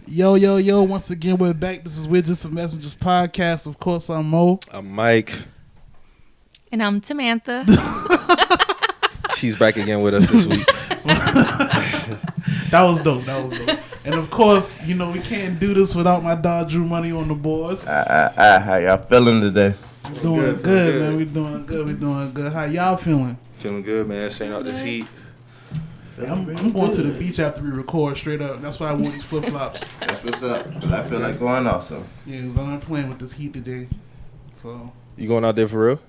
Yo, yo, yo, once again, we're back. This is We're Just a Messengers podcast. Of course, I'm Mo. I'm Mike. And I'm Tamantha. She's back again with us this week. That was dope. And of course, you know, we can't do this without my dog Drew Money on the boards. How y'all feeling today? We're doing good, man. We're doing good. How y'all feeling? Feeling good, man. Staying out this heat. I'm going to the beach after we record, straight up. That's why I wore these flip-flops. That's what's up. Because I feel like going also. Yeah, because I'm not playing with this heat today. So, You going out there for real?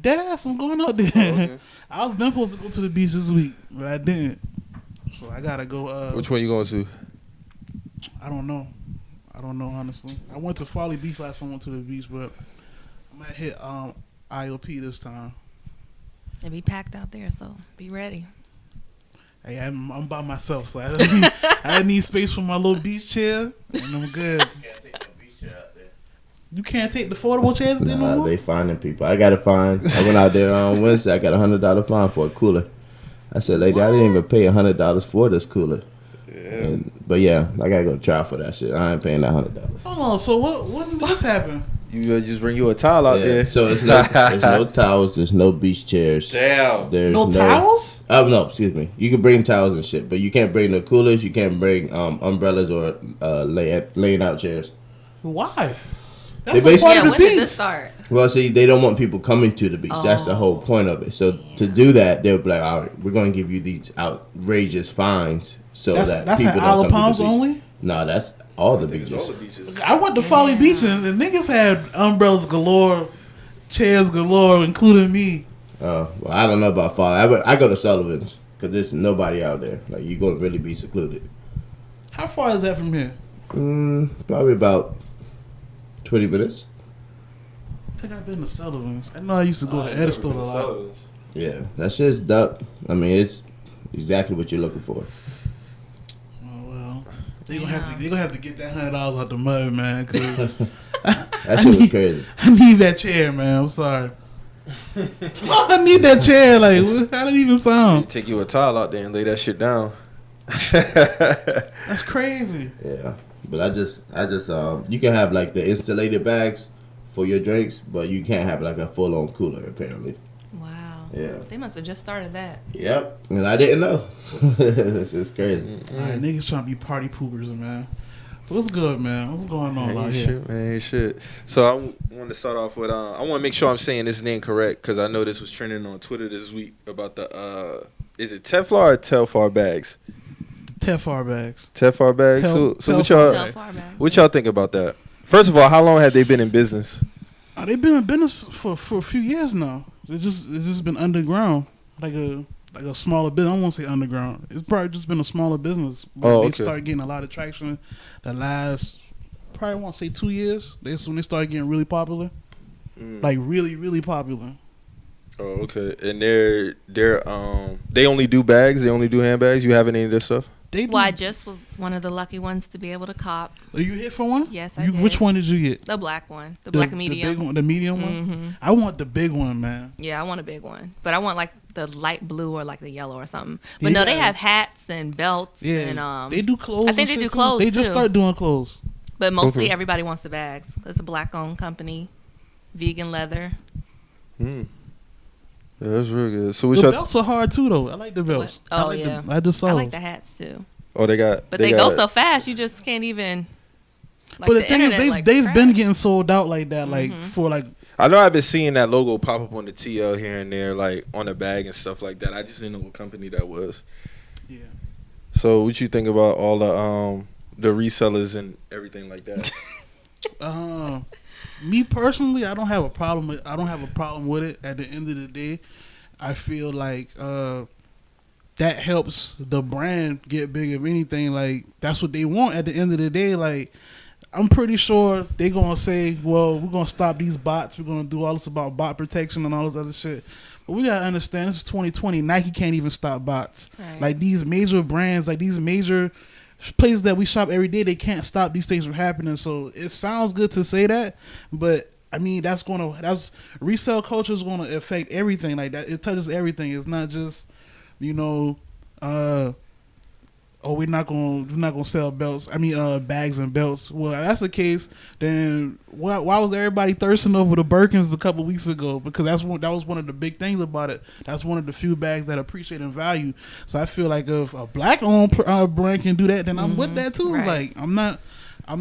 dead ass, I'm going out there. Oh, okay. I was been supposed to go to the beach this week, but I didn't. So I gotta go. Which one you going to? I don't know, honestly. I went to Farley Beach last time I went to the beach, but I might hit IOP this time. It be packed out there, so be ready. Hey, I'm by myself, so I need space for my little beach chair, and I'm good. You can't take the foldable chairs there no more? They finding people. I got a fine. I went out there on Wednesday. I got a $100 fine for a cooler. I said, lady, I didn't even pay $100 for this cooler. Yeah. But yeah, I gotta go try for that shit. I ain't paying that $100. Hold on, so when did this happen? You just bring you a towel out there. So there's no towels. There's no beach chairs. Damn. There's No towels? No, excuse me. You can bring towels and shit, but you can't bring no coolers. You can't bring umbrellas or laying out chairs. Why? They That's a part of the When did beach. this start? Well, see, they don't want people coming to the beach. That's the whole point of it. So to do that, they'll be like, all right, we're going to give you these outrageous fines so That's people at don't Isle of come Palms to the beach. only? No, that's all the beaches. All the beaches. I went to Folly Beach and the niggas had umbrellas galore, chairs galore, including me. Well, I don't know about Folly. I go to Sullivan's because there's nobody out there. Like, you're going to really be secluded. How far is that from here? Probably about 20 minutes. I think I've been to Sullivan's. I know I used to go to Edstone a lot. Yeah, that's just duck. I mean, it's exactly what you're looking for. Oh well, they gonna have to get that $100 out the mud, man. Cause That shit was crazy. I need that chair, man. I'm sorry. I need that chair. Like, how did it even sound? Take you a towel out there and lay that shit down. That's crazy. Yeah, but I just you can have like the insulated bags for your drinks, but you can't have like a full on cooler apparently. Wow. Yeah. They must have just started that. Yep, and I didn't know. It's just crazy. All right, niggas trying to be party poopers, man. What's good, man? What's going on out Ain't here? shit, man. Ain't shit. So I want to start off with I want to make sure I'm saying this name correct because I know this was trending on Twitter this week about the is it Telfar or Telfar bags? Telfar bags. Telfar bags. So what y'all think about that? First of all, how long have they been in business? They've been in business for a few years now. It's just been underground, like a smaller business. I don't want to say underground. It's probably just been a smaller business. But they started getting a lot of traction the last, probably want to say 2 years. That's when they started getting really popular, like really, really popular. Oh, okay. And they only do bags. They only do handbags. You have any of this stuff? Well, I just was one of the lucky ones to be able to cop. Are you hit for one? Yes, I did. Which one did you get? The black one. The black medium. The big one, the medium one? Mm-hmm. I want the big one, man. Yeah, I want a big one. But I want like the light blue or like the yellow or something. But no, they have hats and belts. Yeah, and they do clothes. I think they do clothes They just started doing clothes. But mostly everybody wants the bags. It's a black-owned company. Vegan leather. Yeah, that's real good. So the belts are hard too, though. I like the belts. Oh, yeah. I just saw. I like the hats too. Oh, they got. But they go so fast, you just can't even. Like but the thing is, they've been getting sold out like that, like for like. I know I've been seeing that logo pop up on the TL here and there, like on the bag and stuff like that. I just didn't know what company that was. Yeah. So, what you think about all the resellers and everything like that? Me personally, I don't have a problem with it. At the end of the day, I feel like that helps the brand get big. If anything, like that's what they want. At the end of the day, like I'm pretty sure they're gonna say, "Well, we're gonna stop these bots. We're gonna do all this about bot protection and all this other shit." But we gotta understand, this is 2020. Nike can't even stop bots. Right. Like these major brands, like these major places that we shop every day, they can't stop these things from happening. So it sounds good to say that, but I mean that's resale culture is gonna affect everything like that. It touches everything. It's not just oh, we're not gonna sell belts. I mean, bags and belts. Well, if that's the case, then why was everybody thirsting over the Birkins a couple weeks ago? Because that was one of the big things about it. That's one of the few bags that appreciate in value. So I feel like if a black-owned brand can do that, then I'm with that too. Right. Like I'm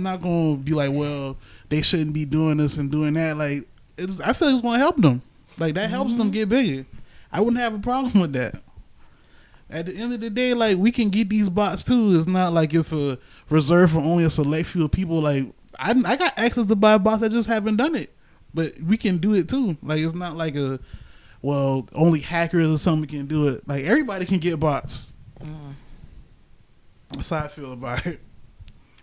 not gonna be like, well, they shouldn't be doing this and doing that. Like I feel like it's gonna help them. Like that helps them get bigger. I wouldn't have a problem with that. At the end of the day, like, we can get these bots too. It's not like it's a reserved for only a select few people. Like I got access to buy bots. I just haven't done it, but we can do it too. Like it's not like only hackers or something can do it. Like everybody can get bots. That's how I feel about it.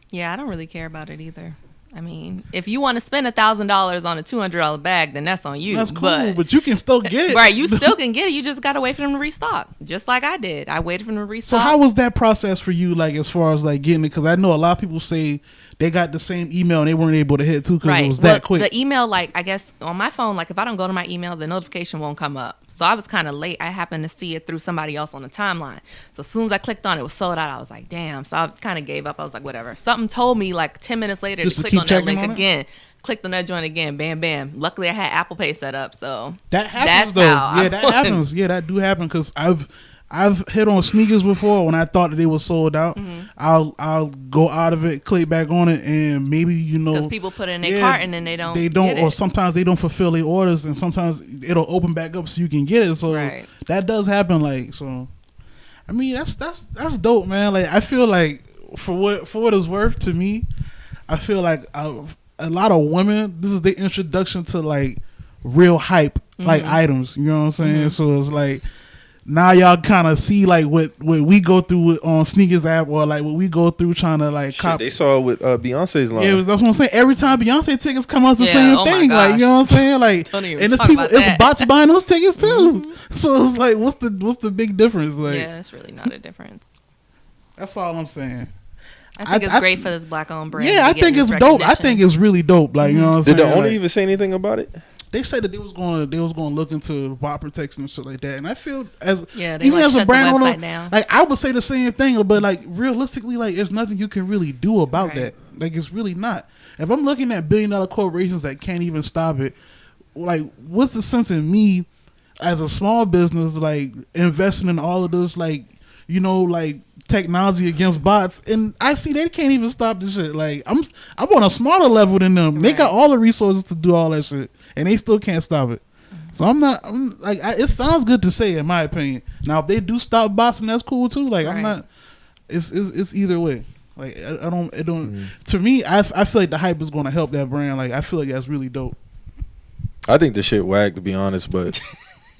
Yeah, I don't really care about it either. I mean, if you want to spend $1,000 on a $200 bag, then that's on you. That's cool, but you can still get it. Right, you still can get it. You just got to wait for them to restock, just like I did. I waited for them to restock. So how was that process for you, like, as far as, like, getting it? Because I know a lot of people say they got the same email and they weren't able to hit, too, because it was that quick. The email, like, I guess, on my phone, like, if I don't go to my email, the notification won't come up. So I was kind of late. I happened to see it through somebody else on the timeline. So as soon as I clicked on it, it was sold out. I was like, damn. So I kind of gave up. I was like, whatever. Something told me like 10 minutes later to click on that link again. Clicked on that joint again. Bam, bam. Luckily, I had Apple Pay set up. So that happens, though. Yeah, that happens. Yeah, that do happen because I've hit on sneakers before when I thought that they were sold out. Mm-hmm. I'll go out of it, click back on it, and maybe because people put it in their cart and then they don't. Or sometimes they don't fulfill their orders, and sometimes it'll open back up so you can get it. So that does happen. Like so, I mean that's dope, man. Like I feel like for what it's worth to me, I feel like a lot of women, this is their introduction to like real hype like items. You know what I'm saying? Mm-hmm. So it's like. Now y'all kind of see like what we go through on Sneakers app or like what we go through trying to like cop. They saw it with Beyonce's line. Yeah, that's what I'm saying. Every time Beyonce tickets come out, it's the same thing. Like you know what I'm saying? Like, and it's bots buying those tickets too. Mm-hmm. So it's like, what's the big difference? Like, yeah, it's really not a difference. That's all I'm saying. I think it's great for this black-owned brand. Yeah, I think it's dope. I think it's really dope. Like, you know what I'm saying? Did the owner even say anything about it? They said that they was going to look into bot protection and shit like that, and I feel even like as a brand owner, like I would say the same thing, but like realistically, like there's nothing you can really do about that. Like it's really not. If I'm looking at billion-dollar corporations that can't even stop it, like what's the sense in me as a small business like investing in all of this, like like technology against bots, and I see they can't even stop this shit. Like I'm on a smaller level than them. They got all the resources to do all that shit. And they still can't stop it. So it sounds good to say in my opinion. Now if they do stop bots, that's cool too. Like I'm not, it's either way. Like I don't, to me, I feel like the hype is going to help that brand. Like I feel like that's really dope. I think the shit whack to be honest, but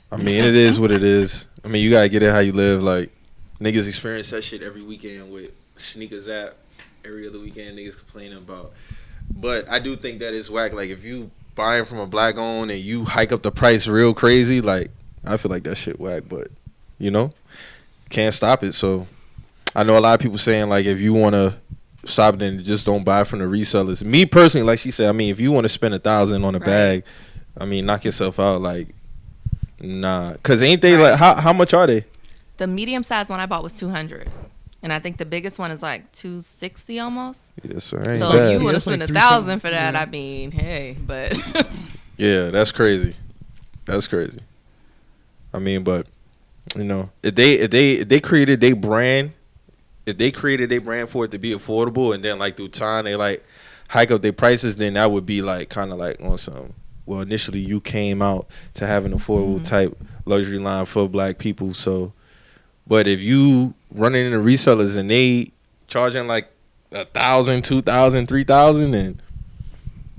I mean it is what it is. I mean you gotta get it how you live. Like niggas experience that shit every weekend with Sneakers app. Every other weekend niggas complaining about. But I do think that it's whack. Like if you buying from a black owned and you hike up the price real crazy, like I feel like that shit whack, but can't stop it. So I know a lot of people saying like if you want to stop it, then just don't buy from the resellers. Me personally, like she said, I mean if you want to spend $1,000 on a bag, I mean knock yourself out. Like nah, cause ain't they like how much are they? The medium size one I bought was $200. And I think the biggest one is like $260 almost. Yes, sir. So if you want to spend $1,000 for that, I mean, hey, but yeah, that's crazy. That's crazy. I mean, but if they created their brand, for it to be affordable, and then like through time they like hike up their prices, then that would be like kind of like on some. Well, initially you came out to have an affordable type luxury line for black people, so. But if you running into resellers and they charging like $1,000, $2,000, $3,000, and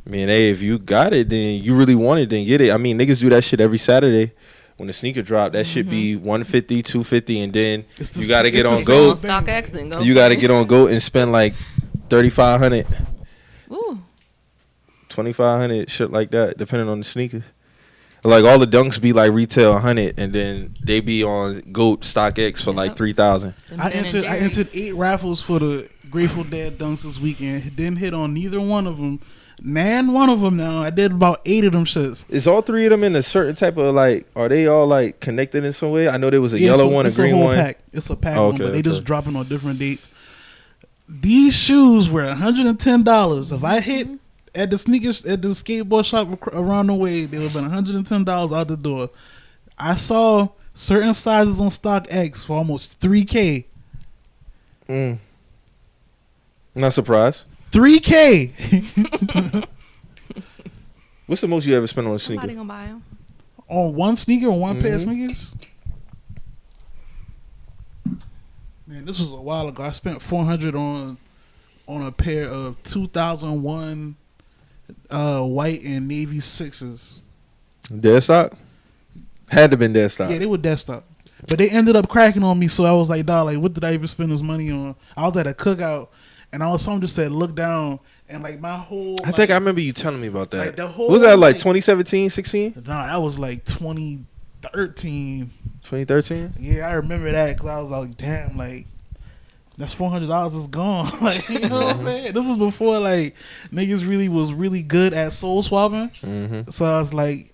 I mean, hey, if you got it, then you really want it, then get it. I mean, niggas do that shit every Saturday when the sneaker drop. That should be $150, $250, and then you got to get on GOAT. You got to get on GOAT and spend like $3,500, $2,500, shit like that, depending on the sneaker. Like all the dunks be like retail 100, and then they be on GOAT StockX for like 3,000. I entered 8 raffles for the Grateful Dead dunks this weekend. Didn't hit on neither one of them. Man, one of them now. I did about 8 of them shits. Is all 3 of them in a certain type of like? Are they all like connected in some way? I know there was a yellow one, a green one. Pack. It's a pack one, but they just dropping on different dates. These shoes were $110. If I hit at the skateboard shop around the way, they would have been $110 out the door. I saw certain sizes on StockX for almost $3K. Not surprised. $3K. What's the most you ever spent on a sneaker? Somebody gonna buy them. On one sneaker or one pair of sneakers? Man, this was a while ago. I spent $400 on a pair of 2001 white and navy 6s. Dead stock? Had to been dead stock. Yeah, they were dead stock. But they ended up cracking on me, so I was like, dog, like, what did I even spend this money on? I was at a cookout, and someone just said, look down, and like my whole... I think I remember you telling me about that. Like the whole, was that like 2017, 16? Nah, that was like 2013. 2013? Yeah, I remember that, because I was like, damn, like, that's $400 is gone. Like, you know what I'm saying? This is before, like, niggas was really good at soul swapping. So I was like...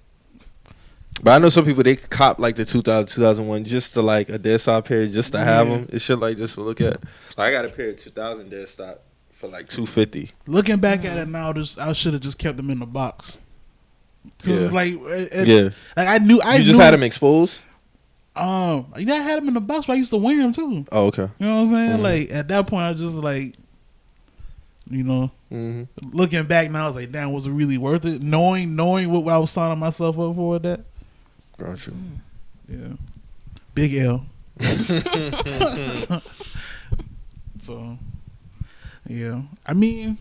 But I know some people, they cop like the 2001 just to like a dead stock pair just to have them. It's shit like just to look at. Like I got a pair of 2000 dead stock for like $250. Looking back at it now, I should have just kept them in the box. Cause like, like I knew you just had them exposed. I had them in the box, but I used to wear them too. Oh, okay. You know what I'm saying? Like at that point, I just like, you know, looking back now, I was like, damn, was it really worth it? Knowing what I was signing myself up for with that. Gotcha. Yeah. Big L. So, yeah. I mean,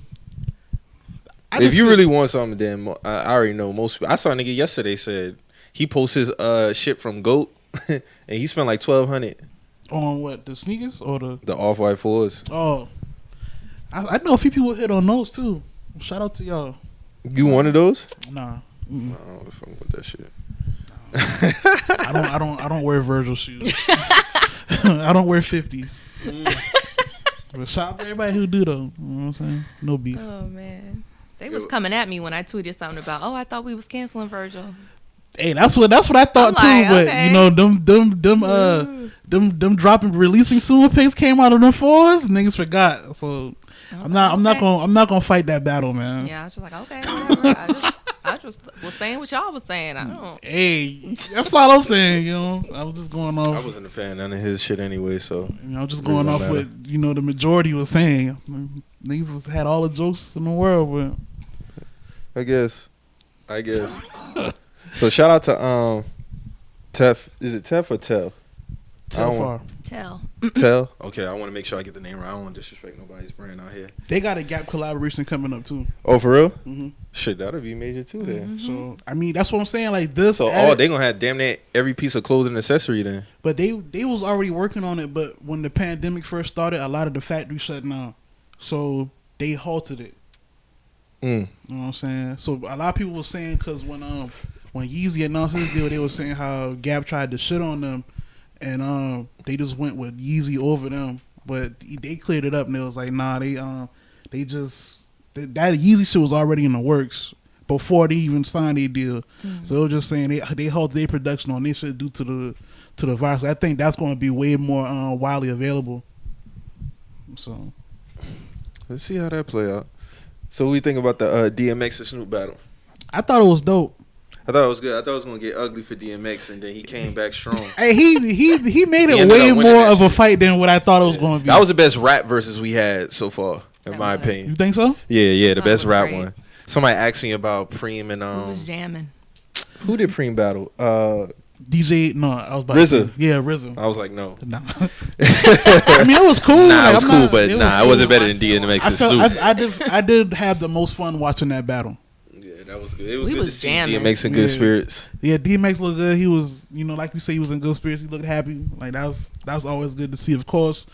if you really want something, then I already know most people. I saw a nigga yesterday said he posts his shit from GOAT and he spent like $1,200 on what, the sneakers or the Off-White 4s. Oh, I know a few people hit on those too. Shout out to y'all. You one of those? Nah. I don't fuck with that shit. I don't wear Virgil shoes. I don't wear 50s. But shout out to everybody who do though. You know what I'm saying? No beef. Oh man, they was coming at me when I tweeted something about, I thought we was canceling Virgil. Hey, that's what I thought too. Like, but okay. you know, them dropping releasing sewer pics came out of them 4s. Niggas forgot. So I'm not gonna fight that battle, man. Yeah, I was just like, okay, whatever. I just was saying what y'all was saying. I don't. Hey, that's all I'm saying. You know, I was just going off. I wasn't a fan of none of his shit anyway, so you know, just going off what the majority was saying. Niggas had all the jokes in the world, but I guess. So shout out to Tef. Is it Tef or Tel? Telfar. Tel. Okay, I want to make sure I get the name right. I don't want to disrespect nobody's brand out here. They got a Gap collaboration coming up too. Oh, for real? Mm-hmm. Shit, that'll be major too then. So I mean, that's what I'm saying. Like this. So they gonna have damn near every piece of clothing and accessory then. But they was already working on it. But when the pandemic first started, a lot of the factories shut down, so they halted it. You know what I'm saying? So a lot of people were saying because when Yeezy announced his deal, they were saying how Gap tried to shit on them, and they just went with Yeezy over them. But they cleared it up, and it was like, nah, they just that Yeezy shit was already in the works before they even signed their deal. So they were just saying they halted their production on their shit due to the virus. I think that's going to be way more widely available. So let's see how that play out. So what do you think about the DMX and Snoop battle? I thought it was dope. I thought it was good. I thought it was gonna get ugly for DMX, and then he came back strong. Hey, he made it way more of a fight than what I thought it was going to be. That was the best rap versus we had so far, in my opinion. You think so? Yeah, the best rap one. Somebody asked me about Preem and Who was jamming? Who did Preem battle? DJ, no, I was about RZA. Yeah, RZA. I was like, no. Nah. I mean, it was cool. Nah, it was cool, but it wasn't better than DMX and Snoop. I did have the most fun watching that battle. Yeah, that was good. It was We good was to see jamming. DMX in good spirits. Yeah, DMX looked good. He was, like you say, he was in good spirits. He looked happy. Like that was always good to see. Of course,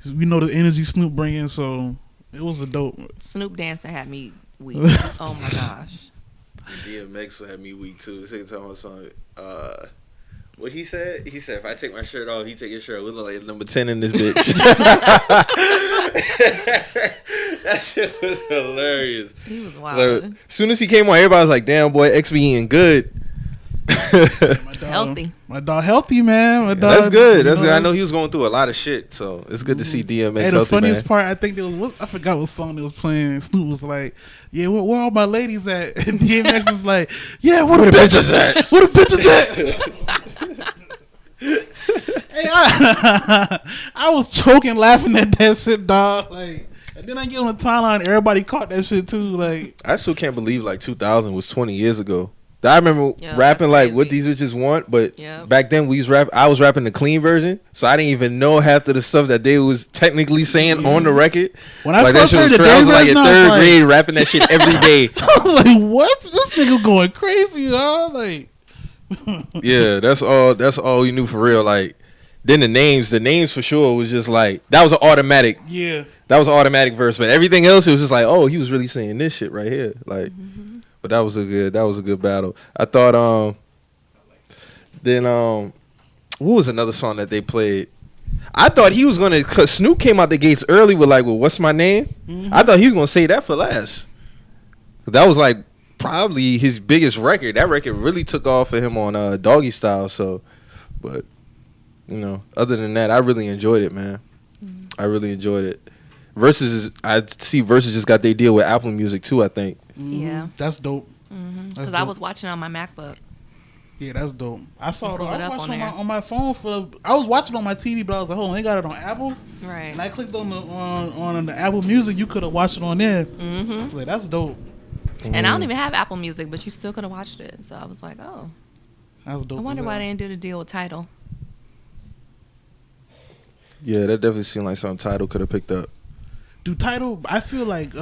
we know the energy Snoop bringing, so it was a dope. Snoop dancing had me weak. Oh my gosh. DMX had me weak too. This nigga talking about something. What he said? He said if I take my shirt off, he take his shirt off. We look like number 10 in this bitch. That shit was hilarious. He was wild. Like, as soon as he came on, everybody was like, "Damn boy, X be eating good." Healthy. My dog healthy, man. My dog, That's good. That's good. I know he was going through a lot of shit, so it's good to see DMX and healthy, the funniest man. part, I think there was, I forgot what song they was playing. Snoop was like, "Yeah, where all my ladies at?" And DMX is like, "Yeah, where the bitches at? Where the bitches at?" Hey, I was choking laughing at that shit, dog. Like, and then I get on the timeline, everybody caught that shit too. Like, I still can't believe like 2000 was 20 years ago. I remember Yeah, rapping that's like crazy. what these bitches want, but Yep. back then I was rapping the clean version, so I didn't even know half of the stuff that they was technically saying on the record. when I Like that first shit was heard the crazy. I was day like in version, I was third like, grade rapping that shit every day. I was like, "What? This nigga going crazy, dog?" Like, Yeah, that's all you knew for real. Like then the names for sure was just like that was an automatic. yeah. That was an automatic verse, but everything else it was just like, oh, he was really saying this shit right here. Like, but that was a good battle. I thought then what was another song that they played? I thought he was gonna, cause Snoop came out the gates early with like, well, what's my name? I thought he was gonna say that for last. That was like probably his biggest record. That record really took off for him on Doggy Style. So, but you know, other than that, I really enjoyed it, man. I really enjoyed it. I see Versus just got their deal with Apple Music too, I think. Yeah. That's dope. Because I was watching on my MacBook. Yeah, that's dope. I saw it. Pull I it was up watching on on my phone I was watching on my TV, but I was like, hold on, they got it on Apple. Right. And I clicked on the Apple Music. You could have watched it on there. Like, that's dope. And I don't even have Apple Music, but you still could have watched it. So I was like, oh. That's dope. I wonder why they didn't do the deal with Tidal. Yeah, that definitely seemed like something Tidal could have picked up. Do Tidal? I feel like,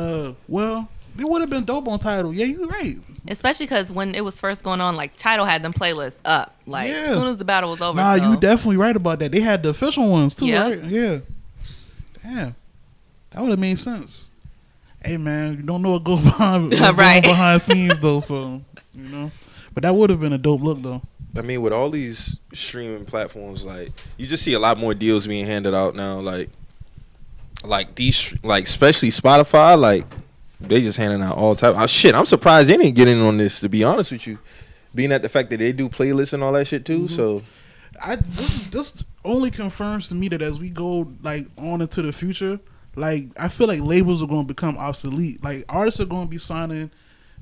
well, it would have been dope on Tidal. Yeah, you're right. Especially because when it was first going on, like, Tidal had them playlists up. Like, Yeah. as soon as the battle was over. Nah, so. you definitely right about that. They had the official ones too, Yeah. right? Yeah. Damn, that would have made sense. Hey man, you don't know what goes behind Right. behind scenes though, so you know. But that would have been a dope look though. I mean, with all these streaming platforms, like you just see a lot more deals being handed out now. Like these, like especially Spotify, like they just handing out all type. Oh, shit, I'm surprised they didn't get in on this. To be honest with you, being at the fact that they do playlists and all that shit too. So, This only confirms to me that as we go like on into the future, like I feel like labels are going to become obsolete. Like artists are going to be signing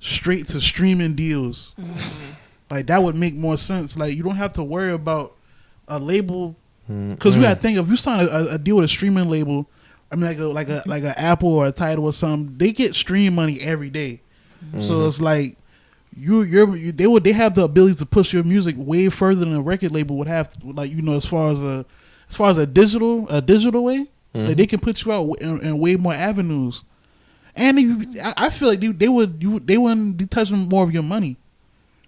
straight to streaming deals. Like that would make more sense. Like you don't have to worry about a label because we got to think if you sign a deal with a streaming label. I mean, like a Apple or a Tidal or something. They get stream money every day, so it's like they have the ability to push your music way further than a record label would have. Like you know, as far as a digital way, like they can put you out in way more avenues. And I feel like they wouldn't be touching more of your money.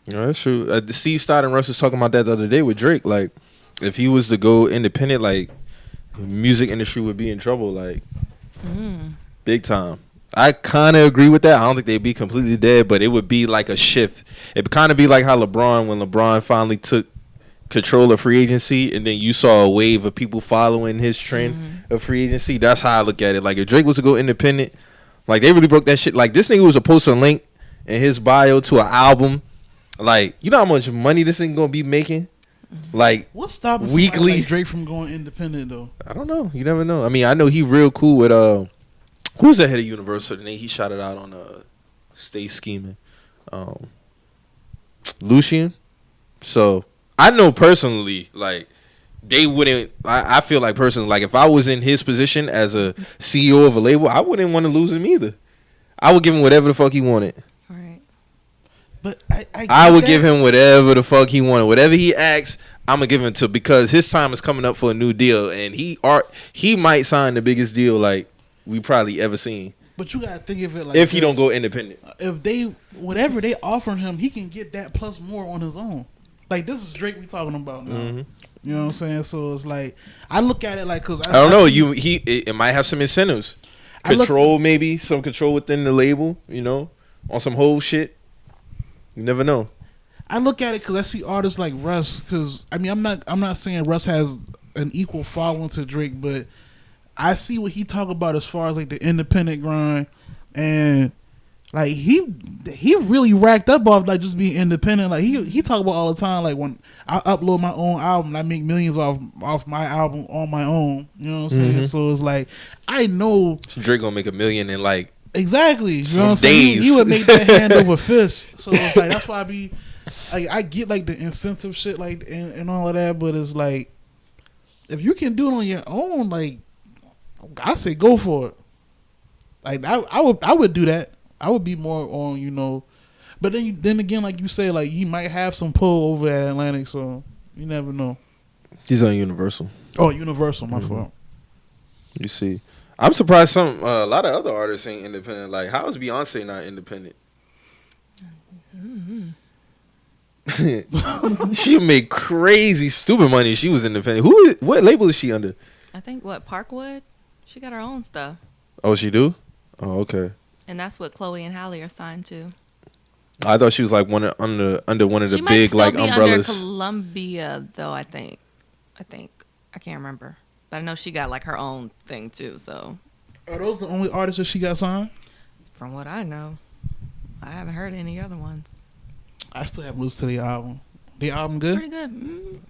yeah, that's true. Steve Stott and Russ was talking about that the other day with Drake. Like, if he was to go independent, like. The music industry would be in trouble, like big time. I kind of agree with that. I don't think they'd be completely dead, but it would be like a shift. It would kind of be like how when LeBron finally took control of free agency, and then you saw a wave of people following his trend of free agency. That's how I look at it. Like if Drake was to go independent, like they really broke that shit. Like this nigga was supposed to link in his bio to an album. Like you know how much money this thing gonna be making. Like What's stopping weekly like Drake from going independent though? I don't know. You never know. I mean, I know he real cool with who's the head of Universal? The name he shot it out on Stay Scheming, Lucian. So I know personally, like they wouldn't. I feel like personally, like if I was in his position as a CEO of a label, I wouldn't want to lose him either. I would give him whatever the fuck he wanted. But I would give him whatever the fuck he wanted. Whatever he asks, I'm gonna give him to because his time is coming up for a new deal, and he might sign the biggest deal like we probably ever seen. But you gotta think of it like if he don't go independent. If whatever they offer him, he can get that plus more on his own. Like this is Drake we talking about now. You know what I'm saying? So it's like I look at it like because I don't know. It might have some incentives, maybe some control within the label. You know, on some whole shit. You never know. I look at it because I see artists like Russ. Because I mean, I'm not saying Russ has an equal following to Drake, but I see what he talk about as far as like the independent grind, and like he really racked up off like just being independent. Like he talk about all the time. Like when I upload my own album, I make millions off my album on my own. You know what I'm saying? So it's like I know Drake gonna make $1 million in like exactly. You some know what I'm saying? days. He would make that hand over fist. So it's like that's why I get like the incentive shit like and all of that, but it's like if you can do it on your own, like I say go for it. Like I would do that. I would be more on, you know, but then again, like you say, like he might have some pull over at Atlantic, so you never know. He's on Universal. Oh, Universal, my fault. You see, I'm surprised a lot of other artists ain't independent. Like, how is Beyonce not independent? She make crazy, stupid money. She was independent. What label is she under? I think Parkwood. She got her own stuff. Oh, she do? Oh, okay. And that's what Chloe and Halle are signed to. I thought she was like under one of the she big like be umbrellas. Under Columbia, though. I think I can't remember, but I know she got like her own thing too. So, are those the only artists that she got signed? From what I know, I haven't heard any other ones. I still haven't listened to the album. The album good? Pretty good.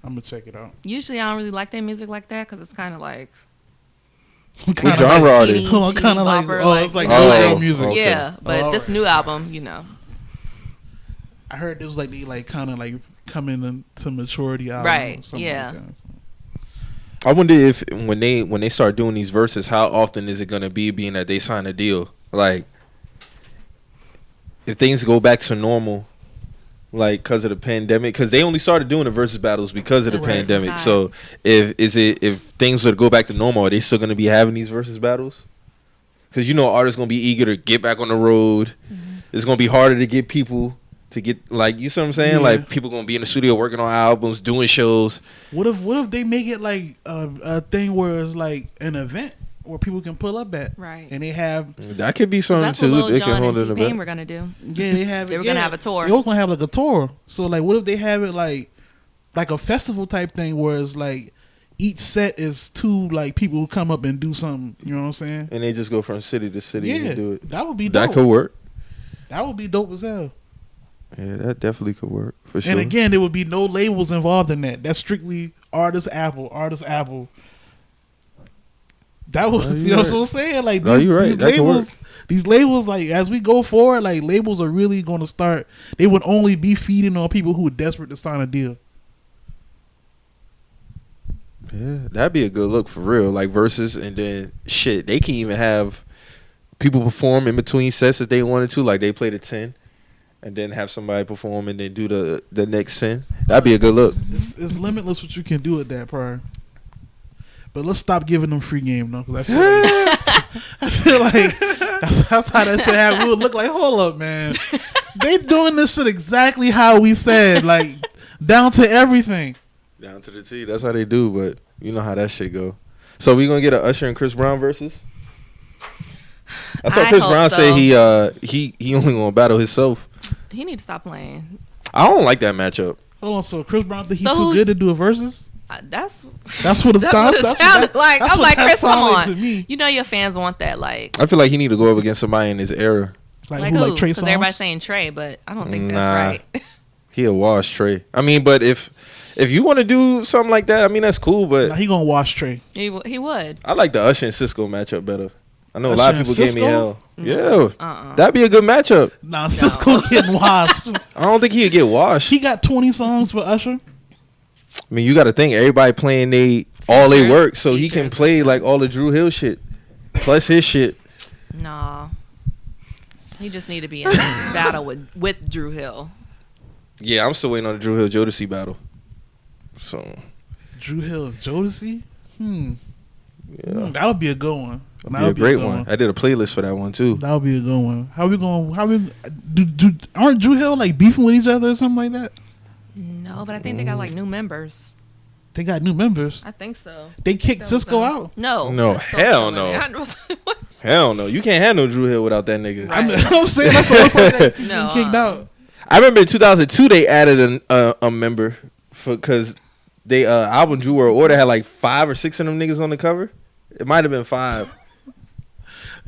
I'm gonna check it out. Usually, I don't really like their music like that because it's kind of like. What genre are they? Kind of like it's like girl music. Okay. Yeah, but this new album, you know. I heard it was like they like kind of like coming into maturity album, right? Or something Yeah. Like that, so. I wonder if when they start doing these verses, how often is it gonna be, being that they sign a deal? Like, if things go back to normal, like because of the pandemic, because they only started doing the versus battles because of the pandemic. So if things were to go back to normal, are they still gonna be having these versus battles? Because you know artists gonna be eager to get back on the road. It's gonna be harder to get people to get, like, you see what I'm saying? Yeah. Like, people gonna be in the studio working on albums, doing shows. What if they make it like a thing where it's like an event where people can pull up at, right? And they have that could be something too. That's what Lil Jon and T-Pain were gonna do. Yeah, they have. They were gonna have a tour. They was gonna have like a tour. So like, what if they have it like a festival type thing where it's like each set is two like people who come up and do something. You know what I'm saying? And they just go from city to city and do it. That would be dope. That could work. That would be dope as hell. Yeah, that definitely could work for sure. And again, there would be no labels involved in that. That's strictly artist Apple. That was, you know what I'm saying? Like these labels, like as we go forward, like labels are really going to start. They would only be feeding on people who are desperate to sign a deal. Yeah, that'd be a good look for real. Like versus, and then shit, they can even have people perform in between sets if they wanted to. Like they play the 10. And then have somebody perform and then do the next 10. That'd be a good look. It's limitless what you can do at that part. But let's stop giving them free game though, because I feel like that's how that shit happened. We would look like, hold up, man. They doing this shit exactly how we said, like down to everything. Down to the T. That's how they do. But you know how that shit go. So we gonna get an Usher and Chris Brown versus. I saw Chris Brown say he only gonna battle himself. He need to stop playing. I don't like that matchup. Hold on, so Chris Brown think he too good to do a versus? That's what it sounded like. I'm like, Chris, come on. Like you know your fans want that. Like, I feel like he need to go up against somebody in his era. Like who? Like Trey Songz? Because everybody's saying Trey, but I don't think that's right. He'll wash Trey. I mean, but if you want to do something like that, I mean that's cool. But he gonna wash Trey. He would. I like the Usher and Cisco matchup better. I know a lot of people gave me hell. No. Yeah, that'd be a good matchup. Nah, Cisco getting washed. I don't think he'd get washed. He got 20 songs for Usher. I mean, you got to think everybody playing all they work, so he can play like all the Drew Hill shit plus his shit. Nah, he just need to be in a battle with Drew Hill. Yeah, I'm still waiting on the Drew Hill Jodeci battle. So Drew Hill Jodeci. Yeah, that'll be a good one. That'd be a great one. I did a playlist for that one too. That'll be a good one. Aren't Drew Hill like beefing with each other or something like that? No, but I think they got like new members. They got new members. I think so. They kicked Cisco out. No, hell no. Hell no. You can't have no Drew Hill without that nigga. Right. I'm saying that's the only person that's kicked out. I remember in 2002 they added a member because they album Drew World Order had like 5 or 6 of them niggas on the cover. It might have been 5.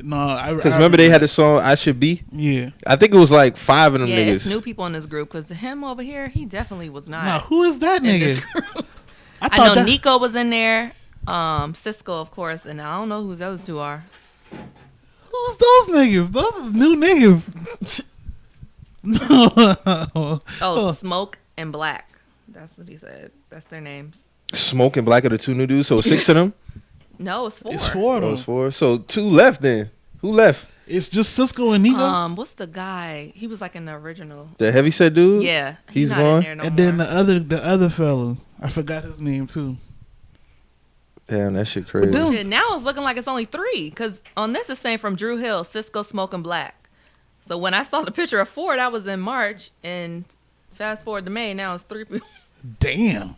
No, because remember they had the song I Should Be. Yeah, I think it was like 5 of them yeah, niggas. it's new people in this group because him over here, he definitely was not. Now who is that in nigga? this group. I know Nico was in there, Cisco of course, and I don't know who those two are. Who's those niggas? Those is new niggas. Oh, Smoke and Black. That's what he said. That's their names. Smoke and Black are the 2 new dudes. So 6 of them. No, it's 4. It's 4 of them. Oh, it's 4. So 2 left then. Who left? It's just Cisco and Nico. What's the guy? He was like in the original. The heavyset dude. Yeah, he's not gone. In there no And more. then the other fella, I forgot his name too. Damn, that shit crazy. Shit, now it's looking like it's only 3 because on this it's saying from Drew Hill, Cisco, Smoke, and Black. So when I saw the picture of 4, that was in March, and fast forward to May, now it's 3 people. Damn.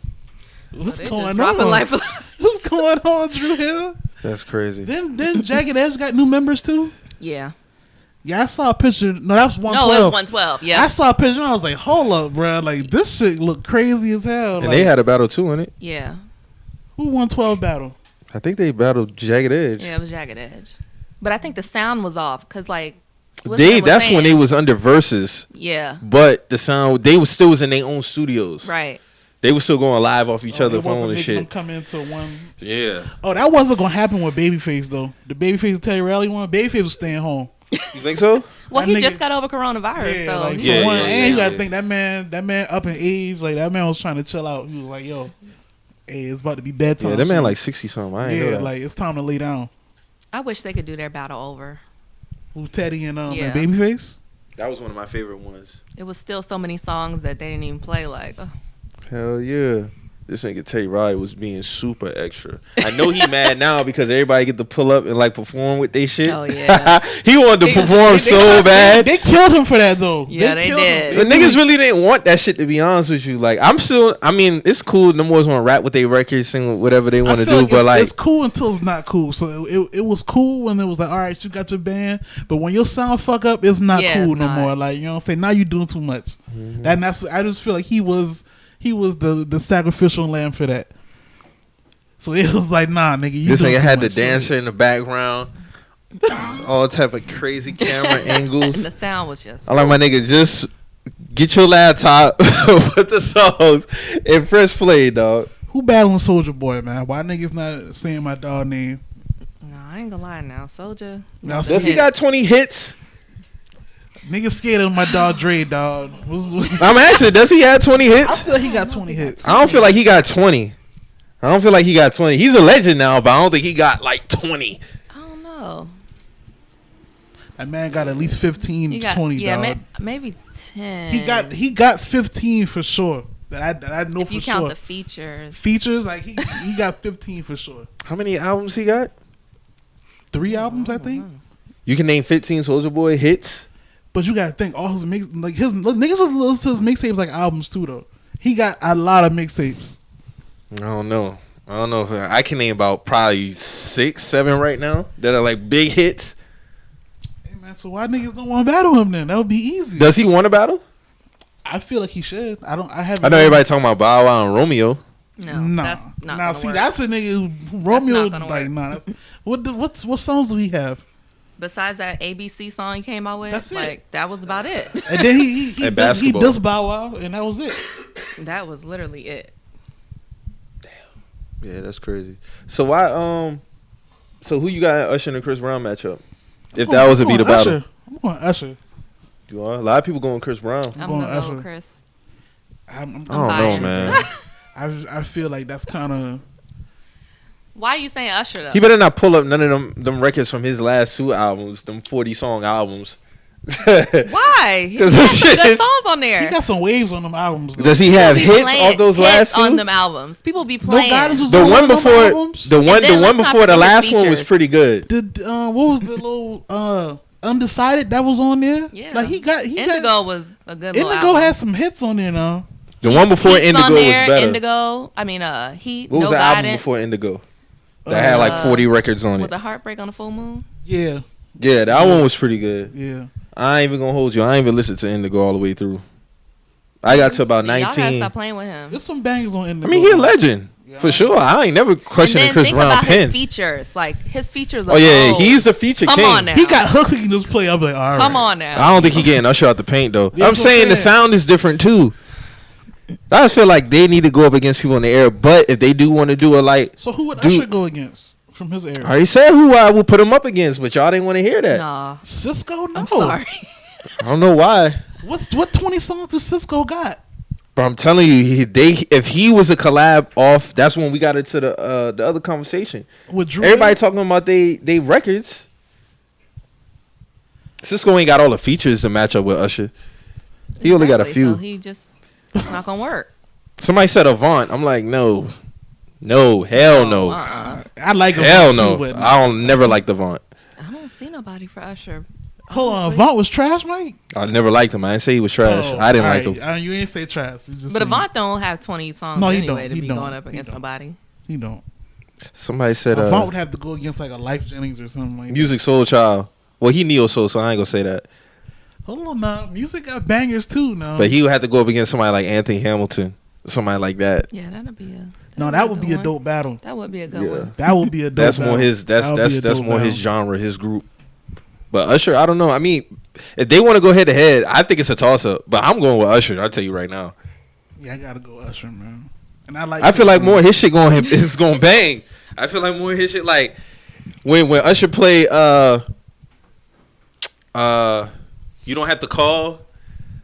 So What's they going just on? Life. What's going on, Drew Hill? That's crazy. Then Jagged Edge got new members too. Yeah. Yeah, I saw a picture. No, that was 112. No, it was 112. Yeah. I saw a picture and I was like, hold up, bro. Like, this shit look crazy as hell. And like, they had a battle too in it. Yeah. Who 112 battle? I think they battled Jagged Edge. Yeah, it was Jagged Edge. But I think the sound was off because like That's when they was under verses. Yeah. But the sound they was still in their own studios. Right. They was still going live off each other's They wasn't phone and making them shit. come into one. Yeah. Oh, that wasn't gonna happen with Babyface though. The Babyface Terry Rally one. Babyface was staying home. You think so? Well, That he nigga- just got over coronavirus, Yeah, so like, he- for one, and you gotta yeah. think that man up in age. Like that man was trying to chill out. He was like, yo, hey, it's about to be bedtime. Yeah, that man soon. like 60 something. I ain't know yeah, that. like it's time to lay down. I wish they could do their battle over. Who Teddy and Yeah. Babyface? That was one of my favorite ones. It was still so many songs that they didn't even play. Like, Hell yeah. This nigga Tay Riley was being super extra. I know he mad now because everybody get to pull up and like perform with they shit. Oh, yeah. He wanted to perform so bad. They killed him for that though. Yeah, they killed did. him. The niggas really didn't want that shit, to be honest with you. Like, I mean, it's cool. Them boys want to rap with their records, sing whatever they want to do. But like, it's cool until it's not cool. So it was cool when it was like, all right, you got your band, but when your sound fuck up, it's not Yeah, cool it's no not. more. Like, you know what I'm saying? Now you doing too much. And that's I just feel like he was the sacrificial lamb for that. So it was like, nah, nigga, you this doing nigga too had the much. dancer in the background, all type of crazy camera angles. and the sound was just. I like my nigga, just get your laptop, put the songs, and press play, dog. Who battling Soldier Boy, man? Why niggas not saying my dog name? No, I ain't gonna lie now. Soldier. Now, Does he got 20 hits? Niggas scared of my dog Dre, dog. I'm asking, does he have 20 I hits? feel like he got 20 hits. I don't feel like he got 20. I don't feel like he got 20. He's a legend now, but I don't think he got like 20. I don't know. That man got at least 15, He got 20, yeah, dog. maybe 10. He got 15 for sure. That I know if for you count sure. the features. Features, like he got 15 for sure. How many albums he got? 3 albums, I think. You can name 15 Soulja Boy hits. But you gotta think all his niggas was listening to his mixtapes like albums too though. He got a lot of mixtapes. I don't know if I can name about probably 6, 7 right now that are like big hits. Hey man, so why niggas don't want to battle him then? That would be easy. Does he want to battle? I feel like he should. I know everybody talking about Bow Wow and Romeo. No, that's not. Now gonna see, work. that's a nigga who Romeo not gonna like work. nah. That's, what songs do we have? Besides that ABC song he came out with, That's it. like that was about it. And then he And does basketball. Bow Wow, and that was it. That was literally it. Yeah, that's crazy. So why so who you got in Usher and Chris Brown matchup? If that was to be the battle. I'm going Usher. You are? A lot of people going Chris Brown. I'm going gonna go Usher. with Chris. I don't biased. know, man. I feel like that's kind of. Why are you saying Usher though? He better not pull up none of them records from his last 2 albums, them 40-song albums. Why? He 'Cause has this some shit good is- songs on there. He got some waves on them albums. Though. Does he have People be hits playing off those hits last 2? on them albums? People be No playing. Guidance was The on one them before albums? the one then let's not before the forget last the one was features. pretty good. What was the little Undecided that was on there? Yeah. Like he Indigo got was a good little Indigo album. had some hits on there now. The one before Heat's Indigo on was there, better. Indigo. I mean, Heat. What was No the album Guidance. before Indigo? That had like 40 records on Was it. it Heartbreak on the Full Moon? Yeah, Yeah, that one was pretty good. yeah. I ain't even gonna hold you. I ain't even listened to Indigo all the way through. I got to about See, y'all gotta 19. stop playing with him. There's some bangers on Indigo. I mean, he a legend. For sure. I ain't never questioning Chris Brown about pen. His features. Like, his features Oh, yeah. He's a feature king. Come on now. He got hooks he can just play. I'm like, all right. Come on now. I don't think he getting Usher out the paint, though. Yeah, I'm saying the sound is different, too. I just feel like they need to go up against people in the air. But if they do want to do a, like... So who would Usher go against from his era? I already said who I would put him up against, but y'all didn't want to hear that. Nah. Cisco? No. I'm sorry. I don't know why. What 20 songs do Cisco got? But I'm telling you, if he was a collab off, that's when we got into the other conversation. With Drew Everybody talking about they records. Cisco ain't got all the features to match up with Usher. He only got a few. So he just it's not gonna work. Somebody said Avant. I'm like, no, hell no. I like hell Avant no. too, but I don't never liked Avant. I don't see nobody for Usher. Hold on, Avant was trash, Mike? I never liked him. I didn't say he was trash. I didn't like him. You ain't say trash. You just But saying. Avant don't have 20 songs anyway to be going up against nobody. He don't. Somebody said Avant would have to go against like a Life Jennings or something like Music Soul Child. Well, he neo soul, so I ain't gonna say that. Hold on now. Music got bangers too now. But he would have to go up against somebody like Anthony Hamilton. Somebody like that. Yeah, that'd be a... That would be a dope battle. That would be a good one. That would be a dope That's battle. more his that's more his genre, his group. But Usher, I don't know. I mean, if they want to go head to head, I think it's a toss up. But I'm going with Usher. I'll tell you right now. Yeah, I gotta go Usher, man. And I feel like more of his shit is going bang. I feel like more of his shit like when Usher play You Don't Have to Call,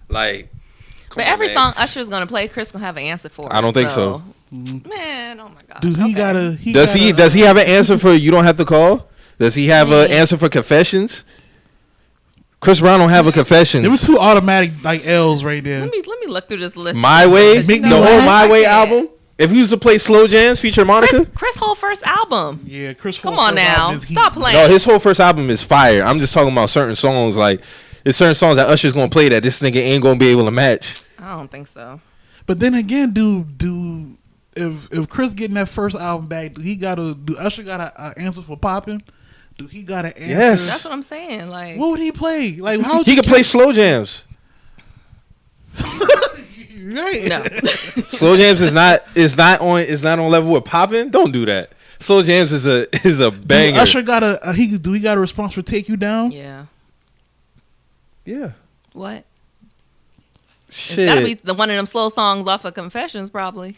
like. But every song Usher's gonna play, Chris gonna have an answer for. I don't think so. Man, oh my god. Dude, Does he have an answer for You Don't Have to Call? Does he have an answer for Confessions? Chris Brown don't have a Confessions. There were two automatic like L's right there. Let me look through this list. My Way, the whole My Way can't. album. If he was to play Slow Jams feature Monica, Chris' whole first album. Yeah, Chris. Come on now, stop playing. No, his whole first album is fire. I'm just talking about certain songs. Like, it's certain songs that Usher's gonna play that this nigga ain't gonna be able to match. I don't think so. But then again, if Chris getting that first album back, do Usher got an answer for Poppin'? Do he got an answer? Yes. That's what I'm saying. Like, what would he play? Like, how He could play Slow Jams. Right. no. Slow Jams is not on level with Poppin'. Don't do that. Slow Jams is a banger. Usher got he got a response for Take You Down? Yeah. Yeah. What? Shit. It's gotta be the one of them slow songs off of Confessions, probably.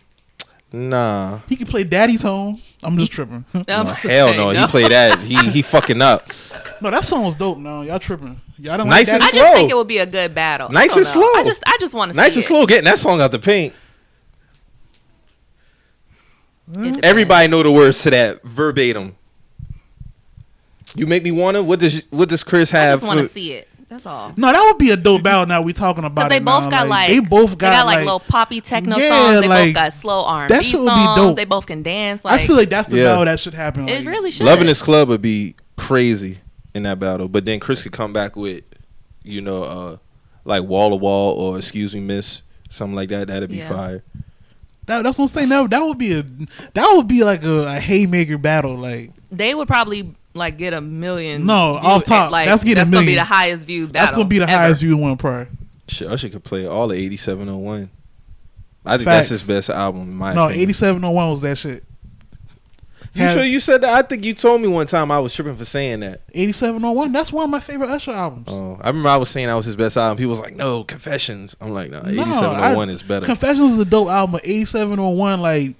Nah. He could play Daddy's Home. I'm just tripping. Hell no. He played that. He fucking up. No, that song was dope. Now y'all tripping. Y'all don't Nice like and that. I just think it would be a good battle. Nice and slow. I just want to see Nice and slow getting that song out the paint. Everybody know the words to that verbatim. You make me wanna. What does Chris have? I just want to see it. That's all. No, that would be a dope battle. Now we talking about They it. both now. got like they both got like little poppy techno Yeah, songs. They like, both got slow R&B that shit would be songs. dope. They both can dance. Like, I feel like that's the battle that should happen. It like, really should. Loving This Club would be crazy in that battle, but then Chris could come back with, like Wall to Wall or Excuse Me Miss, something like that. That'd be fire. That's what I'm saying. That would be like a haymaker battle. Like they would probably like get 1 million. No, off top. Like, that's getting that's 1 gonna be million. the highest viewed battle. That's gonna be the highest viewed one prior. Shit, Usher could play all of 8701. I think that's his best album. In my opinion. 8701 was that shit. You sure you said that? I think you told me one time I was tripping for saying that. 8701. That's one of my favorite Usher albums. Oh, I remember I was saying that was his best album. People was like, "No, Confessions." I'm like, "No, 8701 is better." Confessions is a dope album. But 8701, like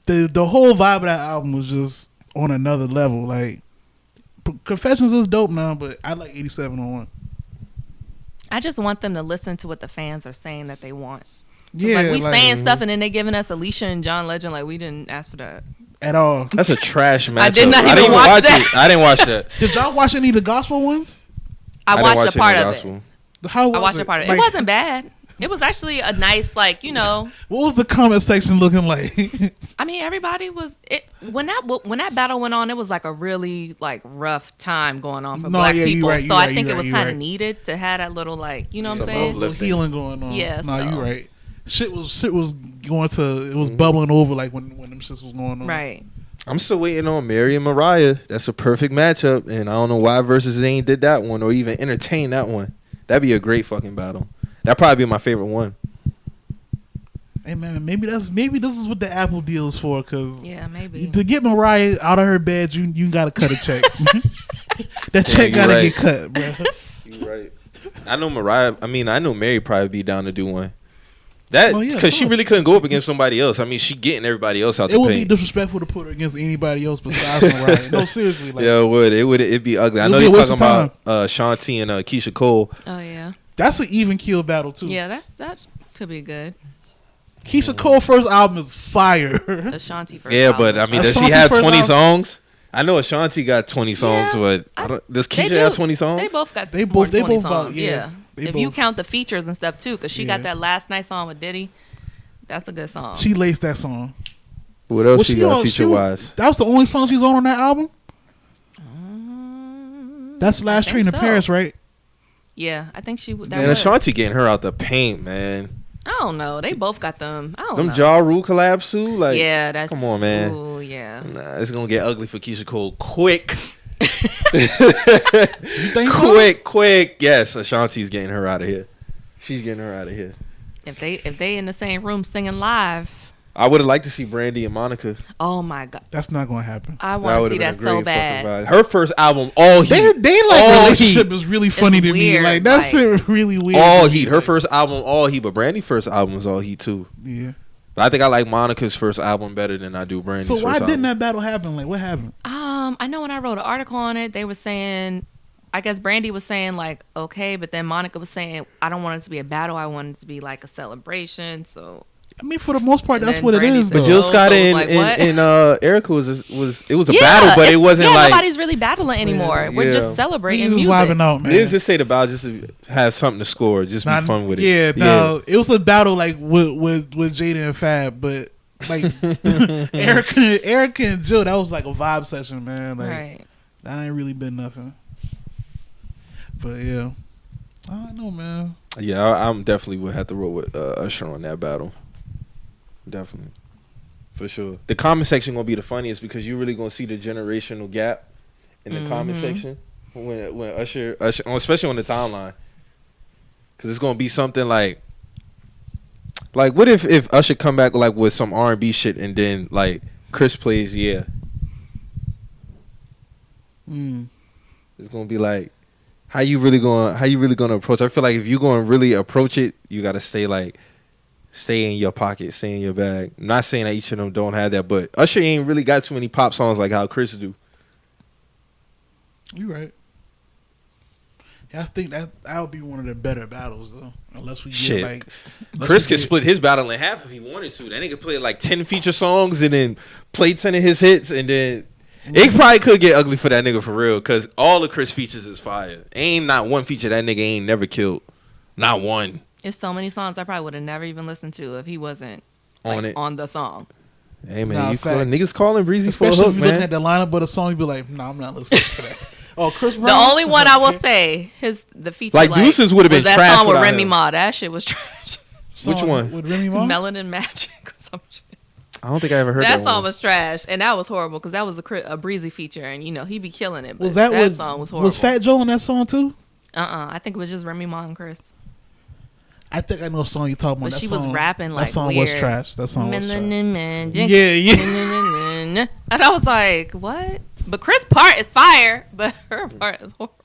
the whole vibe of that album was just on another level. Like Confessions is dope now, but I like 8701. I just want them to listen to what the fans are saying that they want. Yeah, like we saying stuff and then they giving us Alicia and John Legend. Like we didn't ask for that at all. That's a trash matchup. I did not even didn't watch that. it. I didn't watch that. Did y'all watch any of the gospel ones? I watched a part of it. How was I watched it? a part of it. Like, it wasn't bad. It was actually a nice, like, What was the comment section looking like? I mean, everybody was when that battle went on. It was like a really like rough time going on for Black people. So I think it was kind of needed to have that little like, you know what I'm saying? Little healing going on. Yeah. No, you right. Shit was going to. It was bubbling over like when them shits was going on. Right. I'm still waiting on Mary and Mariah. That's a perfect matchup, and I don't know why Versus Zayn did that one or even entertained that one. That'd be a great fucking battle. That'd probably be my favorite one. Hey man, maybe this is what the Apple deal is for. Cause yeah, maybe to get Mariah out of her bed, you gotta cut a check. That check gotta get cut, bro. You right. I know Mariah. I mean, I know Mary probably be down to do one. That because she really couldn't go up against somebody else. I mean, she getting everybody else out the paint. It would be disrespectful to put her against anybody else besides Mariah. No, seriously. Like, yeah, it would. It'd be ugly. I know you're talking about Shanti and Keisha Cole. Oh yeah. That's an even kill battle too. Yeah, that could be good. Keisha Cole first album is fire. Ashanti first. Yeah, album but I mean, does Ashanti she have 20 album? songs? I know Ashanti got 20 songs, but does Keisha have 20 songs? They both got. They more both. than 20 They both songs. about, yeah. If you count the features and stuff too, because she got that last night song with Diddy. That's a good song. She laced that song. What else she got feature wise? That was the only song she's on that album. That's Last Train to Paris, right? Yeah, I think she. Man, Ashanti getting her out the paint, man. I don't know. They both got them. I don't know. Them Ja Rule collabs too. Like, yeah, that's. Come on, man. Ooh, yeah. Nah, it's gonna get ugly for Keisha Cole quick. You think so? Quick. Yes, Ashanti's getting her out of here. She's getting her out of here. If they in the same room singing live. I would have liked to see Brandy and Monica. Oh my God, that's not gonna happen. I want to see that so bad. Her first album, all heat. They like relationship is really funny to me. Like that's really weird. All heat. Her first album, all heat, but Brandy's first album was all heat too. Yeah. But I think I like Monica's first album better than I do Brandy's. So first why album. didn't that battle happen? Like what happened? I know when I wrote an article on it, they were saying, I guess Brandy was saying like okay, but then Monica was saying I don't want it to be a battle. I want it to be like a celebration. So. I mean, for the most part, that's what it is. But Jill Scott and Erica was it was a battle, but it wasn't like nobody's really battling anymore. We're just celebrating music. Vibing out, man. They just say the battle just to have something to score, just be fun with it. Yeah, no, it was a battle like with Jada and Fab, but like Erica and Jill, that was like a vibe session, man. Like that ain't really been nothing. But yeah, I don't know, man. Yeah, I'm definitely would have to roll with Usher on that battle. Definitely, for sure. The comment section gonna be the funniest because you really gonna see the generational gap in the comment section when Usher, especially on the timeline, because it's gonna be something like what if Usher come back like with some R&B shit and then like Chris plays It's gonna be like how you really gonna approach it? I feel like if you gonna really approach it, you gotta stay in your pocket, stay in your bag. I'm not saying that each of them don't have that, but Usher ain't really got too many pop songs like how Chris do. You right. Yeah, I think that would be one of the better battles though. Unless we get like Chris could split his battle in half if he wanted to. That nigga play like 10 feature songs and then play 10 of his hits and then it probably could get ugly for that nigga for real because all the Chris features is fire. Ain't not one feature that nigga ain't never killed. Not one. It's so many songs I probably would have never even listened to if he wasn't on the song. Hey man, niggas calling Breezy especially for a hook, if you're looking at the lineup of the song, you be like, "No, I'm not listening to that." Oh, Chris Brown. The only one I will say the feature like Deuces would have been that trash song with without Remy him. Ma. That shit was trash. Which one? With Remy Ma? Melanin Magic or some shit. I don't think I ever heard that that song was trash, and that was horrible because that was a Breezy feature, and he be killing it. But Was that song was horrible. Was Fat Joe on that song too? I think it was just Remy Ma and Chris. I think I know a song you talking about. But that she song, was rapping like that song weird. was trash. That song was trash. Yeah. And I was like, what? But Chris' part is fire, but her part is horrible.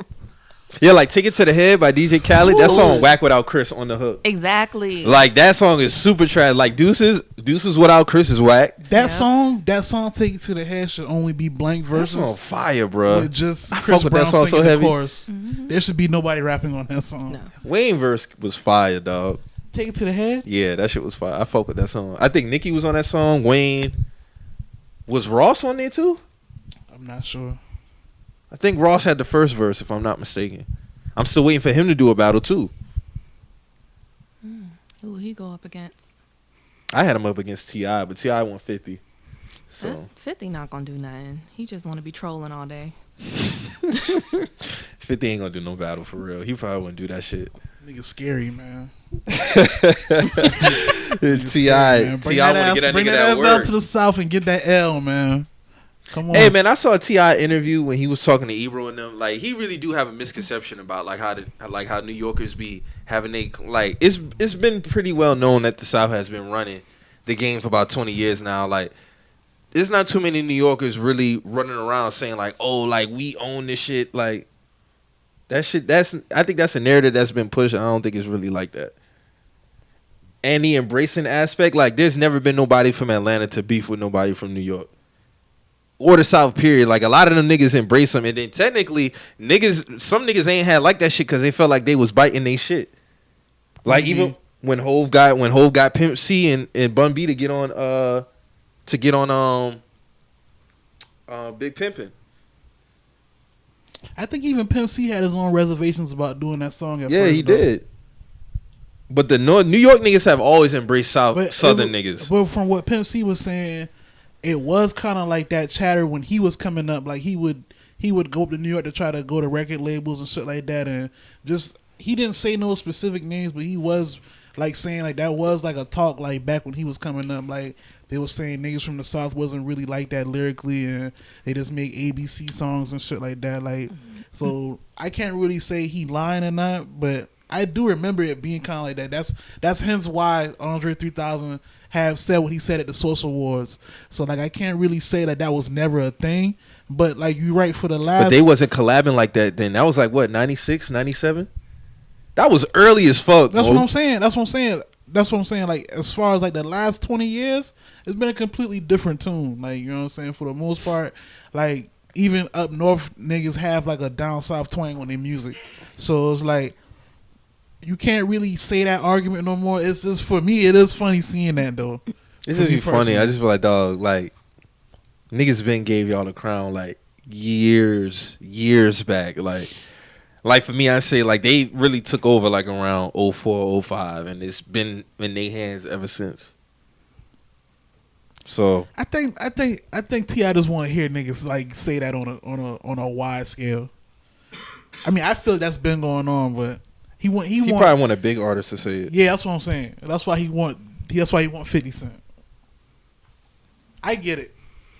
Yeah, like Take It to the Head by DJ Khaled. That song whack without Chris on the hook. Exactly. Like that song is super trash. Like Deuces without Chris is whack. That song Take It to the Head should only be blank verses. That song fire, bro. With just I Chris fuck with Brown that song singing so heavy. the chorus. There should be nobody rapping on that song. No. Wayne verse was fire, dog. Take It to the Head? Yeah, that shit was fire. I fuck with that song. I think Nicki was on that song. Wayne. Was Ross on there too? I'm not sure. I think Ross had the first verse, if I'm not mistaken. I'm still waiting for him to do a battle too. Who he go up against? I had him up against T.I., but T.I. won 50. So. That's 50 not gonna do nothing. He just want to be trolling all day. 50 ain't gonna do no battle for real. He probably wouldn't do that shit. Nigga scary, man. T.I. want to get that bring nigga that that ass work. down to the south and get that L, man. Come on. Hey man, I saw a T.I. interview when he was talking to Ebro and them. Like he really do have a misconception about how New Yorkers be having it's been pretty well known that the South has been running the game for about 20 years now. Like there's not too many New Yorkers really running around saying like, oh, like we own this shit. Like that shit. I think that's a narrative that's been pushed. I don't think it's really like that. And the embracing aspect, like there's never been nobody from Atlanta to beef with nobody from New York. Or the South, period. Like, a lot of them niggas embrace them. And then, technically, some niggas ain't had like that shit because they felt like they was biting they shit. Like, even when Hove got Pimp C and Bun B to get on Big Pimpin'. I think even Pimp C had his own reservations about doing that song at first. Yeah, he did. But the New York niggas have always embraced Southern niggas. But from what Pimp C was saying, it was kind of like that chatter when he was coming up. Like he would go up to New York to try to go to record labels and shit like that, and just he didn't say no specific names, but he was like saying like that was like a talk like back when he was coming up. Like they were saying niggas from the South wasn't really like that lyrically, and they just make ABC songs and shit like that. Like so, I can't really say he lying or not, but I do remember it being kind of like that. That's hence why Andre 3000 have said what he said at the Source Awards. So like I can't really say that was never a thing, but like you right for the last. But they wasn't collabing like that then. That was like what 96, 97? That was early as fuck. That's what I'm saying. Like as far as like the last 20 years, it's been a completely different tune. Like you know what I'm saying. For the most part, like even up north niggas have like a down south twang on their music. So it's like. You can't really say that argument no more. It's just for me. It is funny seeing that though. It's just funny. I just feel like dog. Like niggas been gave y'all the crown like years back. Like for me, I say like they really took over like around 04, 05, and it's been in their hands ever since. So I think T.I. just want to hear niggas like say that on a wide scale. I mean, I feel like that's been going on, but. He probably want a big artist to say it. Yeah, that's what I'm saying. That's why he want 50 Cent. I get it.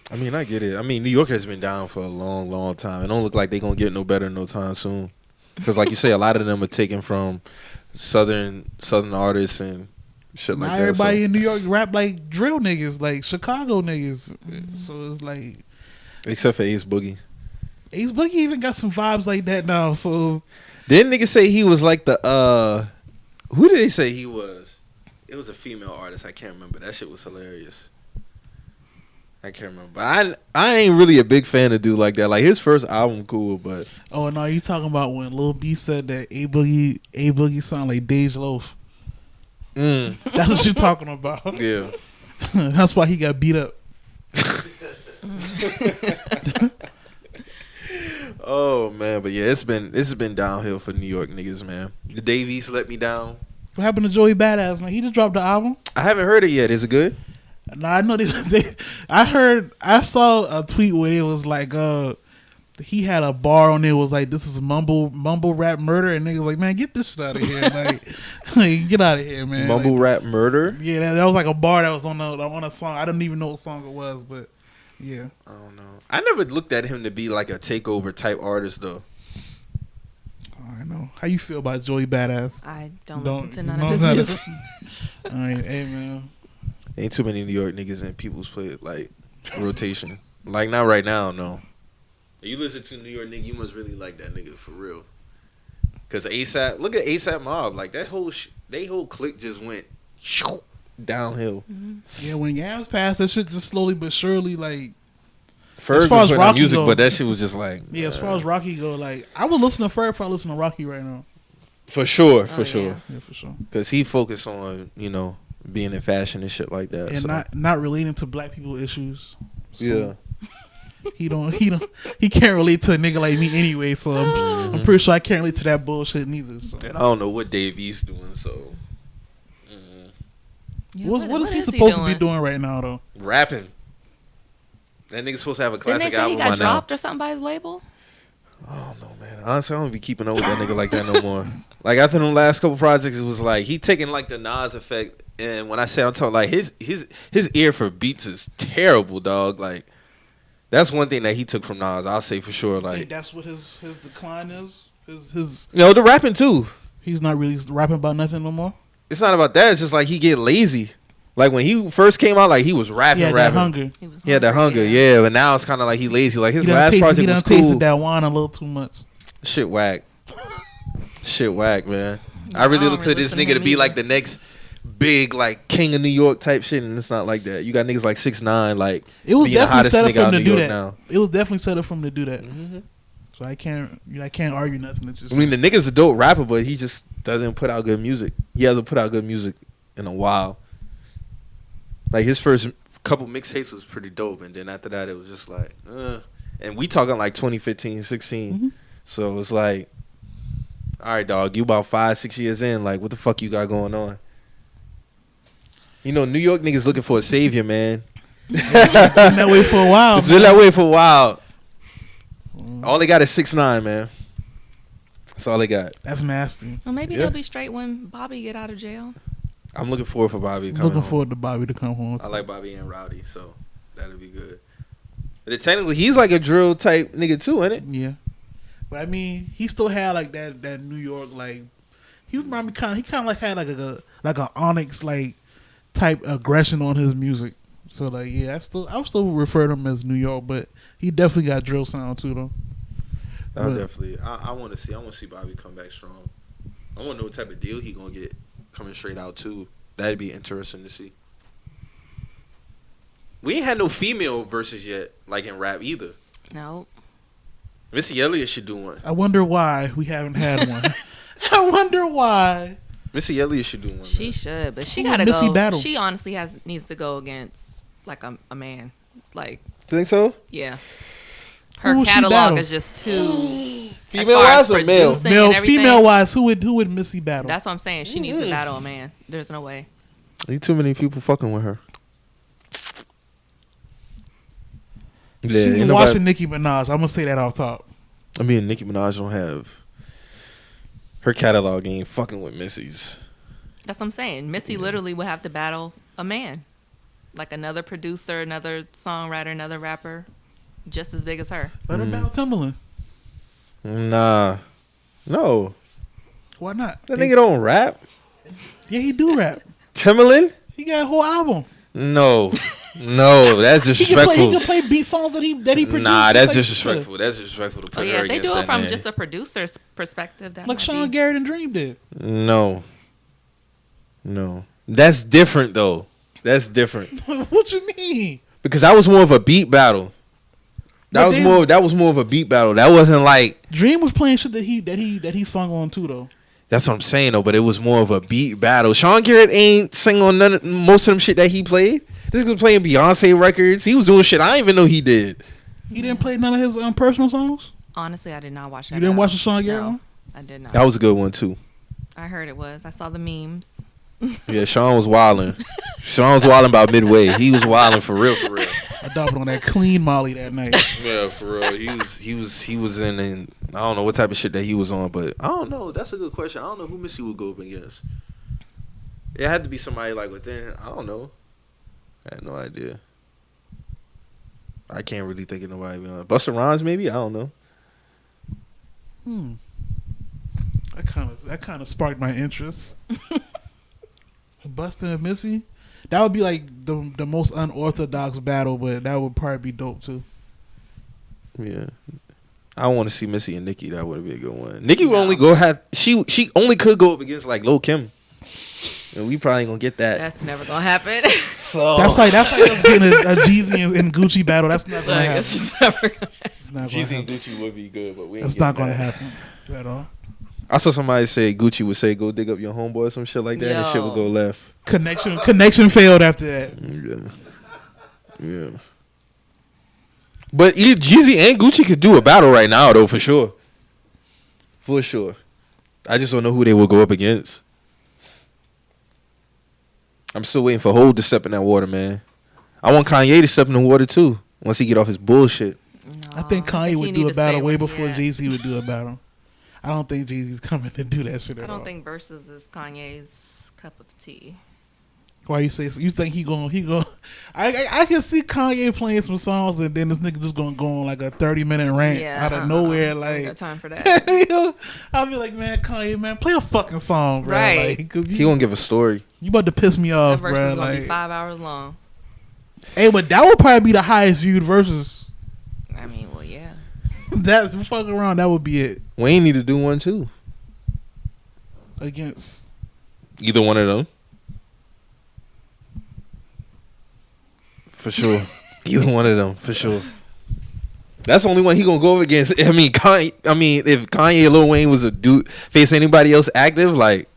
I mean, I get it. I mean, New York has been down for a long, long time. It don't look like they gonna get no better no time soon. Because, like you say, a lot of them are taken from southern artists and shit like that. Everybody in New York rap like drill niggas, like Chicago niggas. So it's like, except for Ace Boogie. Ace Boogie even got some vibes like that now. So. Didn't niggas say he was like the who did they say he was? It was a female artist. I can't remember. That shit was hilarious. I can't remember. I ain't really a big fan of dude like that. Like his first album cool, but oh no, you talking about when Lil B said that A Boogie sound like Dej Loaf. That's what you talking about. Yeah. That's why he got beat up. Oh man, but yeah, it's been downhill for New York niggas, man. The Dave East let me down. What happened to Joey Badass, man? He just dropped the album. I haven't heard it yet. Is it good? Nah, I know I saw a tweet where it was like he had a bar on there was like this is mumble rap murder, and niggas like, man, get this shit out of here. like get out of here, man. Mumble rap murder? Yeah, that was like a bar that was on a song. I don't even know what song it was, but yeah. I don't know. I never looked at him to be like a takeover type artist though. I know. How you feel about Joey Badass? I don't listen to none of his music. Hey man. Ain't too many New York niggas in people's play like rotation. Like not right now, no. If you listen to New York nigga, you must really like that nigga for real. Cause ASAP, look at ASAP Mob, like that whole clique just went downhill. Mm-hmm. Yeah, when Yams passed, that shit just slowly but surely like. Ferg as far as Rocky music, but that shit was just like yeah. As far as Rocky go, like I would listen to Ferg if I listen to Rocky right now. For sure, yeah, for sure. Because he focused on being in fashion and shit like that, and not relating to black people issues. So yeah, he can't relate to a nigga like me anyway. So I'm pretty sure I can't relate to that bullshit neither. So. And I don't know what Dave East doing. So yeah, what is he supposed to be doing right now though? Rapping. That nigga's supposed to have a classic album. Didn't they say he got now. dropped or something by his label? I don't know, man. Honestly, I don't be keeping up with that nigga like that no more. Like after the last couple projects, it was like he taking like the Nas effect. And when I say I'm talking like his ear for beats is terrible, dog. Like That's one thing that he took from Nas. I'll say for sure. I Like think that's what his decline is. His the rapping too. He's not really rapping about nothing no more. It's not about that. It's just like he get lazy. Like when he first came out, like he was rapping, He had rapping. that hunger. He had that hunger, yeah. But now it's kind of like he lazy. Like his last project He was done cool. tasted that wine a little too much. Shit whack. Shit whack, man. I really look to this nigga to be like the next big like king of New York type shit, and it's not like that. You got niggas like 6ix9ine, like it was definitely set up for him to do that. Now. It was definitely set up for him to do that. Mm-hmm. So I can't argue nothing. It's just, I mean, the nigga's a dope rapper, but he just doesn't put out good music. He hasn't put out good music in a while. Like his first couple mixtapes was pretty dope, and then after that it was just like, and we talking like 2015, 16. Mm-hmm. So it's like, all right, dog, you about 5-6 years in. Like, what the fuck you got going on? You know, New York niggas looking for a savior, man. It's been that way for a while. It's been that way for a while. All they got is 6ix9ine, man. That's all they got. That's nasty. Well, maybe they'll be straight when Bobby get out of jail. I'm looking forward for Bobby to come Looking home. forward to Bobby to come home. I like Bobby and Rowdy, so that'll be good. But technically, he's like a drill type nigga too, ain't it? Yeah. But I mean, he still had like that New York like. He remind me he kind of like had like a Onyx like type aggression on his music. So like yeah, I still refer to him as New York, but he definitely got drill sound too though. Definitely. I want to see Bobby come back strong. I want to know what type of deal he gonna get coming straight out too. That'd be interesting to see. We ain't had no female verses yet, like in rap either. No. Missy Elliott should do one. I wonder why we haven't had one. I wonder why. Missy Elliott should do one. She man. should, but she gotta Missy go. battle. She honestly needs to go against like a man. Like, you think so? Yeah. Her Who catalog is just too female wise or male? Female wise, who would Missy battle? That's what I'm saying. She needs to battle a man. There's no way. Ain't too many people fucking with her. Yeah, she been watching Nicki Minaj. I'm gonna say that off top. I mean, Nicki Minaj don't have her catalog ain't fucking with Missy's. That's what I'm saying. Missy literally would have to battle a man, like another producer, another songwriter, another rapper, just as big as her. Let her battle Timbaland. Nah, no. Why not? That nigga don't rap. Yeah, he do rap. Timbaland? He got a whole album. No, that's disrespectful. He can play beat songs that he produced. Nah, that's disrespectful. That's disrespectful to put her they against do it from man. just a producer's perspective. That like Sean Garrett and Dream did. No, that's different though. That's different. What you mean? Because that was more of a beat battle. That was more of a beat battle. That wasn't like Dream was playing shit that he sung on too though. That's what I'm saying though, but it was more of a beat battle. Sean Garrett ain't sing on most of them shit that he played. This was playing Beyonce records. He was doing shit I didn't even know he did. He didn't play none of his personal songs? Honestly, I did not watch that. You didn't watch the Sean Garrett one? I did not. That was a good one too. I heard it was. I saw the memes. Yeah, Sean was wilding. Sean was wilding about midway. He was wilding for real. I doubled on that clean Molly that night. Yeah, for real. He was in I don't know what type of shit that he was on, but I don't know. That's a good question. I don't know who Missy would go up against. It had to be somebody like within. I don't know. I had no idea. I can't really think of nobody. Busta Rhymes, maybe. I don't know. That kind of sparked my interest. Busta and Missy, that would be like the most unorthodox battle, but that would probably be dope too. Yeah, I want to see Missy and Nicki. That would be a good one. Nicki would only go she only could go up against like Lil' Kim, and we probably ain't gonna get that. That's never gonna happen. So that's like us getting a Jeezy and Gucci battle. That's not gonna happen. It's just never gonna happen. Jeezy and Gucci would be good, but we ain't that's not gonna happen at all. I saw somebody say Gucci would say go dig up your homeboy or some shit like that, and shit would go left. Connection failed after that. Yeah. But Jeezy and Gucci could do a battle right now though, for sure. For sure. I just don't know who they will go up against. I'm still waiting for Hov to step in that water, man. I want Kanye to step in the water too once he get off his bullshit. No, I think Kanye would do a battle way before Jay-Z would do a battle. I don't think Jay-Z's coming to do that shit at all. I don't think Versus is Kanye's cup of tea. Why you say so? You think he going I can see Kanye playing some songs and then this nigga just gonna go on like a 30-minute rant out of nowhere. Like, I got time for that. I'll be like, man, Kanye, man, play a fucking song, bro. Right. Like, He gonna give a story. You about to piss me off, The bro. verse is gonna like, be 5 hours long. Hey, but that would probably be the highest viewed verses. I mean, well, yeah. That's fucking around. That would be it. Wayne need to do one too. Against Either one of them. For sure. Either one of them, for sure. That's the only one he gonna go up against. I mean, if Kanye or Lil Wayne was a dude face anybody else active, like,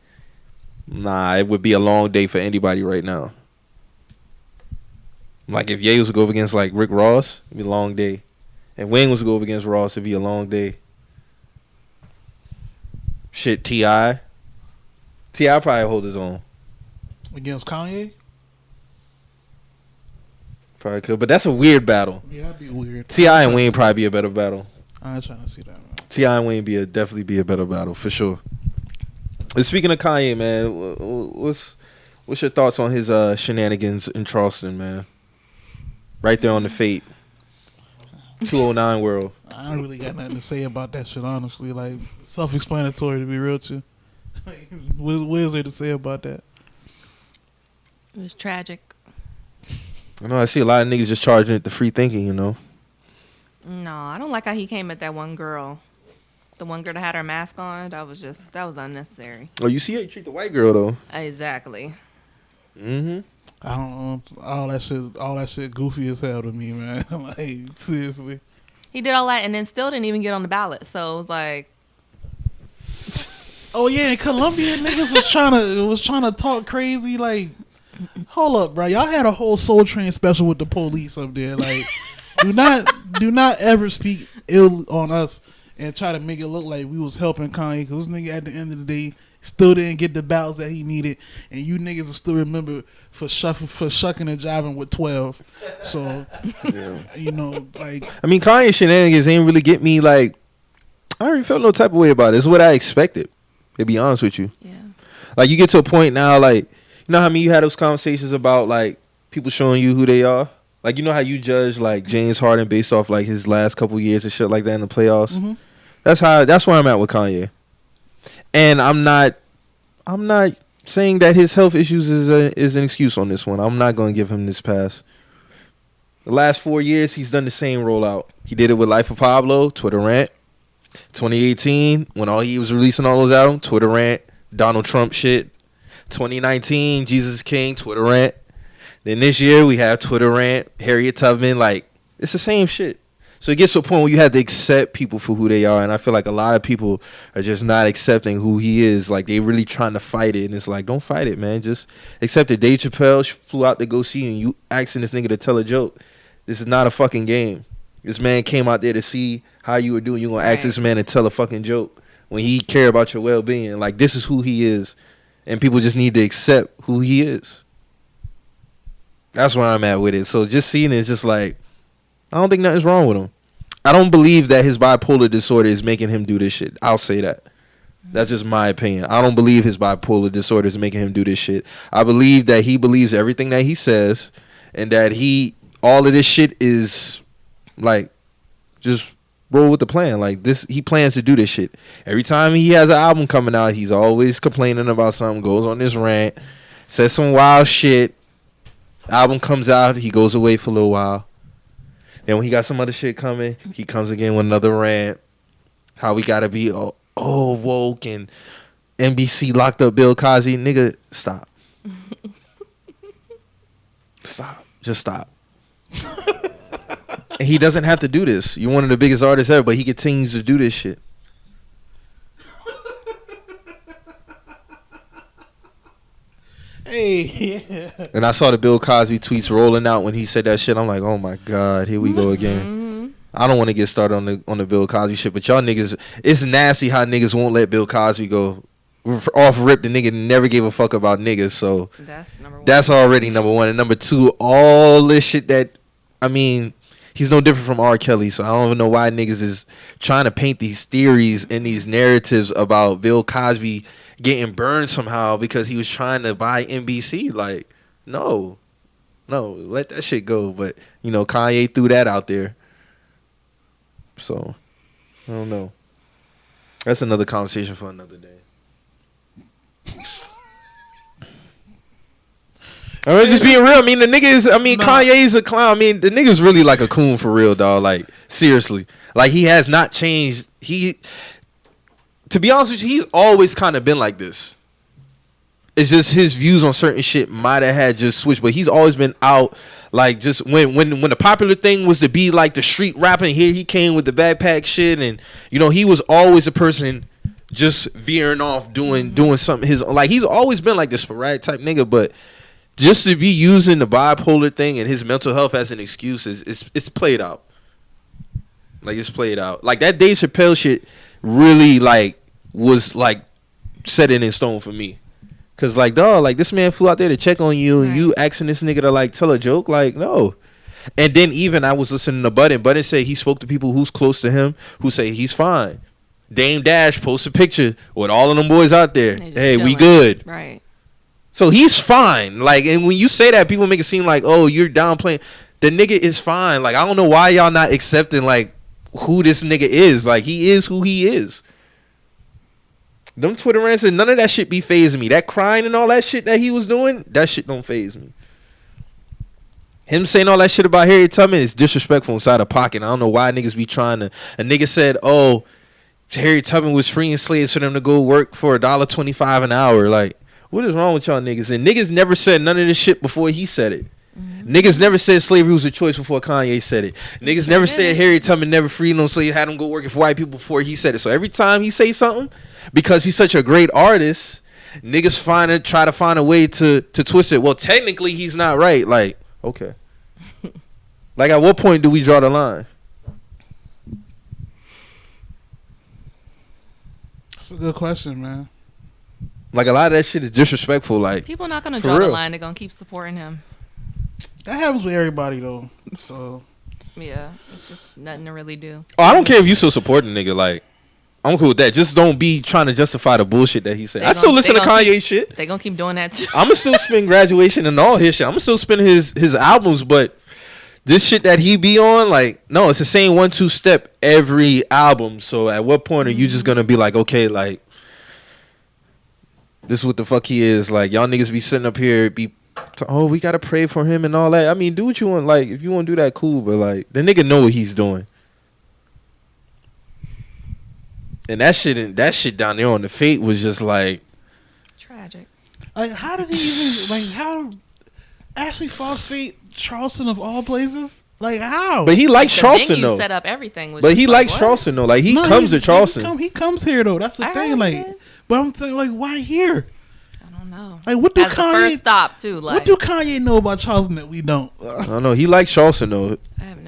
nah, it would be a long day for anybody right now. Like if Ye was to go up against like Rick Ross, it'd be a long day. If Wayne was to go up against Ross, it'd be a long day. Shit, T.I. probably hold his own. against Kanye. Probably could, but that's a weird battle. Yeah, that'd be weird. T.I. and Wayne probably be a better battle. I was trying to see that, man. T.I. and Wayne definitely be a better battle for sure. And speaking of Kanye, man, what's your thoughts on his shenanigans in Charleston, man? Right there on the Fate 209 world. I don't really got nothing to say about that shit, honestly. Like, self-explanatory, to be real to you. Like, what is there to say about that? It was tragic. I know I see a lot of niggas just charging it to free thinking, you know. No, I don't like how he came at that one girl. The one girl that had her mask on. That was unnecessary. Oh, you see how you treat the white girl though. Exactly. Mm-hmm. I don't know. All that shit goofy as hell to me, man. Like, seriously. He did all that and then still didn't even get on the ballot. So it was like, Oh yeah, in Columbia niggas was trying to talk crazy. Like, hold up, bro. Y'all had a whole Soul Train special with the police up there. Like, do not ever speak ill on us and try to make it look like we was helping Kanye, because this nigga at the end of the day still didn't get the ballots that he needed, and you niggas will still remember for shucking and jiving with 12. So, Yeah. you know, like, I mean, Kanye shenanigans ain't really get me like. I already felt no type of way about it. It's what I expected. To be honest with you, yeah. like you get to a point now, like you know how I mean you had those conversations about like people showing you who they are. Like you know how you judge like James Harden based off like his last couple years and shit like that in the playoffs. mm-hmm. That's where I'm at with Kanye. And I'm not saying that his health issues is an excuse on this one. I'm not going to give him this pass. The last 4 years, he's done the same rollout. He did it with Life of Pablo, Twitter rant. 2018, when he was releasing all those albums, Twitter rant, Donald Trump shit. 2019, Jesus King, Twitter rant. Then this year, we have Twitter rant, Harriet Tubman. Like, it's the same shit. So it gets to a point where you have to accept people for who they are. And I feel like a lot of people are just not accepting who he is. Like, they really trying to fight it. And it's like, don't fight it, man. Just accept it. Dave Chappelle flew out to go see you, and you asking this nigga to tell a joke. This is not a fucking game. This man came out there to see how you were doing. You're going to ask this man to tell a fucking joke when he care about your well-being. Like, this is who he is. And people just need to accept who he is. That's where I'm at with it. So just seeing it is just like, I don't think nothing's wrong with him. I don't believe that his bipolar disorder is making him do this shit. I'll say that. That's just my opinion. I don't believe his bipolar disorder is making him do this shit. I believe that he believes everything that he says, and that all of this shit is like, just roll with the plan. Like this, he plans to do this shit. Every time he has an album coming out, he's always complaining about something, goes on this rant, says some wild shit. Album comes out, he goes away for a little while. Then when he got some other shit coming, he comes again with another rant. How we gotta be all woke and NBC locked up Bill Cosby. Nigga, stop. Stop. Just stop. And he doesn't have to do this. You're one of the biggest artists ever, but he continues to do this shit. Hey, yeah. And I saw the Bill Cosby tweets rolling out when he said that shit. I'm like, oh my God, here we go again. Mm-hmm. I don't want to get started on the Bill Cosby shit, but y'all niggas, it's nasty how niggas won't let Bill Cosby go off rip. The nigga never gave a fuck about niggas, so That's number one. that's already number one. And number two, all this shit that, I mean, he's no different from R. Kelly, so I don't even know why niggas is trying to paint these theories and these narratives about Bill Cosby getting burned somehow because he was trying to buy NBC. Like, No, let that shit go. But you know, Kanye threw that out there. So I don't know. That's another conversation for another day. I mean, just being real. I mean, the nigga is. I mean, Kanye's a clown. I mean, the nigga's really like a coon for real, dog. Like seriously, like he has not changed. To be honest with you, he's always kind of been like this. It's just his views on certain shit might have had just switched, but he's always been out. Like just when the popular thing was to be like the street rapping, here he came with the backpack shit, and you know he was always a person just veering off doing something his like he's always been like this sporadic type nigga, but just to be using the bipolar thing and his mental health as an excuse it's played out. Like it's played out. Like that Dave Chappelle shit really like was like set in stone for me. Cause like dog, like this man flew out there to check on you and you asking this nigga to like tell a joke, like no. And then even I was listening to Budden say he spoke to people who's close to him who say he's fine. Dame Dash posts a picture with all of them boys out there. Hey, we good. Right. So he's fine. Like, and when you say that, people make it seem like, oh, you're downplaying. The nigga is fine. Like, I don't know why y'all not accepting like who this nigga is. Like, he is who he is. Them Twitter rants and none of that shit be phasing me. That crying and all that shit that he was doing, that shit don't phase me. Him saying all that shit about Harriet Tubman is disrespectful inside of pocket. I don't know why niggas be trying to. A nigga said, oh, Harriet Tubman was freeing slaves for them to go work for $1.25 an hour. Like, what is wrong with y'all niggas? And niggas never said none of this shit before he said it. Mm-hmm. Niggas never said slavery was a choice before Kanye said it. Niggas never said Harriet Tubman never freed no slaves, had them go working for white people before he said it. So every time he say something, because he's such a great artist, niggas try to find a way to twist it. Well, technically he's not right. Like, okay. Like, at what point do we draw the line? That's a good question, man. Like, a lot of that shit is disrespectful. Like, people not gonna draw the line. They're gonna keep supporting him. That happens with everybody though. So yeah, it's just nothing to really do. Oh, I don't care if you still support the nigga. Like, I'm cool with that. Just don't be trying to justify the bullshit that he said. I still listen to Kanye shit. They gonna keep doing that too. I'ma still spin Graduation and all his shit. I'ma still spin his albums, but this shit that he be on, like, no, it's the same 1-2 step every album. So at what point are you just gonna be like, okay, like, this is what the fuck he is. Like, y'all niggas be sitting up here, we gotta pray for him and all that. I mean, do what you want. Like, if you want to do that, cool. But like, the nigga know what he's doing. And that shit down there on the Fate was just like tragic. Like, how did he even how Ashley Fox Fate Charleston of all places? Like, how? But he likes Charleston though. Set up everything. But he likes Charleston though. Like, he comes to Charleston. He comes here though. That's the thing. Like, but I'm saying, like, why here? I don't know. Like, what do As the first stop too? Like, what do Kanye know about Charleston that we don't? I don't know. He likes Charleston though.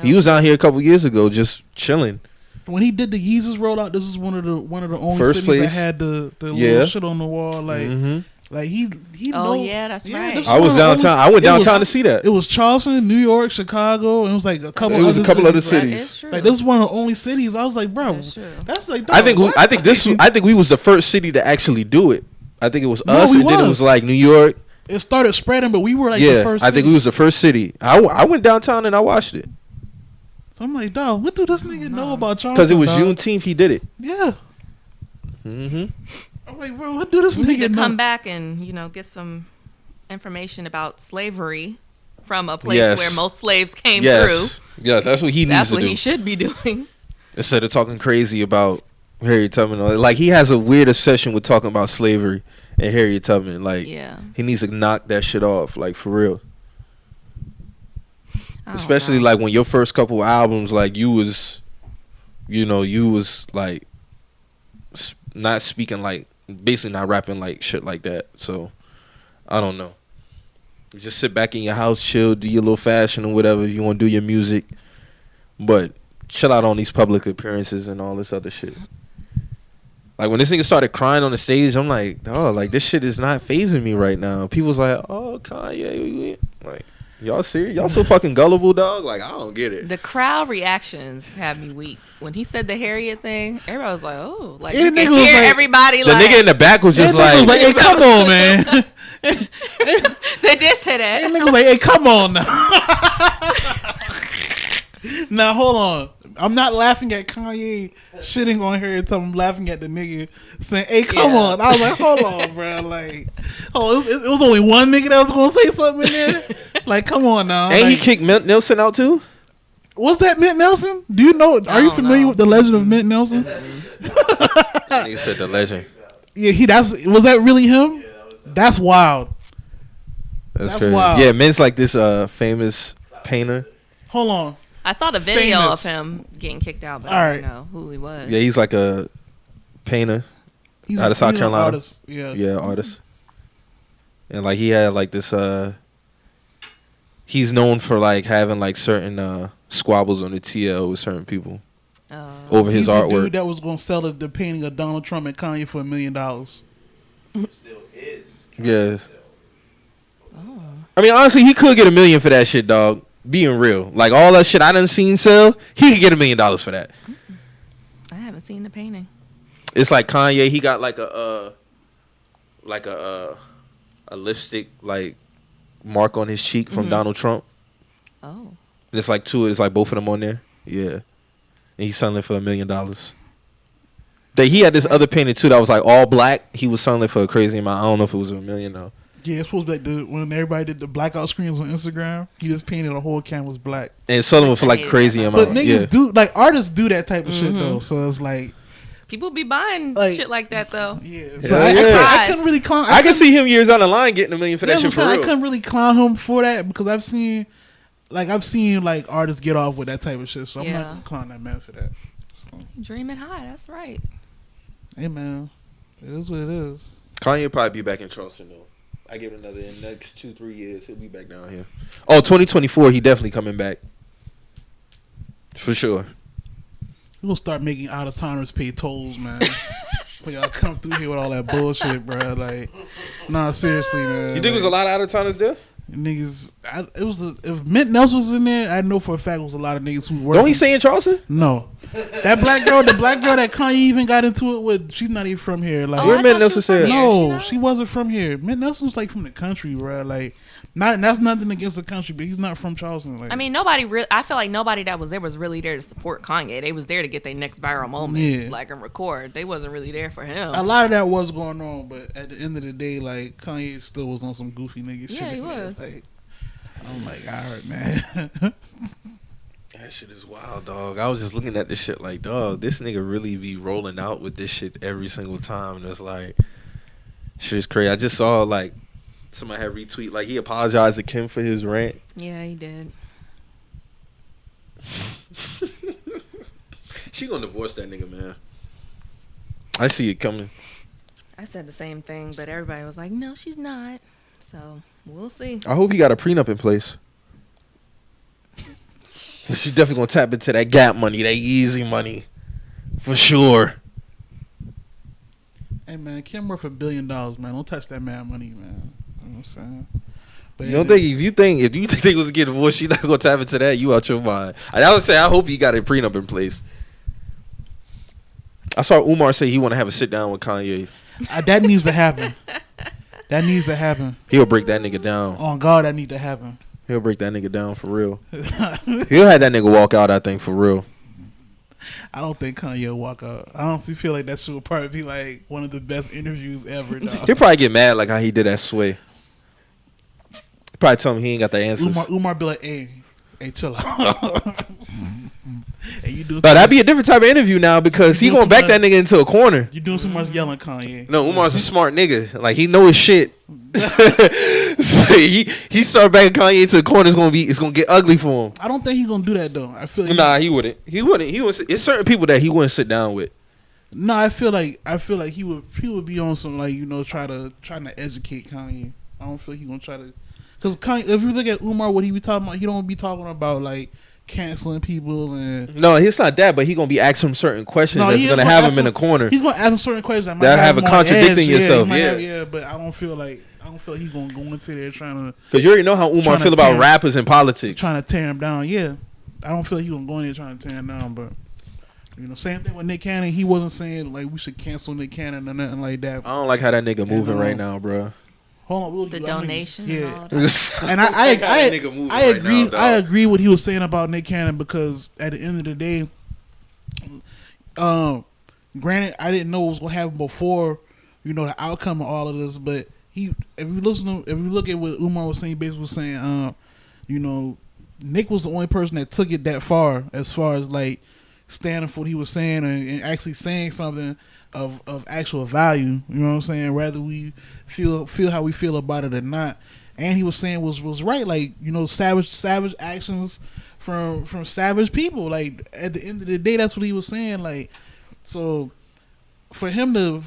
He was down here a couple years ago just chilling. When he did the Yeezus rollout, this is one of the only First cities place. that had the little shit on the wall. Like, like he. Oh yeah, that's right. I was downtown. I went downtown to see that. It was Charleston, New York, Chicago, and it was like a couple. It was a couple other cities. Like, this is one of the only cities. I was like, bro, that's like. Dog, I think we was the first city to actually do it. I think it was us, and then it was like New York. It started spreading, but we were like the first. I think we was the first city. I went downtown and I watched it. So I'm like, dog, what do this nigga know about Charleston? Because it was Juneteenth, he did it. Yeah. I'm like, bro, what do this nigga need to know? come back and get some information about slavery from a place where most slaves came through. Yes, that's what he needs to do. That's what he should be doing. Instead of talking crazy about Harriet Tubman. Like, he has a weird obsession with talking about slavery and Harriet Tubman. Like, he needs to knock that shit off, like, for real. Especially like when your first couple albums, like, you was like not speaking, like, basically not rapping like shit like that. So I don't know. You just sit back in your house, chill, do your little fashion or whatever if you want to do your music, but chill out on these public appearances and all this other shit. Like, when this nigga started crying on the stage, I'm like, oh, like, this shit is not phasing me right now. People's like, oh, Kanye, like, y'all serious? Y'all so fucking gullible, dog? Like, I don't get it. The crowd reactions have me weak. When he said the Harriet thing, everybody was like, oh. Like, you can hear everybody. The nigga in the back was just like, hey, come on, man. They did say that. And niggas like, hey, come on now. Now hold on. I'm not laughing at Kanye shitting on her until I'm laughing at the nigga saying, hey, come on. I was like, hold on, bro. Like, it was only one nigga that was going to say something in there? Like, come on now. And like, he kicked Mint Nelson out too? What's that, Mint Nelson? Do you know? Are you familiar with the legend of Mint Nelson? He said the legend. Yeah, was that really him? That's wild. That's crazy. Wild. Yeah, Mint's like this famous painter. Hold on. I saw the video of him getting kicked out, but I didn't know who he was. Yeah, he's like a painter out of South Carolina. Artist. Yeah, artist. And like he had like this. He's known for like having like certain squabbles on the TL with certain people over his artwork. He's the dude that was gonna sell the painting of Donald Trump and Kanye for $1 million. Still is. Yeah. Oh. I mean, honestly, he could get $1 million for that shit, dog. Being real, like all that shit I done seen sell, he could get $1 million for that. I haven't seen the painting. It's like Kanye. He got like a lipstick like mark on his cheek from Donald Trump. Oh. And it's like two. It's like both of them on there. Yeah. And he's selling it for $1 million. He had this other painting too that was like all black. He was selling it for a crazy amount. I don't know if it was $1 million though. Yeah, it's supposed to be like when everybody did the blackout screens on Instagram, he just painted the whole canvas black. And selling it for like crazy amount. But niggas do, like artists do that type of shit though. So it's like people be buying shit like that though. Yeah. So I couldn't really clown. I can see him years down the line getting $1 million for that shit for real. I couldn't really clown him for that because I've seen artists get off with that type of shit. So I'm not gonna clown that man for that. So. Dreaming high, that's right. Hey man, it is what it is. Kanye will probably be back in Charleston though. I give it another in the next 2-3 years. He'll be back down here. Oh, 2024, he definitely coming back. For sure. We're going to start making out-of-towners pay tolls, man. When y'all come through here with all that bullshit, bro. Like, nah, seriously, man. You think there's a lot of out-of-towners there? Niggas, if Mint Nelson was in there, I know for a fact it was a lot of niggas who work. Don't he say in Charleston? No. The black girl that Kanye even got into it with, she's not even from here. Like, where Mint Nelson said? No, she wasn't from here. Mint Nelson's like from the country, bro. Like, that's nothing against the country, but he's not from Charleston. Like, I mean, I feel like nobody that was there was really there to support Kanye. They was there to get their next viral moment, like and record. They wasn't really there for him. A lot of that was going on, but at the end of the day, like Kanye still was on some goofy nigga shit. Yeah, he was. Like, I'm like, all right, man. That shit is wild, dog. I was just looking at this shit like, dog, this nigga really be rolling out with this shit every single time. And it's like, shit is crazy. I just saw, like, somebody had retweet, like, he apologized to Kim for his rant. Yeah, he did. She gonna divorce that nigga, man. I see it coming. I said the same thing, but everybody was like, no, she's not. So, we'll see. I hope he got a prenup in place. She's definitely gonna tap into that Gap money, that Yeezy money, for sure. Hey man, Kim worth $1 billion, man. Don't touch that man money, man. You know what I'm saying? But you don't think if you think they was get divorced, she not gonna tap into that? You out your mind. I would say I hope he got a prenup in place. I saw Umar say he want to have a sit down with Kanye. That needs to happen. That needs to happen. He'll break that nigga down. On God, that need to happen. He'll break that nigga down for real. He'll have that nigga walk out, I think, for real. I don't think Kanye will walk out. I honestly feel like that shit will probably be like one of the best interviews ever, dog. He'll probably get mad like how he did that Sway. Probably tell him he ain't got the answers. Umar be like, hey, chill out. Hey, you but that'd be a different type of interview now because he gonna back that nigga into a corner. You doing so much yelling, Kanye. No, Umar's a smart nigga. Like, he know his shit. So he start backing Kanye into a corner. It's gonna get ugly for him. I don't think he's gonna do that though. I feel like he wouldn't. He wouldn't. It's certain people that he wouldn't sit down with. No, I feel like he would be on some, like, you know, trying to educate Kanye. I don't feel like he gonna try to, because Kanye, if you look at Umar, what he be talking about, he don't be talking about like canceling people and. No, it's not that, but he gonna be asking him certain questions that's gonna have him in the corner. He's gonna ask him certain questions that might have a contradicting yourself. Yeah, but I don't feel like he's gonna go into there trying to. Because you already know how Umar feel about rappers and politics. Trying to tear him down. Yeah, I don't feel like he's gonna go in there trying to tear him down. But you know, same thing with Nick Cannon. He wasn't saying like we should cancel Nick Cannon or nothing like that. I don't like how that nigga moving right now, bro. Hold on, the donation. Yeah, and I agree what he was saying about Nick Cannon, because at the end of the day, granted, I didn't know what was gonna happen before, the outcome of all of this. But if you look at what Umar was saying, basically was saying, Nick was the only person that took it that far as like standing for what he was saying and actually saying something of actual value. You know what I'm saying? Whether we feel how we feel about it or not. And he was saying was right, like, savage actions from savage people. Like, at the end of the day, that's what he was saying. Like, so for him to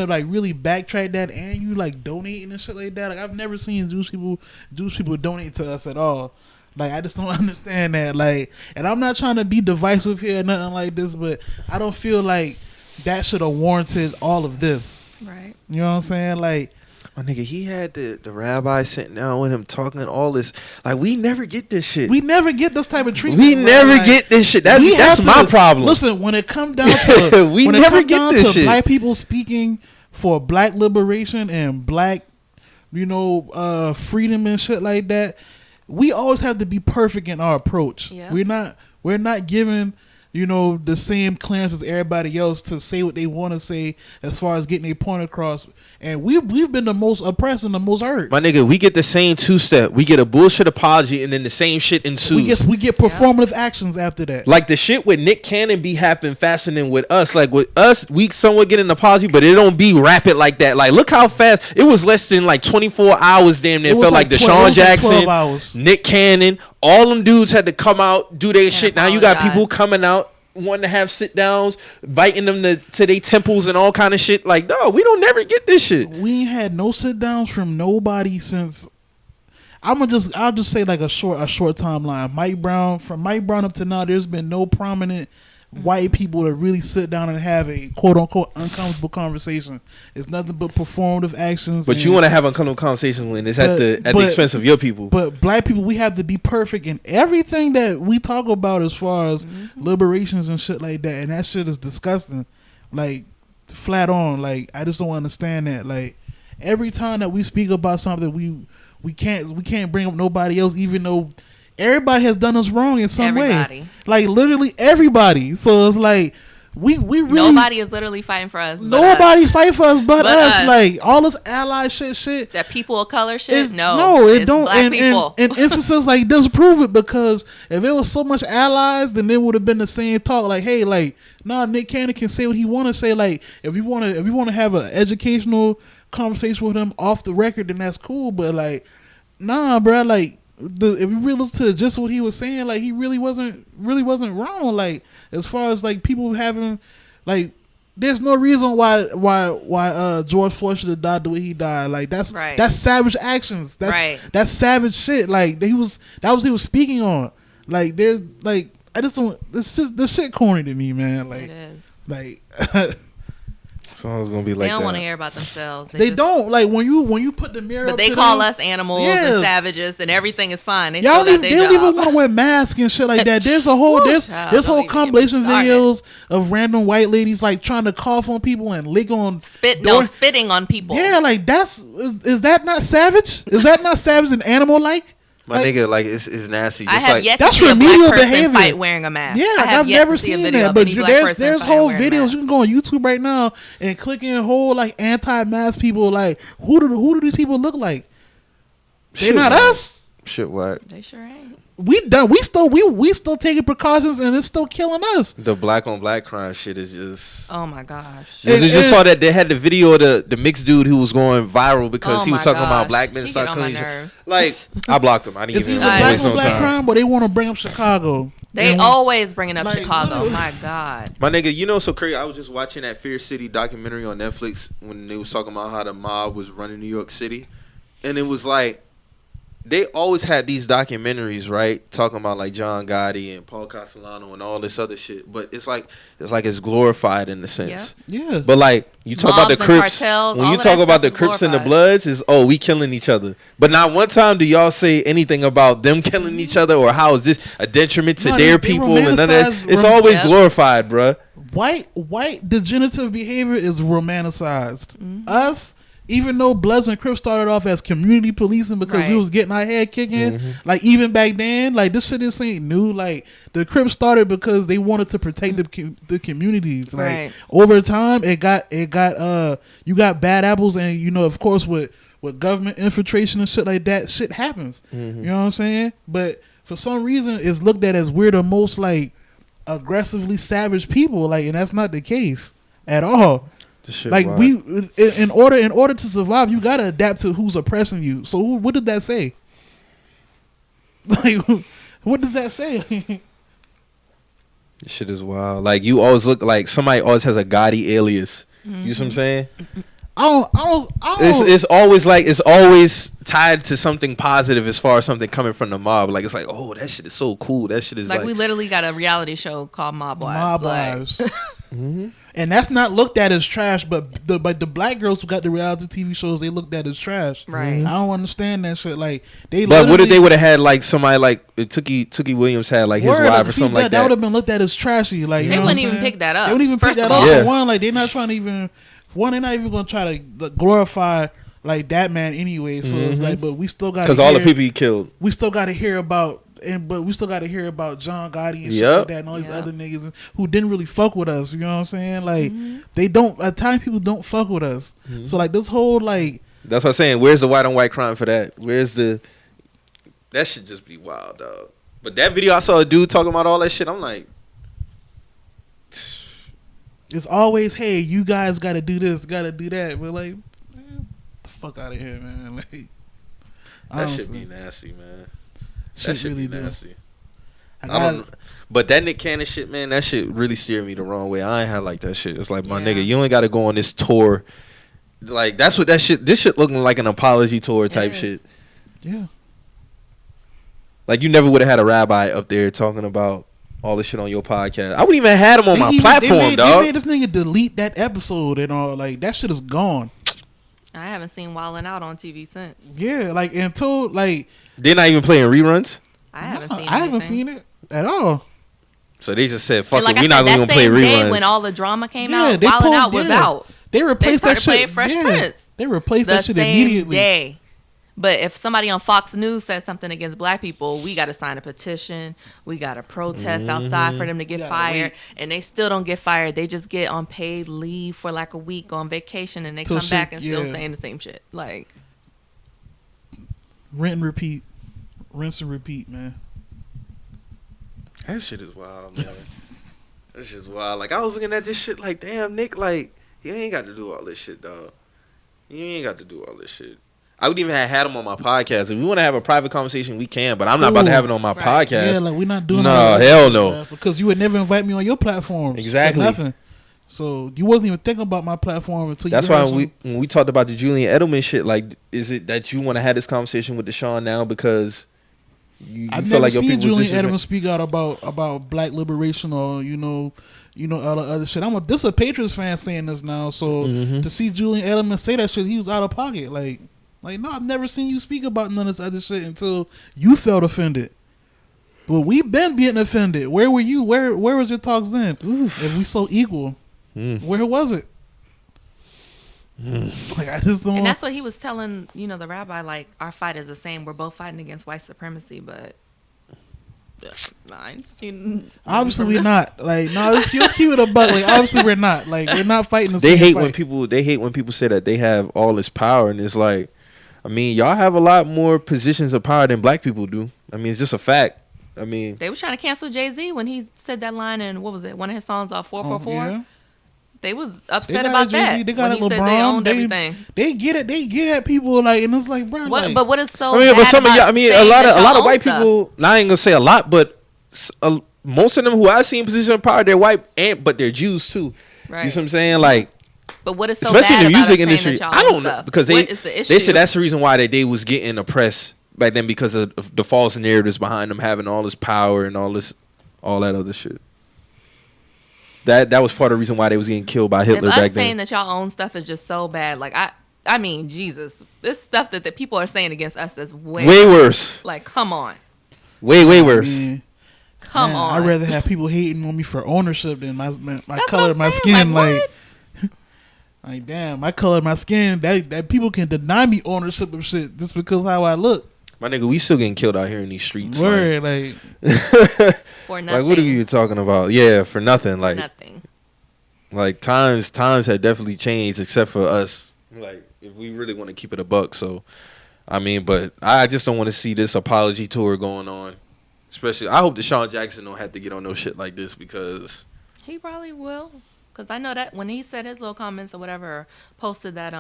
like really backtrack that, and you like donating and shit like that, like, I've never seen Jewish people donate to us at all. Like, I just don't understand that. Like, and I'm not trying to be divisive here or nothing like this, but I don't feel like that should have warranted all of this. Right. You know what I'm saying? Like, my nigga, he had the rabbi sitting down with him talking all this. Like, we never get this shit. We never get this type of treatment. We never get this shit. That's my problem. Listen, when it comes down to we never get this shit. Black people speaking for black liberation and black, freedom and shit like that, we always have to be perfect in our approach. Yeah. We're not giving the same clearance as everybody else to say what they want to say as far as getting their point across. And we've been the most oppressed and the most hurt. My nigga, we get the same two-step. We get a bullshit apology, and then the same shit ensues. We get performative actions after that. Like, the shit with Nick Cannon be happening faster than with us. Like, with us, we somewhat get an apology, but it don't be rapid like that. Like, look how fast. It was less than like 24 hours damn near. It felt like Deshaun Jackson, Nick Cannon, all them dudes had to come out, do their shit. Now you got people coming out wanting to have sit downs, biting them to their temples and all kind of shit. Like, no, we don't never get this shit. We ain't had no sit downs from nobody since. I'll just say like a short timeline. Mike Brown up to now, there's been no prominent white people to really sit down and have a quote unquote uncomfortable conversation. It's nothing but performative actions. But you want to have uncomfortable conversations when it's at the expense of your people. But black people, we have to be perfect in everything that we talk about as far as liberations and shit like that. And that shit is disgusting. Like, flat on. Like, I just don't understand that. Like, every time that we speak about something, we can't bring up nobody else, even though everybody has done us wrong in some way. Like, literally everybody. So it's like we really, nobody is literally fighting for us. Nobody's fighting for us but us. Like, all this ally shit. That people of color shit. No, it don't. Black people. And instances like this prove it, because if it was so much allies, then it would have been the same talk. Like, hey, like, nah, Nick Cannon can say what he want to say. Like, if we want to have an educational conversation with him off the record, then that's cool. But like, nah, bro, like. If you really listen to just what he was saying, like, he really wasn't wrong. Like, as far as like people having, like, there's no reason why George Floyd should have died the way he died. Like, that's savage actions. That's savage shit. Like, that was what he was speaking on. Like, there's like, I just don't. This shit corny to me, man. Like, it is. Like. Someone's gonna be like, they don't want to hear about themselves. They don't. Like, when you put the mirror. But they call us animals and savages, and everything is fine. They don't even want to wear masks and shit like that. There's a whole whole compilation videos of random white ladies like trying to cough on people and lick on spitting on people. Yeah, like, is that not savage? Is that not savage and animal like? My nigga, like, it's nasty. Just I have yet to see a black person fight wearing a mask. Yeah, I've never seen that. But there's whole videos. You can go on YouTube right now and click in whole like anti-mask people. Like, who do these people look like? They're not us. Shit, what? They sure ain't. We still taking precautions, and it's still killing us. The black on black crime shit is just. Oh my gosh! You just saw that they had the video of the mixed dude who was going viral because he was talking about black men start killing each other. Like, I blocked him. I didn't even. It's either black on black crime, but they want to bring up Chicago. They always bringing up Chicago. My God. My nigga, so crazy. I was just watching that Fear City documentary on Netflix when they was talking about how the mob was running New York City, and it was like. They always had these documentaries, right? Talking about like John Gotti and Paul Castellano and all this other shit. But it's like it's glorified in a sense. Yeah. But like you talk about the Crips, when you talk about the Crips and the Bloods, is we killing each other. But not one time do y'all say anything about them killing each other or how is this a detriment to their people and none of that. It's always glorified, bruh. White degenerative behavior is romanticized. Us. even though Bloods and Crips started off as community policing because we was getting our head kicking, like even back then, like this shit just ain't new. Like the Crips started because they wanted to protect the communities. Like over time, it got you got bad apples, and you know, of course, with government infiltration and shit like that, shit happens. You know what I'm saying? But for some reason, it's looked at as we're the most like aggressively savage people, like, and that's not the case at all. Like we, in order to survive, you gotta adapt to who's oppressing you. So what did that say? Like, what does that say? This shit is wild. Like you always look like somebody always has a gaudy alias. You know what I'm saying? It's always tied to something positive as far as something coming from the mob. Like it's like, oh, that shit is so cool. That shit is like we literally got a reality show called Mob Wives. Mob Wives. And that's not looked at as trash, but the black girls who got the reality TV shows, they looked at as trash. Right. I don't understand that shit. Like they. But what if they would have had like somebody like Tookie Williams had like his wife or something like that? That would have been looked at as trashy. Like they wouldn't even pick that up. They wouldn't even pick that up. For one, like they're not trying to even. One, they're not even gonna try to glorify like that man anyway. So it's like, but we still got because all the people he killed. We still got to hear about. But we still got to hear about John Gotti and shit like that, and all these other niggas who didn't really fuck with us. You know what I'm saying? Like they don't. At times, people don't fuck with us. So like this whole like. That's what I'm saying. Where's the white on white crime for that? Where's the? That should just be wild, dog. But that video, I saw a dude talking about all that shit. I'm like, it's always, hey, you guys got to do this, got to do that. But like, man, the fuck out of here, man. Like, that should be nasty, man. That shit really nasty. But that Nick Cannon shit, man, that shit really steered me the wrong way. I ain't had like that shit. It's like, my nigga, you ain't got to go on this tour. Like, that's what that shit, this shit looking like an apology tour type shit. Yeah. Like, you never would have had a rabbi up there talking about all this shit on your podcast. I wouldn't even have had him on my platform, dog. They made this nigga delete that episode and all. Like, that shit is gone. I haven't seen Wildin' Out on TV since. Yeah, like, until, like... They're not even playing reruns? I haven't seen it at all. So they just said, fuck like it, we're not going to play reruns. Day when all the drama came out, Wildin' Out was out. They replaced that shit. Fresh Prince. They replaced that shit immediately. Day. But if somebody on Fox News says something against black people, we got to sign a petition. We got to protest outside for them to get fired. And they still don't get fired. They just get on paid leave for like a week on vacation, and they come back and still saying the same shit. Like, rinse and repeat. Rinse and repeat, man. That shit is wild, man. That shit's wild. Like, I was looking at this shit like, damn, Nick, like, you ain't got to do all this shit, dog. You ain't got to do all this shit. I wouldn't even have had him on my podcast. If we want to have a private conversation, we can, but I'm not about to have it on my podcast. Yeah, like, we're not doing no, hell no. Because you would never invite me on your platform. Exactly. Nothing. So you wasn't even thinking about my platform until That's why when we talked about the Julian Edelman shit, like, is it that you want to have this conversation with Deshaun now because you I've feel never like your seen people Julian Edelman speak out about black liberation or you know all the other shit. This a Patriots fan saying this now, so to see Julian Edelman say that shit, he was out of pocket. Like no, I've never seen you speak about none of this other shit until you felt offended. Well, we've been getting offended. Where were you? Where was your talks then? If we so equal, where was it? Like, I just don't. And that's what he was telling, the rabbi. Like, our fight is the same. We're both fighting against white supremacy, but I ain't seen. Obviously, we're not. Like, no, let's keep it a buck. Like, obviously, we're not. Like, we're not fighting the same fight. They hate when people say that they have all this power, and it's like, I mean, y'all have a lot more positions of power than black people do. I mean, it's just a fact. I mean, they were trying to cancel Jay-Z when he said that line in, what was it, one of his songs, 444. Yeah. They was upset about that. They got it, LeBron. They owned everything. They get it. They get at people like, and it's like, bro. But what is so? I mean, but some of y'all. I mean, a lot of white people. Now, I ain't gonna say a lot, but most of them who I've seen in position of power, they're white, but they're Jews too. Right. You see what I'm saying? Like, but what is so especially bad in the music about industry? I don't know because they said that's the reason why they was getting oppressed back then because of the false narratives behind them having all this power and all that other shit. That was part of the reason why they was getting killed by Hitler back then. Saying that y'all own stuff is just so bad. Like, I mean, Jesus, this stuff that people are saying against us is way worse. Like, come on. Way worse. I mean, come on. I'd rather have people hating on me for ownership than my color, my skin. Like Like, damn, I colored my skin. That people can deny me ownership of shit just because how I look. My nigga, we still getting killed out here in these streets. Word, like for nothing. Like, what are you talking about? Yeah, for nothing. Like nothing. Like times have definitely changed, except for us. Like, if we really want to keep it a buck, so I mean, but I just don't want to see this apology tour going on. Especially, I hope Deshaun Jackson don't have to get on no shit like this because he probably will. Because I know that when he said his little comments or whatever, posted that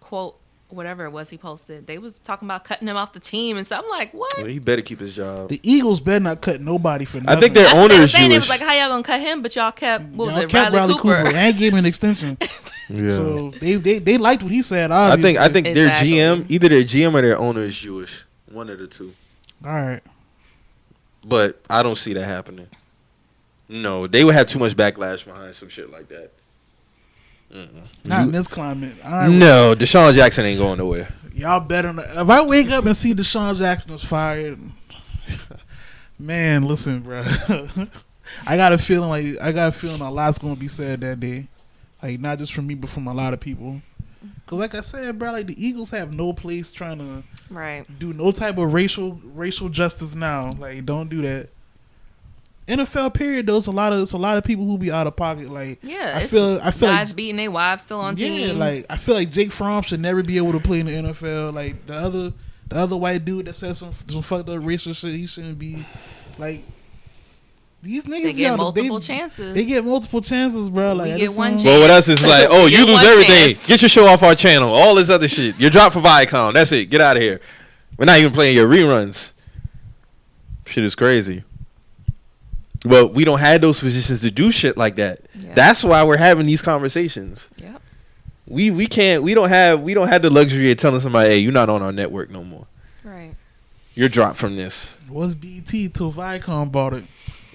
quote, whatever it was he posted, they was talking about cutting him off the team, and so I'm like, what? Well, he better keep his job. The Eagles better not cut nobody for nothing. I think their owner is Jewish. They was like, how y'all gonna cut him? But y'all kept Riley Cooper and gave him an extension. Yeah. So they liked what he said. Obviously. I think their GM, either their GM or their owner is Jewish. One of the two. All right. But I don't see that happening. No, they would have too much backlash behind some shit like that. Not in this climate. No, Deshaun Jackson ain't going nowhere. Y'all better not. If I wake up and see Deshaun Jackson was fired, man, listen, bro. I got a feeling a lot's gonna be said that day. Like, not just from me, but from a lot of people. Cause like I said, bro, like the Eagles have no place trying to do no type of racial justice now. Like, don't do that. NFL period though, it's a lot of people who be out of pocket. Like, I feel guys like beating their wives still on teams. Yeah, like I feel like Jake Fromm should never be able to play in the NFL. Like the other white dude that said some fucked up racial shit, he shouldn't be. Like, these niggas they get multiple chances. They get multiple chances, bro. Like, we get one chance. Well, with us, it's like, oh, you lose everything. Chance. Get your show off our channel. All this other shit. You're dropped for Viacom. That's it. Get out of here. We're not even playing your reruns. Shit is crazy. But we don't have those positions to do shit like that. Yeah. That's why we're having these conversations. Yep. We don't have the luxury of telling somebody, hey, you're not on our network no more. Right. You're dropped from this. It was BT till Viacom bought it.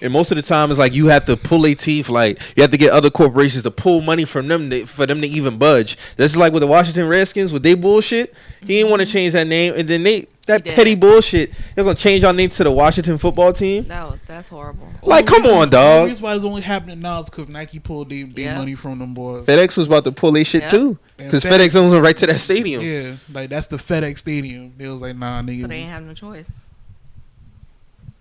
And most of the time, it's like you have to pull their teeth. Like, you have to get other corporations to pull money from them for them to even budge. That's like with the Washington Redskins with they bullshit. He didn't want to change that name, and then that petty bullshit. They're gonna change our name to the Washington Football Team. No, that's horrible. Like, come on, dog. The reason why it's only happening now is because Nike pulled their money from them boys. FedEx was about to pull their shit too, because FedEx owns right to that stadium. Yeah, like that's the FedEx stadium. They was like, nah, nigga. So they ain't have no choice.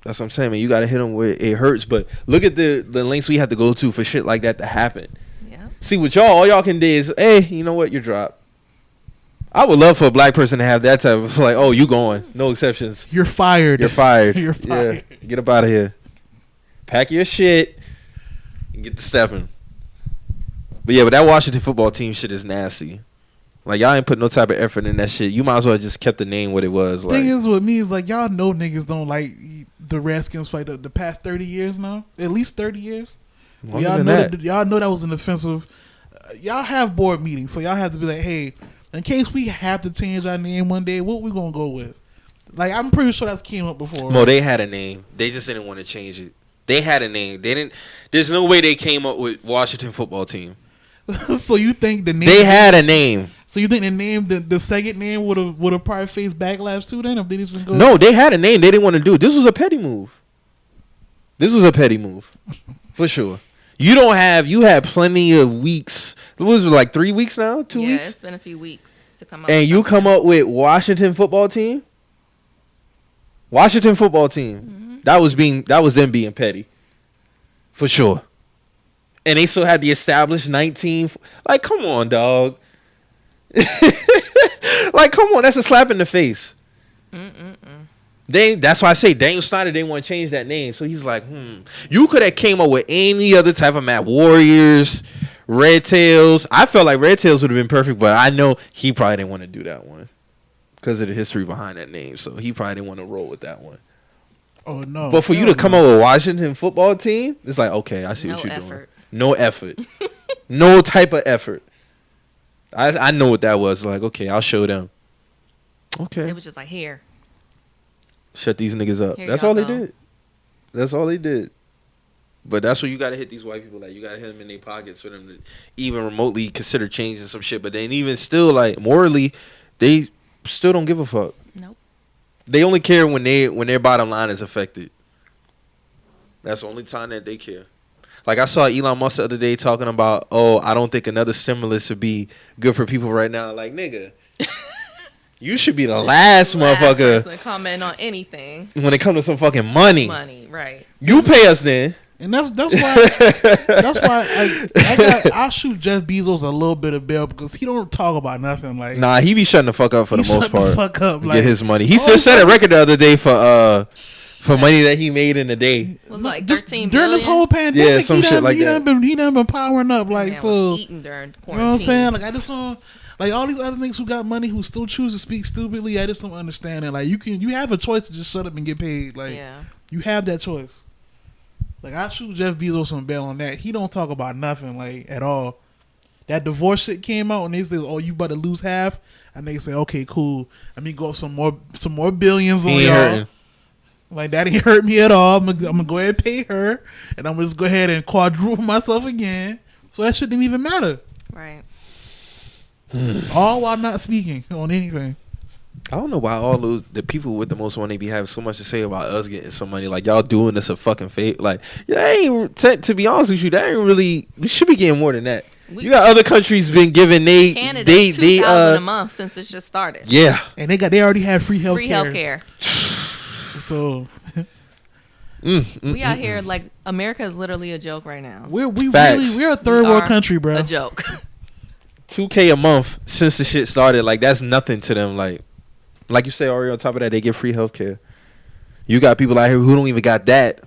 That's what I'm saying, man. You gotta hit them where it hurts. But look at the lengths we have to go to for shit like that to happen. Yeah. See, with y'all, all y'all can do is, hey, you know what? You're dropped. I would love for a black person to have that type of like, oh, you going? No exceptions. You're fired. You're fired. You're fired. Yeah. Get up out of here. Pack your shit and get to stepping. But yeah, but that Washington Football Team shit is nasty. Like, y'all ain't put no type of effort in that shit. You might as well just kept the name what it was. Like, thing is with me is like, y'all know niggas don't like the Redskins for like the past 30 years now. At least 30 years. Y'all know that was an offensive. Y'all have board meetings, so y'all have to be like, hey, in case we have to change our name one day, what we gonna go with? Like, I'm pretty sure that's came up before. No, they had a name. They just didn't want to change it. They had a name. They didn't. There's no way they came up with Washington Football Team. So you think the name? They had a name. So you think the name, the second name would have probably faced backlash too? Then if they didn't go. No, they had a name. They didn't want to do it. This was a petty move. For sure. You had plenty of weeks. What was it, like 3 weeks now? 2 weeks? Yeah, it's been a few weeks to come up. And you come up with Washington Football Team? Washington Football Team. Mm-hmm. That was them being petty. For sure. And they still had the established 19. Like, come on, dog. Like, come on. That's a slap in the face. That's why I say Daniel Snyder didn't want to change that name. So he's like, You could have came up with any other type of map. Warriors, Red Tails. I felt like Red Tails would have been perfect, but I know he probably didn't want to do that one because of the history behind that name. So he probably didn't want to roll with that one. Oh, no. But for you to come up with Washington Football Team, it's like, okay, I see what you're doing. No effort. No type of effort. I know what that was. Like, okay, I'll show them. Okay. It was just like, here. Shut these niggas up. That's all they did. That's all they did. But that's where you got to hit these white people. Like, you got to hit them in their pockets for them to even remotely consider changing some shit. But then even still, like, morally, they still don't give a fuck. Nope. They only care when their bottom line is affected. That's the only time that they care. Like, I saw Elon Musk the other day talking about, I don't think another stimulus would be good for people right now. Like, nigga, you should be the last motherfucker person comment on anything when it comes to some fucking money. Money, right? You pay us then. And that's why I'll shoot Jeff Bezos a little bit of bail because he don't talk about nothing. Like, nah, he be shutting the fuck up for the most part. The fuck up, like, get his money. He still set a record the other day for money that he made in a day. It was like just 13 during billion? this whole pandemic. Yeah, some shit like that. He done been powering up. Like, so eating during quarantine. You know what I'm saying? Like, I just don't. Like, all these other niggas who got money who still choose to speak stupidly, I just don't understand it. Like, you have a choice to just shut up and get paid. Like, you have that choice. Like, I shoot Jeff Bezos some bail on that. He don't talk about nothing, like, at all. That divorce shit came out and they say, you about to lose half, and they say, okay, cool. Let me go some more billions on y'all. Hurting. Like, that ain't hurt me at all. I'm gonna go ahead and pay her, and I'm gonna just go ahead and quadruple myself again. So that shit didn't even matter. Right. All while not speaking on anything. I don't know why all the people with the most money be having so much to say about us getting some money. Like, y'all doing this a fucking fake. Like, to be honest with you, that ain't really. We should be getting more than that. You got other countries been giving Canada $2,000 a month since it just started. Yeah, and they already have free health care. So we out here like America is literally a joke right now. We're a third world country, bro. A joke. $2,000 a month since the shit started. Like, that's nothing to them. Like you say, Ari, on top of that, they get free healthcare. You got people out here who don't even got that.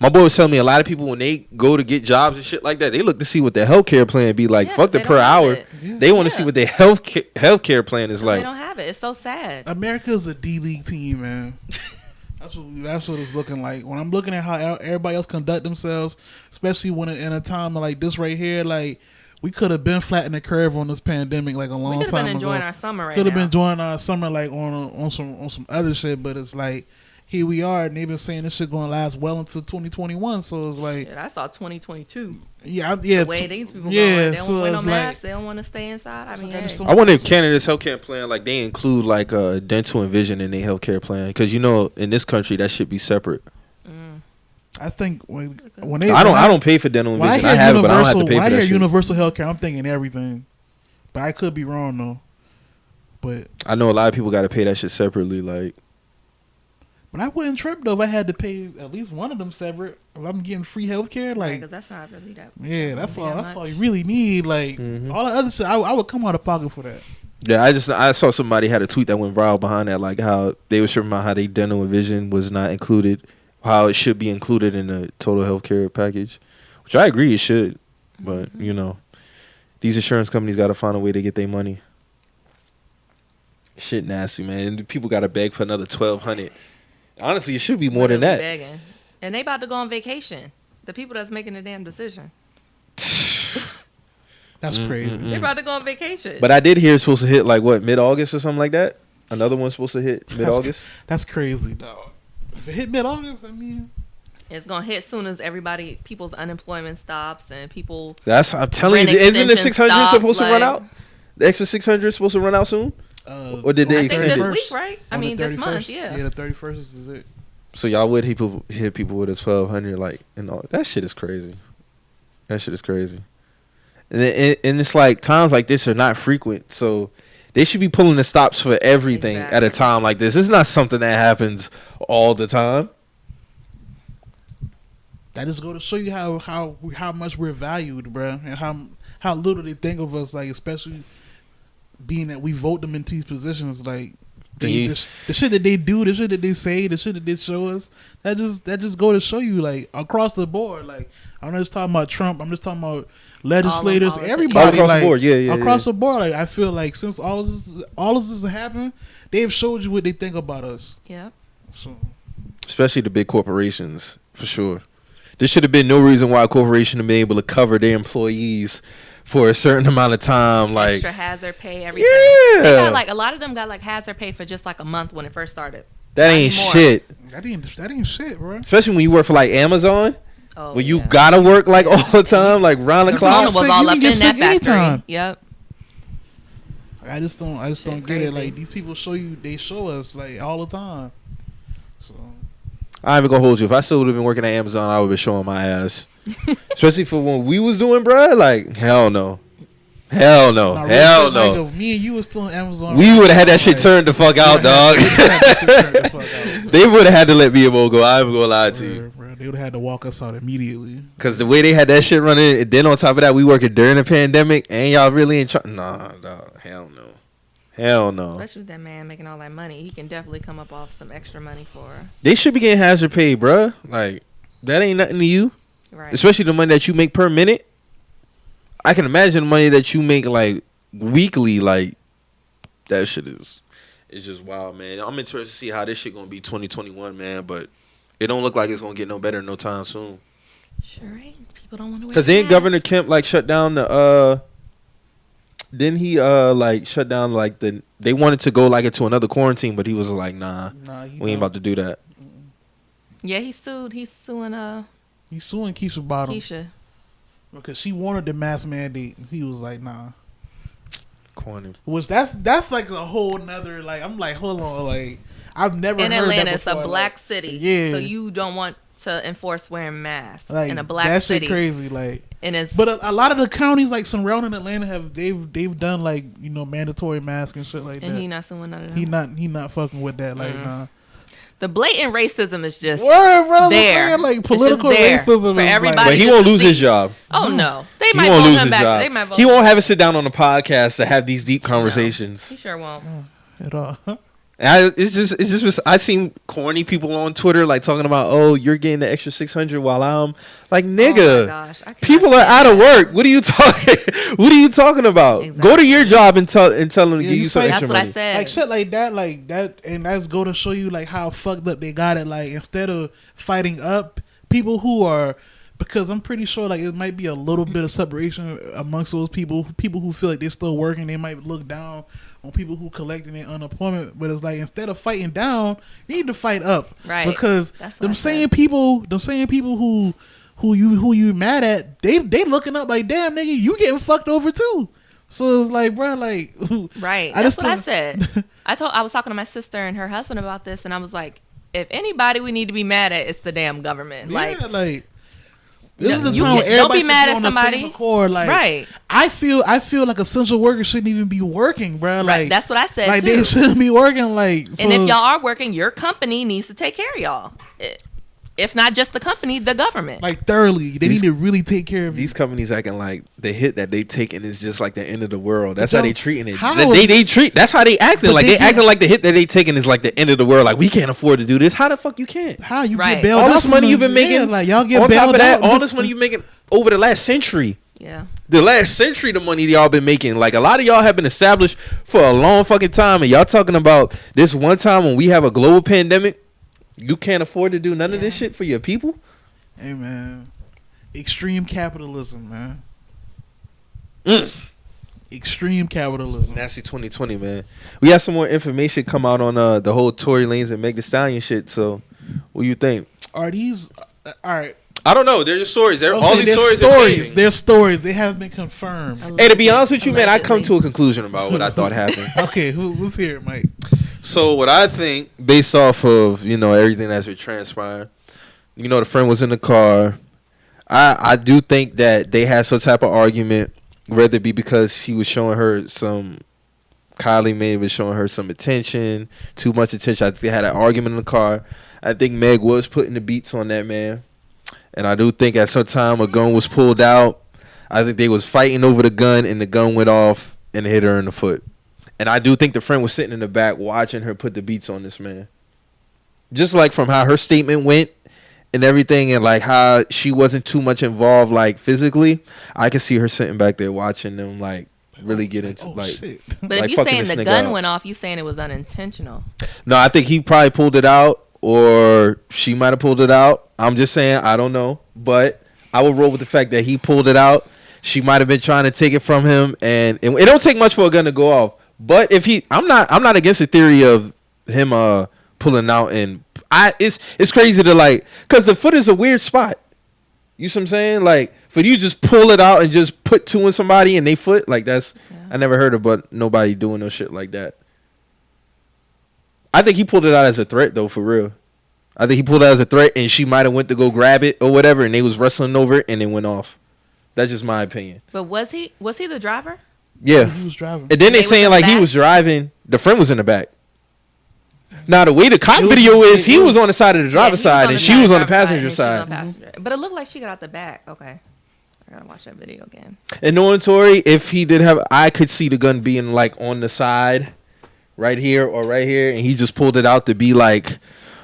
My boy was telling me a lot of people, when they go to get jobs and shit like that, they look to see what their healthcare plan be like. Fuck the per hour. Yeah. They want to see what their healthcare plan is like. They don't have it. It's so sad. America's a D-League team, man. That's what it's looking like. When I'm looking at how everybody else conduct themselves, especially when in a time like this right here, like, we could have been flattening the curve on this pandemic like a long time ago. We could have been enjoying our summer right now. Could have been enjoying our summer like on some other shit, but it's like, here we are, and they've been saying this shit going to last well into 2021. So it's like, shit, I saw 2022. Yeah. The way these people going, they don't wear no masks. They don't want to stay inside. I mean, I wonder if Canada's healthcare plan, like, they include like dental and vision in their healthcare plan, because in this country that should be separate. I think when I don't pay for dental and vision. I have it, but I don't have to pay for that. When I hear universal healthcare, I'm thinking everything, but I could be wrong though. But I know a lot of people got to pay that shit separately, like. But I wouldn't trip though if I had to pay at least one of them separate. If I'm getting free healthcare, like, because that's not really that. Yeah, that's all. That's all you really need. Like, all the other shit, I would come out of pocket for that. Yeah, I saw somebody had a tweet that went viral behind that, like how they were tripping about how they dental and vision was not included, how it should be included in the total healthcare package, which I agree it should, but these insurance companies got to find a way to get their money. Shit nasty, man. And people got to beg for another $1,200. Honestly, it should be more than that. Begging. And they about to go on vacation. The people that's making the damn decision. That's crazy. They about to go on vacation. But I did hear it's supposed to hit like what, mid-August or something like that. Another one's supposed to hit mid-August. That's crazy, dog. If it hit mid-August, I mean, it's gonna hit soon as people's unemployment stops and people. I'm telling you, isn't the 600 supposed to run out? The extra 600 is supposed to run out soon. Or did they I extend think it? this week, right? I mean, this month, yeah. Yeah, the 31st is it. So y'all would hit people with a 1,200, like, and all that shit is crazy. That shit is crazy. And it's like times like this are not frequent, so they should be pulling the stops for everything at a time like this. It's not something that happens all the time. That just go to show you how much we're valued, bro, and how little they think of us, like, especially being that we vote them into these positions, like the shit that they do, the shit that they say, the shit that they show us, that just go to show you, like, across the board. Like, I'm not just talking about Trump, I'm just talking about legislators, everybody, across like, the board, yeah, across the board. Like, I feel like since all of this has happened, they've showed you what they think about us. Yeah. So, especially the big corporations, for sure. There should have been no reason why a corporation to be able to cover their employees for a certain amount of time, like extra hazard pay, everything. Yeah, they got, like, a lot of them got like hazard pay for just like a month when it first started. That ain't shit. That ain't shit, bro. Especially when you work for like Amazon, when you gotta work like all the time, like round the clock. Was all up in that factory. Yep. I just don't get it. Like, these people show us like all the time. So I ain't even gonna hold you. If I still would have been working at Amazon, I would have been showing my ass. Especially for when we was doing, bruh. Like, hell no. Hell no. Nah, Hell really, no. like, if me and you was still on Amazon, We would have had that shit turned the fuck out, dog. They would have had to let me and Mo go. I ain't even gonna lie to you. Bro, they would have had to walk us out immediately. Because the way they had that shit running, and then on top of that, we working during the pandemic, and y'all really in charge. Nah, dog. Hell no. Hell no. Especially with that man making all that money. He can definitely come up off some extra money for her. They should be getting hazard pay, bruh. Like, that ain't nothing to you. Right. Especially the money that you make per minute. I can imagine the money that you make, like, weekly. Like, that shit is... It's just wild, man. I'm interested to see how this shit gonna be 2021, man. But it don't look like it's gonna get no better no time soon. Sure ain't. People don't want to wear Because then Governor Kemp, like, shut down the... Didn't he like shut down like they wanted to go like into another quarantine, but he was like, nah we ain't about to do that. Yeah, he sued. He's suing Keisha Bottom. Keisha. Because she wanted the mask mandate. And he was like, nah. Corny. Which that's like a whole nother, like, I'm like, hold on, like, I've never In heard Atlanta, that it's a before. black like, city. Yeah. So you don't want to enforce wearing masks like, in a black that city. shit crazy, like. And it's, But a lot of the counties like surrounding Atlanta they've done like, you know, mandatory masks and shit like that. and he not suing none of them. He not fucking with that, like, nah. The blatant racism is just Word, bro, there. Saying, like, political there racism for is everybody. like, But he just won't to lose see. his job. Oh no, they He might won't vote lose him his back. job. They might vote He him won't back. have to sit down on the podcast to have these deep conversations. He sure won't. at all. And it's just I seen corny people on Twitter like talking about, oh, you're getting the extra 600 while I'm like, nigga, Oh my gosh, I cannot people are stand out of that. work. What are you talking? What are you talking about? Exactly. Go to your job and tell them to Yeah, give you you some fight- extra That's what I money. said. Like shit like that, and that's go to show you like how fucked up they got it. Like instead of fighting up people who are, because I'm pretty sure like it might be a little bit of separation amongst those people who feel like they're still working. They might look down on people who collecting their unemployment, but it's like instead of fighting down, you need to fight up, Right. Because That's what them I same said. people who you mad at, they looking up like, damn nigga, you getting fucked over too. So it's like, bro, like, Right. I That's just what I think- said. I was talking to my sister and her husband about this, and I was like, if anybody we need to be mad at, it's the damn government. Yeah, Like, like this is the you time where don't everybody be mad should at on the somebody. same accord. Like, Right. I feel like essential workers shouldn't even be working, bro. Like, right. That's what I said like too. they shouldn't be working. Like, so, And if y'all are working, your company needs to take care of y'all. If not just the company, the government. like thoroughly, they need to really take care of you. These companies acting like the hit that they taking is just like the end of the world. That's But how yo, they treating it. how They treat. That's how they acting. But Like they they acting like the hit that they taking is like the end of the world. Like we can't afford to do this. How the fuck you can't? How you Right. get bailed All out this from money them? you've been making, Yeah, like y'all get on top bailed of that, out. all this money you making over the last century. Yeah. The last century, the money y'all been making, like a lot of y'all have been established for a long fucking time, and y'all talking about this one time when we have a global pandemic, you can't afford to do none of this shit for your people. Hey man, extreme capitalism, man. Extreme capitalism. Nasty 2020, man. We have some more information come out on the whole Tory Lanez and Meg Thee Stallion shit. So, what do you think? Are these all right? I don't know. They're just stories. They're Okay, all these there's stories. Are changing. There's stories. They haven't been confirmed. Hey, to be honest with you, man, I come Allegedly. to a conclusion about what I thought happened. Okay, let's hear it, Mike. So what I think, based off of everything that's been transpiring, the friend was in the car. I do think that they had some type of argument, whether it be because he was showing her some, Kylie may have been showing her some attention, too much attention. I think they had an argument in the car. I think Meg was putting the beats on that man, and I do think at some time a gun was pulled out. I think they was fighting over the gun, and the gun went off and hit her in the foot. And I do think the friend was sitting in the back watching her put the beats on this man. Just like from how her statement went and everything, and like how she wasn't too much involved like physically, I could see her sitting back there watching them like really get into like shit. But like if you fucking saying this the nigga gun up. went off, you saying it was unintentional. No, I think he probably pulled it out, or she might have pulled it out. I'm just saying, I don't know, but I would roll with the fact that he pulled it out. She might have been trying to take it from him, and it don't take much for a gun to go off. But if I'm not against the theory of him pulling out, and it's crazy to like, cause the foot is a weird spot. You see what I'm saying? Like for you just pull it out and just put two in somebody and they foot, like that's I never heard of, but nobody doing no shit like that. I think he pulled it out as a threat though, for real. I think he pulled out as a threat, and she might have went to go grab it or whatever, and they was wrestling over it, and it went off. That's just my opinion. But was he the driver? Yeah, he was driving. And then they saying like he was driving. The friend was in the back. Now the way the cop video is, he was on the side of the driver's side, and she was on the passenger side. But it looked like she got out the back. Okay, I gotta watch that video again. And knowing Tory, if he did have, I could see the gun being like on the side, right here or right here, and he just pulled it out to be like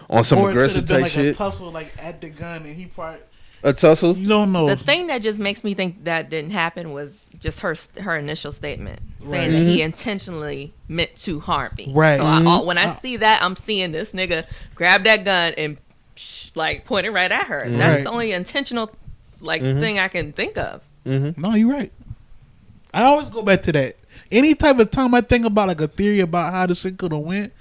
on some aggressive type like shit. A tussle like at the gun, and he probably a tussle. You don't know. The thing that just makes me think that didn't happen was just her initial statement saying that he intentionally meant to harm me. Right. So when I see that, I'm seeing this nigga grab that gun and like point it right at her. That's the only intentional thing I can think of. No, you're right. I always go back to that. Any type of time I think about like a theory about how this shit could have went,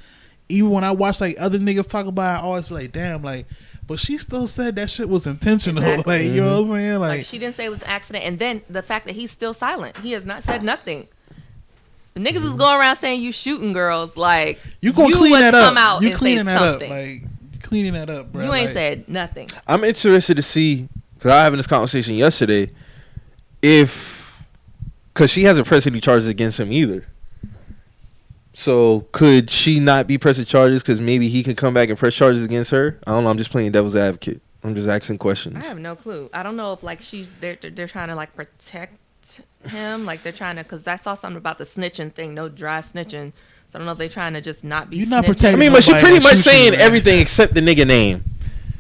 even when I watch like other niggas talk about it, I always be like, damn, like, but she still said that shit was intentional. Exactly. Like, you know what I'm saying? Like she didn't say it was an accident. And then the fact that he's still silent. He has not said nothing. The niggas is going around saying you shooting girls. Like, you gonna clean that up. Come out you and cleaning say that something. up. Like, cleaning that up, bro. You ain't said nothing. I'm interested to see, because I was having this conversation yesterday, because she hasn't pressed any charges against him either. So could she not be pressing charges because maybe he can come back and press charges against her? I don't know. I'm just playing devil's advocate. I'm just asking questions. I have no clue. I don't know if like they're trying to like protect him, like they're trying to, because I saw something about the snitching thing, no dry snitching. So I don't know if they're trying to just not be. You're not snitching. protecting. I mean, but she pretty much saying everything except the nigga name.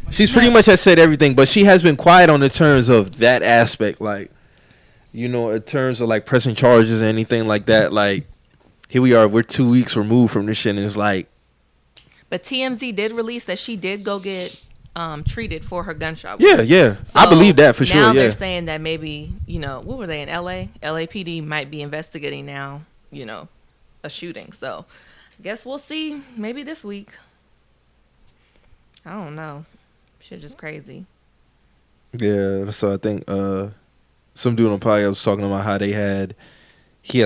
She's pretty much has said everything, but she has been quiet on the terms of that aspect, like, you know, in terms of like pressing charges or anything like that, like. Here we are. We're 2 weeks removed from this shit, and it's like. But TMZ did release that she did go get treated for her gunshot wound. Yeah. So I believe that for sure. Now yeah. they're saying that maybe, you know, what were they in LA? LAPD might be investigating now, you know, a shooting. So I guess we'll see. Maybe this week. I don't know. Shit just crazy. Yeah. So I think some dude on podcast was talking about how he had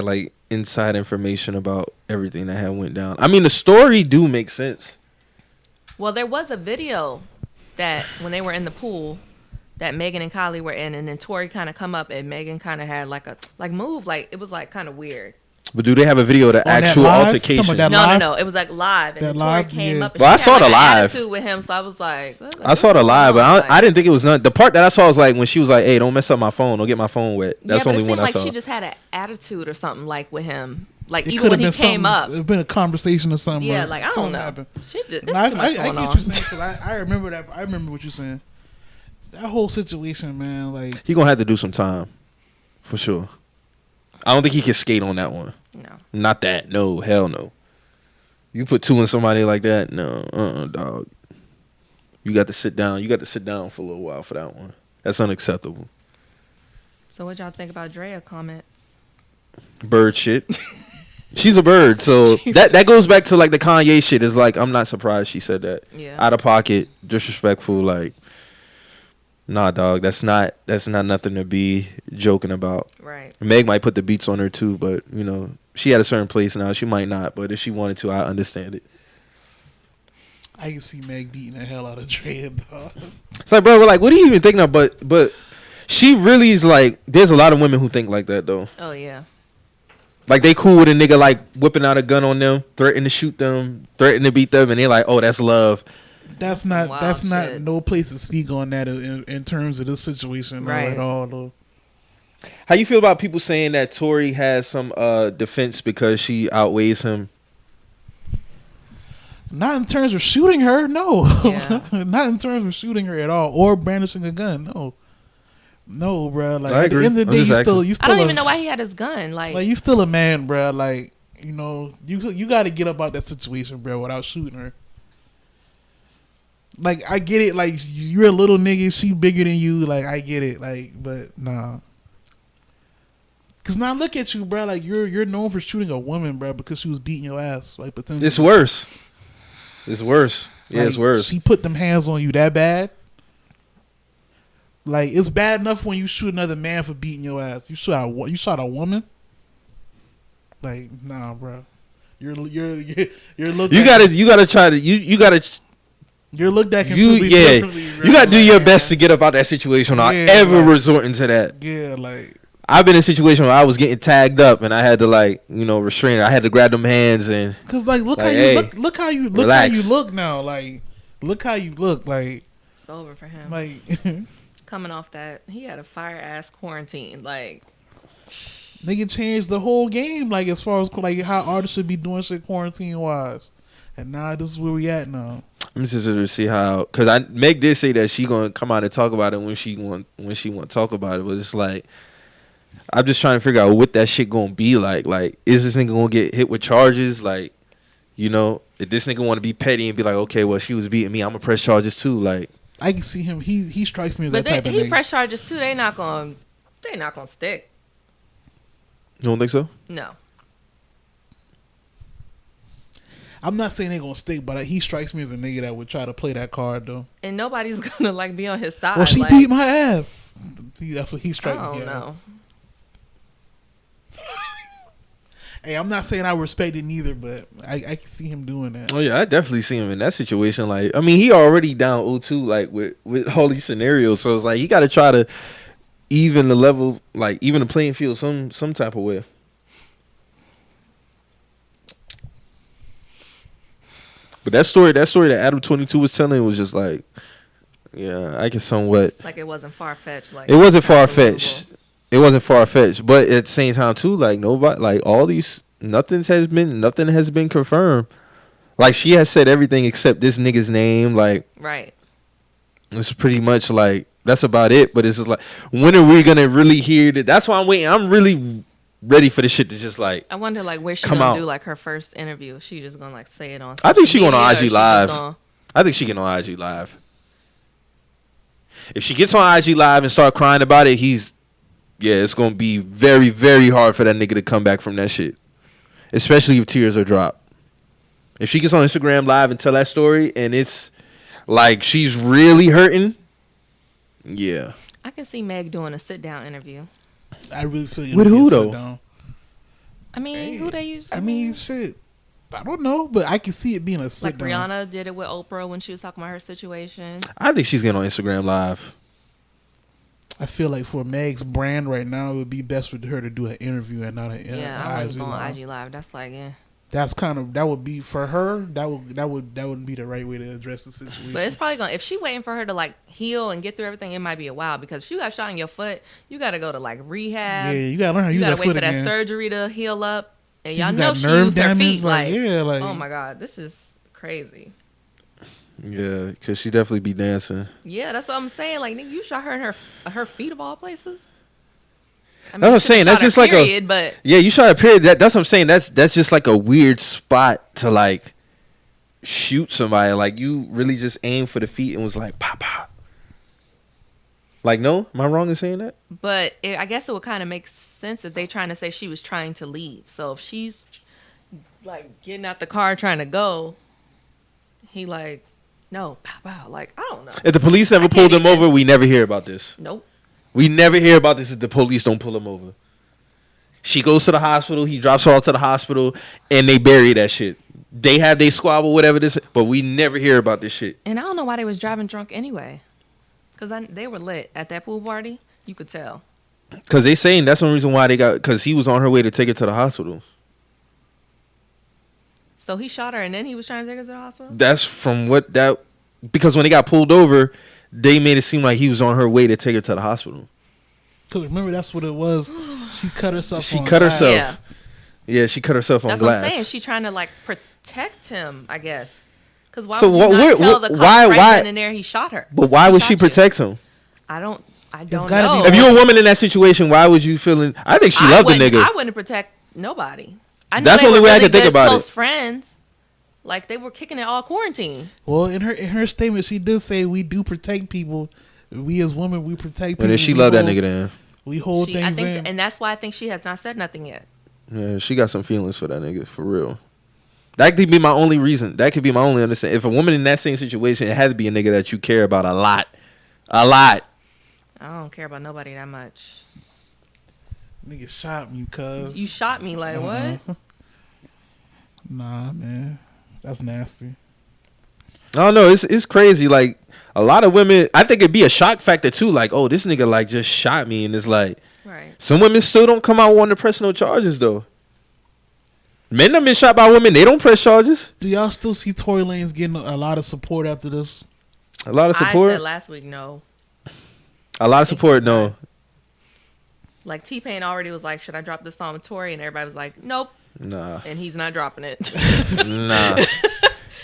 like inside information about everything that had went down. I mean, the story do make sense. Well, there was a video that when they were in the pool that Megan and Kylie were in, and then Tory kind of come up and Megan kind of had like a move, like it was like kind of weird. But do they have a video of the actual altercation? No. It was like live, and then Tory came up. And I saw the live attitude with him, so I was like, I saw the live, but I didn't think it was none. The part that I saw was like when she was like, "Hey, don't mess up my phone. Don't get my phone wet." That's the only one I saw. It seemed like she just had an attitude or something like with him. Like even when he came up, it'd been a conversation or something. Yeah, like I don't know. I get you saying, because I remember that. I remember what you're saying. That whole situation, man. Like he gonna have to do some time, for sure. I don't think he can skate on that one. No. Not that. No, hell no. You put two in somebody like that, no, dog. You got to sit down. You got to sit down for a little while for that one. That's unacceptable. So what y'all think about Drea comments? Bird shit. She's a bird, so that goes back to like the Kanye shit. Is like I'm not surprised she said that. Yeah. Out of pocket, disrespectful, like. Nah, dog. That's not nothing to be joking about. Right. Meg might put the beats on her too, but you know she at a certain place now. She might not, but if she wanted to, I understand it. I can see Meg beating the hell out of Dre, dog. It's like, bro, we're like, what are you even thinking of? But she really is like. There's a lot of women who think like that though. Oh yeah. Like they cool with a nigga like whipping out a gun on them, threatening to shoot them, threatening to beat them, and they're like, oh, that's love. That's not no place to speak on that in terms of this situation at all though. How you feel about people saying that Tory has some defense because she outweighs him? Not in terms of shooting her, no. Yeah. Not in terms of shooting her at all, or brandishing a gun, no, bro. Like I agree. At the end of the day, you still. I don't even know why he had his gun. Like you still a man, bro. Like you know, you got to get up out that situation, bro, without shooting her. Like I get it, like you're a little nigga, she bigger than you, like I get it, like but nah. Cause now look at you, bro. Like you're known for shooting a woman, bro, because she was beating your ass, like potentially. It's worse. It's worse. Yeah, like, it's worse. She put them hands on you that bad. Like it's bad enough when you shoot another man for beating your ass. You shot a woman. Like nah, bro. You're looking. You gotta try to you gotta You're looked at completely differently. You got to do your best to get up out that situation without ever resorting to that. Yeah, like. I've been in a situation where I was getting tagged up and I had to restrain it. I had to grab them hands and. Cause look how you look now. Like, look how you look. Like, it's over for him. Like, coming off that, he had a fire ass quarantine. Like, nigga changed the whole game. Like, as far as like how artists should be doing shit quarantine wise, and now this is where we at now. I'm just interested to see how, cause Meg did say that she gonna come out and talk about it when she want to talk about it, but it's like. I'm just trying to figure out what that shit gonna be like. Like, is this nigga gonna get hit with charges? Like, if this nigga want to be petty and be like, okay, well, she was beating me, I'm gonna press charges too. Like, I can see him. He strikes me as but that type of he nigga. press charges too. They not gonna stick. You don't think so? No. I'm not saying they gonna stick, but he strikes me as a nigga that would try to play that card though. And nobody's gonna like be on his side. Well, she beat my ass. That's what he strikes me as. I don't know. Hey, I'm not saying I respect it neither, but I can see him doing that. Oh yeah, I definitely see him in that situation. Like, I mean, he already down 0-2, like with all these scenarios. So it's like he got to try to even the level, like even the playing field, some type of way. But that story that Adam 22 was telling was just like, yeah, I can somewhat. Like it wasn't far fetched. Like it wasn't far fetched. It wasn't far fetched, but at the same time too, like nobody, like all these, nothing has been confirmed. Like she has said everything except this nigga's name. Like, right. It's pretty much like that's about it. But it's just like, when are we gonna really hear that? That's why I'm waiting. I'm really ready for this shit to just like. I wonder like where she gonna do like her first interview. She just gonna like say it on. I think she going on IG Live. I think she get on IG Live. If she gets on IG Live and start crying about it, it's going to be very, very hard for that nigga to come back from that shit. Especially if tears are dropped. If she gets on Instagram Live and tell that story and it's like she's really hurting, yeah. I can see Meg doing a sit-down interview. I really feel you. With who, though? I mean, who they use? I mean, shit. I don't know, but I can see it being a sit-down. Like Rihanna did it with Oprah when she was talking about her situation. I think she's getting on Instagram Live. I feel like for Meg's brand right now, it would be best for her to do an interview and not an I wouldn't go on IG Live. That's like, That's that would be for her. That wouldn't be the right way to address the situation. But it's probably gonna. If she waiting for her to like heal and get through everything, it might be a while because if you got shot in your foot, you got to go to like rehab. Yeah, you got to learn how to use that foot again. You got to wait for that surgery to heal up, and so y'all know she used her feet. Like, oh my god, this is crazy. Yeah, because she definitely be dancing. Yeah, that's what I'm saying. Like, nigga, you shot her in her feet of all places. I mean, that's what I'm saying. That's just period, like yeah, you shot a period. That's what I'm saying. That's just like a weird spot to like shoot somebody. Like you really just aimed for the feet and was like pop pop. Like no, am I wrong in saying that? But I guess it would kind of make sense if they trying to say she was trying to leave. So if she's like getting out the car trying to go, he like. No, pow, pow. Like, I don't know. If the police never pulled him over, we never hear about this. Nope. We never hear about this if the police don't pull him over. She goes to the hospital, he drops her off to the hospital, and they bury that shit. They have their squabble, whatever this is, but we never hear about this shit. And I don't know why they was driving drunk anyway. Because they were lit at that pool party. You could tell. Because they saying that's the reason why they got, because he was on her way to take her to the hospital. So he shot her and then he was trying to take her to the hospital? That's from what that... Because when they got pulled over, they made it seem like he was on her way to take her to the hospital. Because remember, that's what it was. She cut herself She cut glass. herself. Yeah, she cut herself on glass. That's what I'm saying. She trying to, like, protect him, I guess. Because why would you not tell the cop right then and there he shot her? But why would she protect him? I don't know. If you're a woman in that situation, why would you feel... I think she loved the nigga. I wouldn't protect nobody. That's the only way I can think about it. Close friends, like they were kicking it all quarantine. Well, in her statement, she did say we do protect people. We as women, we protect people. And then she loved that nigga. Then we hold things in, and that's why I think she has not said nothing yet. Yeah, she got some feelings for that nigga for real. That could be my only reason. That could be my only understanding. If a woman in that same situation, it had to be a nigga that you care about a lot. I don't care about nobody that much. Nigga shot me, cuz. You shot me, like what? Nah, man. That's nasty. I don't know. It's crazy. Like a lot of women, I think it'd be a shock factor too. Like, oh, this nigga like just shot me, and it's like, right. Some women still don't come out wanting to press no charges though. Men have been shot by women. They don't press charges. Do y'all still see Tory Lanez getting a lot of support after this? A lot of support. I said last week no. A lot of support, no. Like T-Pain already was like, should I drop this song with Tory? And everybody was like, nope. Nah. And he's not dropping it. Nah.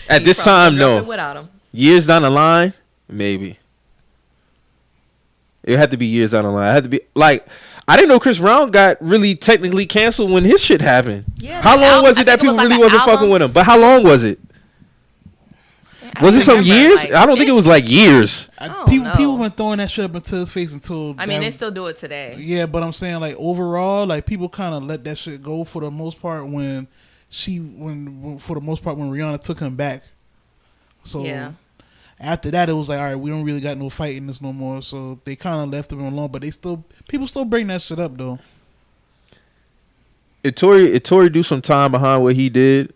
At this time, no. Without him. Years down the line, maybe. It had to be years down the line. It had to be like, I didn't know Chris Brown got really technically canceled when his shit happened. Yeah. How long was it that people really wasn't fucking with him? But how long was it? Was it some years? Like, I don't think it was like years. People been throwing that shit up into his face until. I mean, they still do it today. Yeah, but I'm saying like overall, like people kind of let that shit go for the most part when Rihanna took him back. So yeah. After that, it was like, all right, we don't really got no fight in this no more. So they kind of left him alone, but people still bring that shit up though. If Tory do some time behind what he did,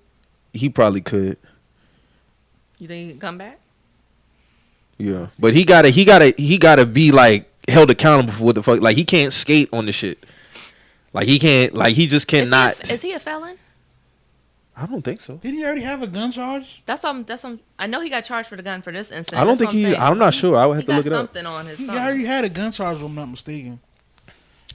he probably could. You think he can come back? Yeah, but he gotta be like held accountable for what the fuck. Like he can't skate on the shit. Like he can't. Like he just cannot. Is he a felon? I don't think so. Didn't he already have a gun charge? That's I know he got charged for the gun for this incident. I don't think he. I'm not sure. I would have to look it up. Something on his. He already had a gun charge, if I'm not mistaken.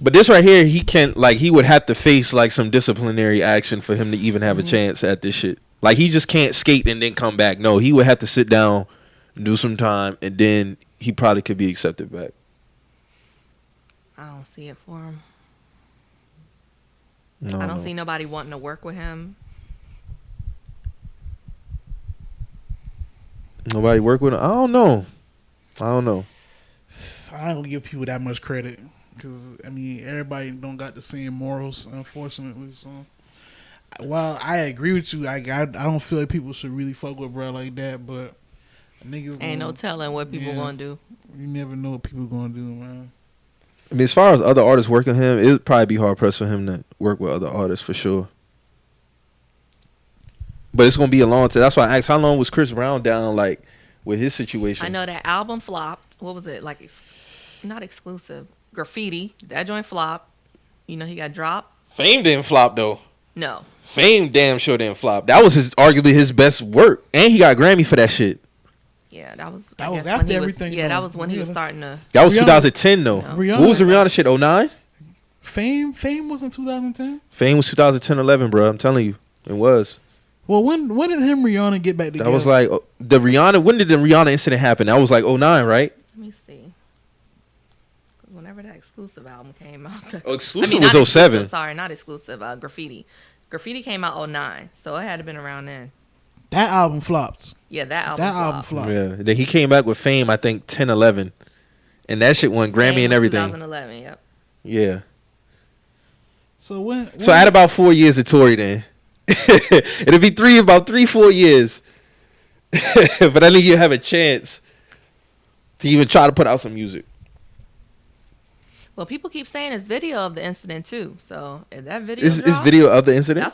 But this right here, he can't. Like he would have to face like some disciplinary action for him to even have a chance at this shit. Like he just can't skate and then come back. No, he would have to sit down, do some time, and then he probably could be accepted back. I don't see it for him. No, I don't see nobody wanting to work with him. Nobody work with him? I don't know. I ain't gonna give people that much credit because I mean everybody don't got the same morals, unfortunately. So while I agree with you, I don't feel like people should really fuck with bro like that. But niggas ain't no telling what people gonna do. You never know what people gonna do, man. I mean, as far as other artists working with him, it'd probably be hard pressed for him to work with other artists for sure. But it's gonna be a long time. That's why I asked, how long was Chris Brown down, like, with his situation? I know that album flopped. What was it? Like, not exclusive. Graffiti. That joint flopped. You know, he got dropped. Fame didn't flop, though. No. Fame damn sure didn't flop. That was arguably his best work. And he got Grammy for that shit. Yeah, that was after everything. That was when he was starting to. That was 2010, though. Rihanna, what was the Rihanna shit, 09? Fame was in 2010? Fame was 2010-11, bro. I'm telling you. It was. Well, when did him and Rihanna get back together? That was like the Rihanna. When did the Rihanna incident happen? That was like 09, right? Let me see. Whenever that exclusive album came out. Exclusive was 07. Sorry, not exclusive. Graffiti. Graffiti came out 09, so it had to been around then. That album flopped. Yeah, that album flopped. Yeah, then he came back with Fame, I think 10-11, and that shit won Grammy and everything. 2011, yep. Yeah. So when So add about 4 years of Tory then. It'll be about 3-4 years. But I think you have a chance to even try to put out some music. Well, people keep saying it's video of the incident too. So if that video is video of the incident?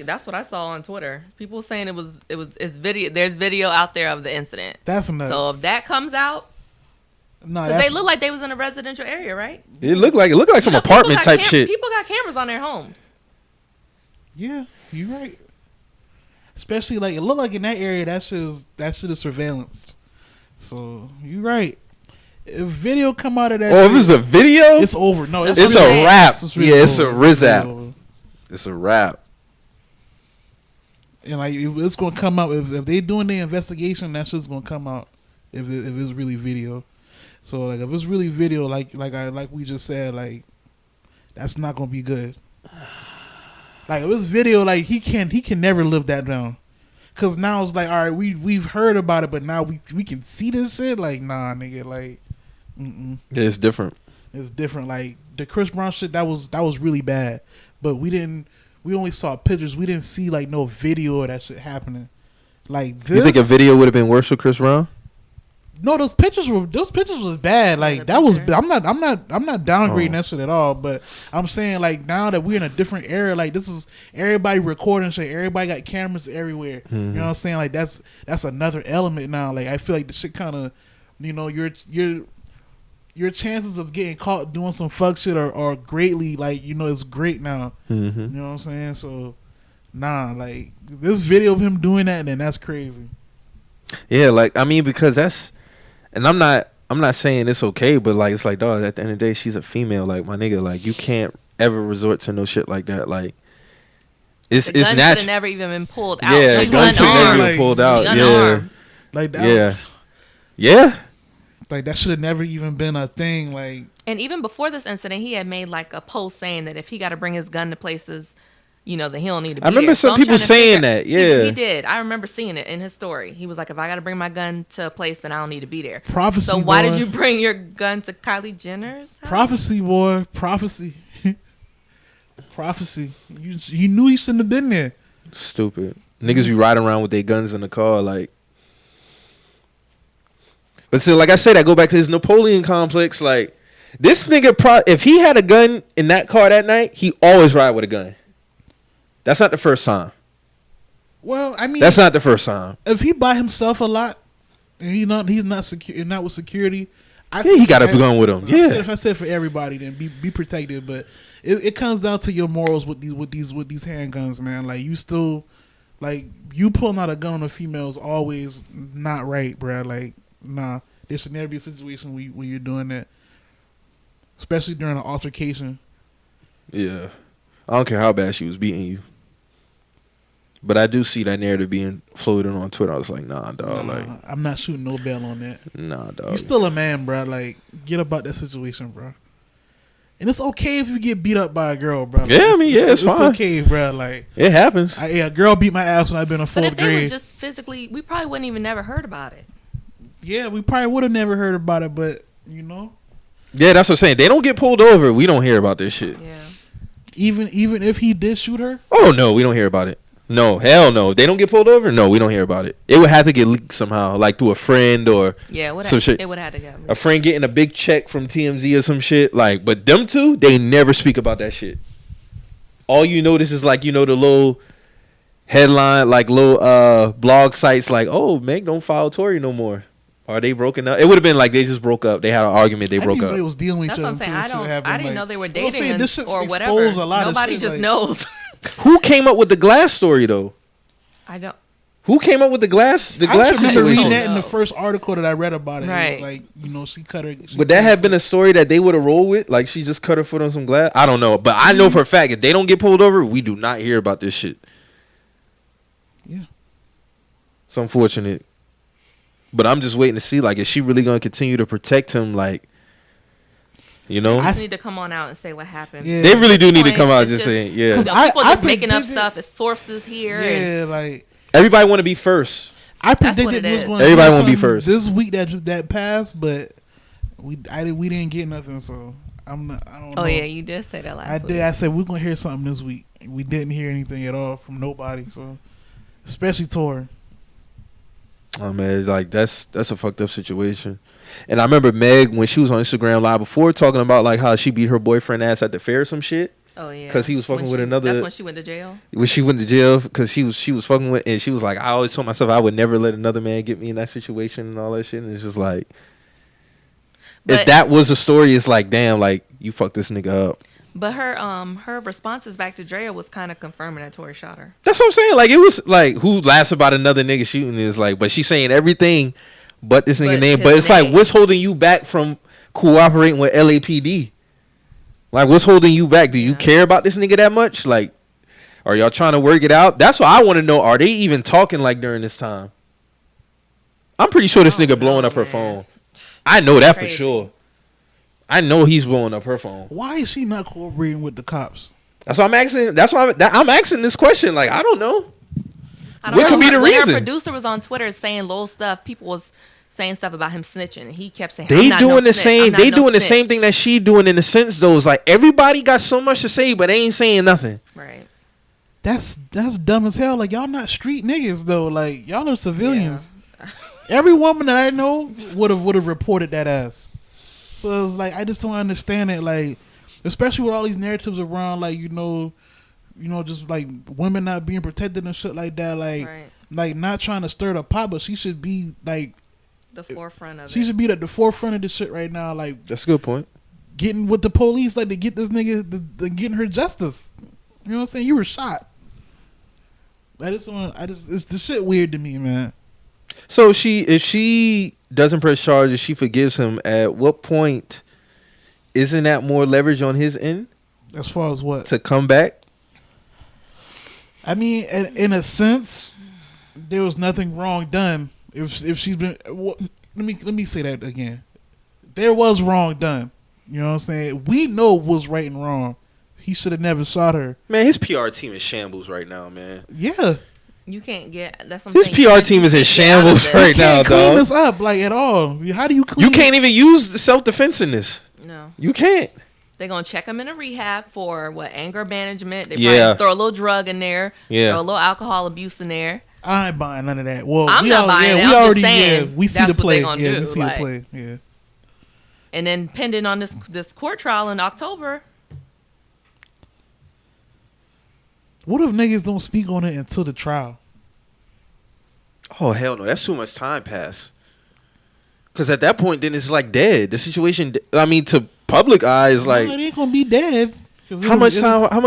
That's what I saw on Twitter. People saying it's video. There's video out there of the incident. That's nuts. So if that comes out, because they look like they was in a residential area, right? It looked like some apartment type shit. People got cameras on their homes. Yeah, you're right. Especially like it looked like in that area that shit is surveillanced. So you're right. If video come out of that, if it's a video, it's over. No, it's a wrap. It's a rizap. It's a wrap. And like it's gonna come out if they doing the investigation, that shit's gonna come out if it's really video. So like if it's really video, like we just said, like that's not gonna be good. Like if it's video, like he can never live that down. Cause now it's like, all right, we've heard about it, but now we can see this shit. Like nah, nigga, like. Mm-mm. Yeah, it's different. It's different. Like the Chris Brown shit, that was really bad. But we only saw pictures. We didn't see like no video of that shit happening. Like this. You think a video would have been worse for Chris Brown? No, those pictures was bad. Like that was. I'm not downgrading that shit at all. But I'm saying like now that we're in a different era, like this is everybody recording shit. Everybody got cameras everywhere. You know what I'm saying? Like that's another element now. Like I feel like the shit kind of, your chances of getting caught doing some fuck shit are greatly like it's great now. You know what I'm saying? So like this video of him doing that, then that's crazy. Yeah, like I mean because that's. And I'm not saying it's okay, but like it's like, dog, at the end of the day, she's a female. Like my nigga, like you can't ever resort to no shit like that. Like it's natural. Should have never even been pulled out. Yeah, gun should never been pulled out. Yeah, like that. Yeah. Like that should have never even been a thing. Like, and even before this incident, he had made like a post saying that if he got to bring his gun to places, that he don't need to be I remember there. some people saying that. Yeah, he did. I remember seeing it in his story. He was like, if I got to bring my gun to a place, then I don't need to be there. Prophecy. So why did you bring your gun to Kylie Jenner's house? Prophecy, boy. Prophecy. Prophecy. You knew he shouldn't have been there. Stupid. Niggas be riding around with their guns in the car, like. But still, like I said, I go back to his Napoleon complex. Like, this nigga, if he had a gun in that car that night, he always ride with a gun. That's not the first time. Well, I mean, that's not the first time. If he by himself a lot, and he's not secure, not with security, he got a gun with him. Yeah, if I said for everybody, then be protected. But it comes down to your morals with these handguns, man. Like you still, like you pulling out a gun on a female is always not right, bro. Like nah, there should never be a situation where you're doing that, especially during an altercation. Yeah, I don't care how bad she was beating you. But I do see that narrative being floated on Twitter. I was like, nah, dog. Like, I'm not shooting no bail on that. Nah, dog. You still a man, bro. Like, get about that situation, bro. And it's okay if you get beat up by a girl, bro. Like, yeah, it's fine. It's okay, bro. Like, it happens. A girl beat my ass when I've been in fourth grade. But if they was just physically, we probably wouldn't even never heard about it. Yeah, we probably would have never heard about it, but Yeah, that's what I'm saying. They don't get pulled over. We don't hear about this shit. Yeah. Even if he did shoot her? Oh no, we don't hear about it. No, hell no. They don't get pulled over? No, we don't hear about it. It would have to get leaked somehow, like through a friend or some shit. It would have to get leaked. A friend getting a big check from TMZ or some shit. Like, but them two, they never speak about that shit. All you notice is like, the little headline, like little blog sites like, oh, Meg don't follow Tory no more. Are they broken up? It would have been like they just broke up. They had an argument. They broke up. They was dealing with That's each what I'm saying. I didn't know they were dating or whatever. Nobody just knows. Who came up with the glass story though? I don't. Who came up with the glass? The I glass remember situation? reading that in the first article that I read about it. Right. It was like, she cut her. Would that have been a story that they would have rolled with? Like she just cut her foot on some glass? I don't know, but I know for a fact if they don't get pulled over, we do not hear about this shit. Yeah. It's unfortunate, but I'm just waiting to see. Like, is she really gonna continue to protect him? Like. I just need to come on out and say what happened. Yeah. They really do need to come out just saying, yeah. People just making up stuff. It's sources here. Yeah, like everybody want to be first. I predicted it was going. Everybody want to be first this week that passed, but we didn't get nothing. So I don't know. Oh yeah, you did say that last week. I said we're gonna hear something this week. We didn't hear anything at all from nobody. So especially Tory. Oh man, like that's a fucked up situation. And I remember Meg when she was on Instagram Live before talking about like how she beat her boyfriend ass at the fair or some shit. Oh yeah, because he was fucking with another. That's when she went to jail. When she went to jail because she was fucking with, and she was like, I always told myself I would never let another man get me in that situation and all that shit. And it's just like, if that was a story, it's like, damn, like you fucked this nigga up. But her responses back to Drea was kind of confirming that Tory shot her. That's what I'm saying. Like it was like, who laughs about another nigga shooting is like, but she's saying everything. But this nigga name. But it's like, what's holding you back from cooperating with LAPD? Like, what's holding you back? Do you care about this nigga that much? Like, are y'all trying to work it out? That's what I want to know. Are they even talking like during this time? I'm pretty sure this nigga blowing up her phone. I know that for sure. I know he's blowing up her phone. Why is she not cooperating with the cops? That's why I'm asking. That's why I'm asking this question. Like, I don't know. What could be the reason? When her producer was on Twitter saying little stuff, people was saying stuff about him snitching, and he kept saying, They doing the same thing that she doing in the sense though. It's like everybody got so much to say, but they ain't saying nothing. Right. That's dumb as hell. Like y'all not street niggas though. Like y'all are civilians. Yeah. Every woman that I know would have reported that ass. So it's like I just don't understand it. Like, especially with all these narratives around, like just like women not being protected and shit like that. Like, Right. like not trying to stir the pot, but she should be like The forefront of it. she should be at the forefront of this shit right now. Like, That's a good point. getting with the police, like to get this nigga, getting her justice. You know what I'm saying? You were shot. It's the shit weird to me, man. So if she doesn't press charges, she forgives him. At what point isn't that more leverage on his end As far as what? to come back? I mean, in a sense, there was nothing wrong done. If she's been, let me say that again. There was wrong done. You know what I'm saying? We know what's right and wrong. He should have never shot her. Man, his PR team is shambles right now, man. Yeah. You can't get. That's what I'm His saying. PR team is in shambles right now, Can't clean dog. this up like at all. How do you clean? You can't even use the self-defense in this. No. You can't. They're going to check him in a rehab for anger management. They Yeah. probably throw a little drug in there. Yeah. Throw a little alcohol abuse in there. I ain't buying none of that. Well, I'm not buying it. we I'm just already, saying we see that's the what play. they gonna do, we see like- the play. Yeah. And then pending on this court trial in October. What if niggas don't speak on it until the trial? Oh, hell no. That's too much time pass. Because at that point, then it's like dead. The situation, I mean, to public eyes, No, it like, ain't gonna be dead. how much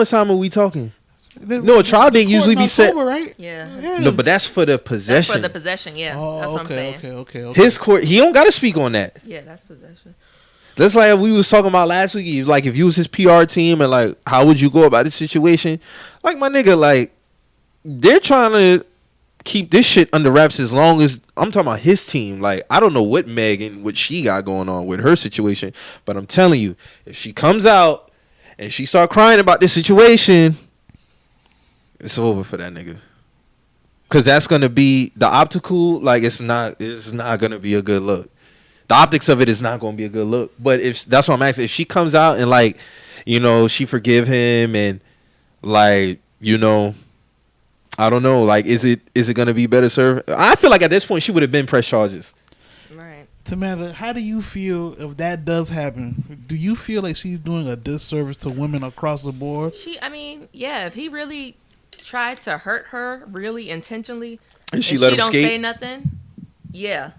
time are we talking? No, a trial didn't usually be set. Right? Yeah. No, but that's for the That's possession. for the possession, yeah. Oh, That's what I'm saying. okay. His court, he don't got to speak on that. Yeah, that's possession. That's like we was talking about last week. Like, if you was his PR team and, like, how would you go about this situation? Like, my nigga, like, they're trying to keep this shit under wraps as long as I'm talking about his team. Like, I don't know what Meg and what she got going on with her situation, but I'm telling you, if she comes out and she start crying about this situation, it's over for that nigga. Cause that's gonna be the optical. Like, it's not gonna be a good look. The optics of it is not gonna be a good look. But if that's what I'm asking, if she comes out and, like, you know, she forgive him and, like, you know, I don't know. Like, is it gonna be better served? I feel like at this point she would have been pressed charges. Right. Tamantha, how do you feel if that does happen? Do you feel like she's doing a disservice to women across the board? I mean, yeah, if he really tried to hurt her really intentionally And she let him don't skate? say nothing, yeah.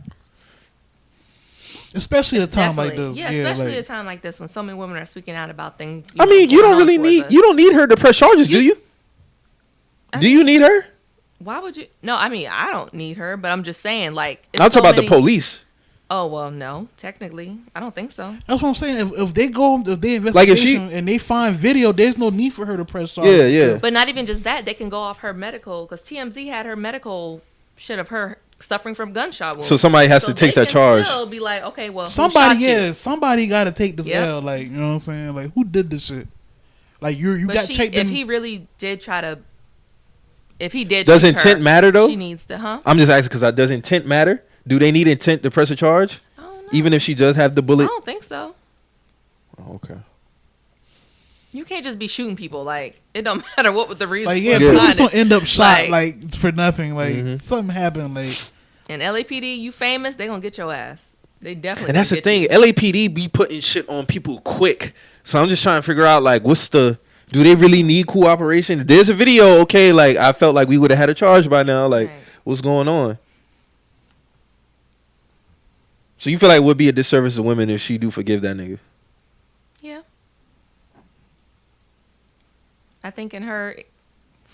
Especially at a time like Definitely. this. Yeah, Yeah, especially like, at a time like this when so many women are speaking out about things. I mean, you don't really need her to press charges, do you? Do you need her? Why would you? No, I mean, I don't need her, but I'm just saying, like, I'm talking about the police. Oh well, no, technically, I don't think so. that's what I'm saying. If they investigation Like, if she- and they find video, there's no need for her to press charges. Yeah. But not even just that, they can go off her medical because TMZ had her medical shit of her suffering from gunshot wounds. So somebody has to take they that can charge. Still be like, okay, well, Somebody, who shot you? somebody got to take this Yep. L. Like, you know what I'm saying? Like, who did this shit? Like, you But got to take them. if he really did try to, if he did, Does shoot intent her, matter, though? She needs to, huh? I'm just asking because does intent matter? Do they need intent to press a charge? I don't know. Even if she does have the I bullet? don't think so. Oh, okay. You can't just be shooting people. Like, it don't matter what was the reason. Like, yeah, Yeah. police don't end up shot, Like- like, for nothing. Like, Mhm. something happened. Like, And LAPD, you famous, they gonna get your ass. They definitely. And that's the gonna thing. get you. LAPD be putting shit on people quick. So I'm just trying to figure out, like, do they really need cooperation? If there's a video, okay, like, I felt like we would have had a charge by now. Like, Right. what's going on? So you feel like it would be a disservice to women if she do forgive that nigga? Yeah. I think in her,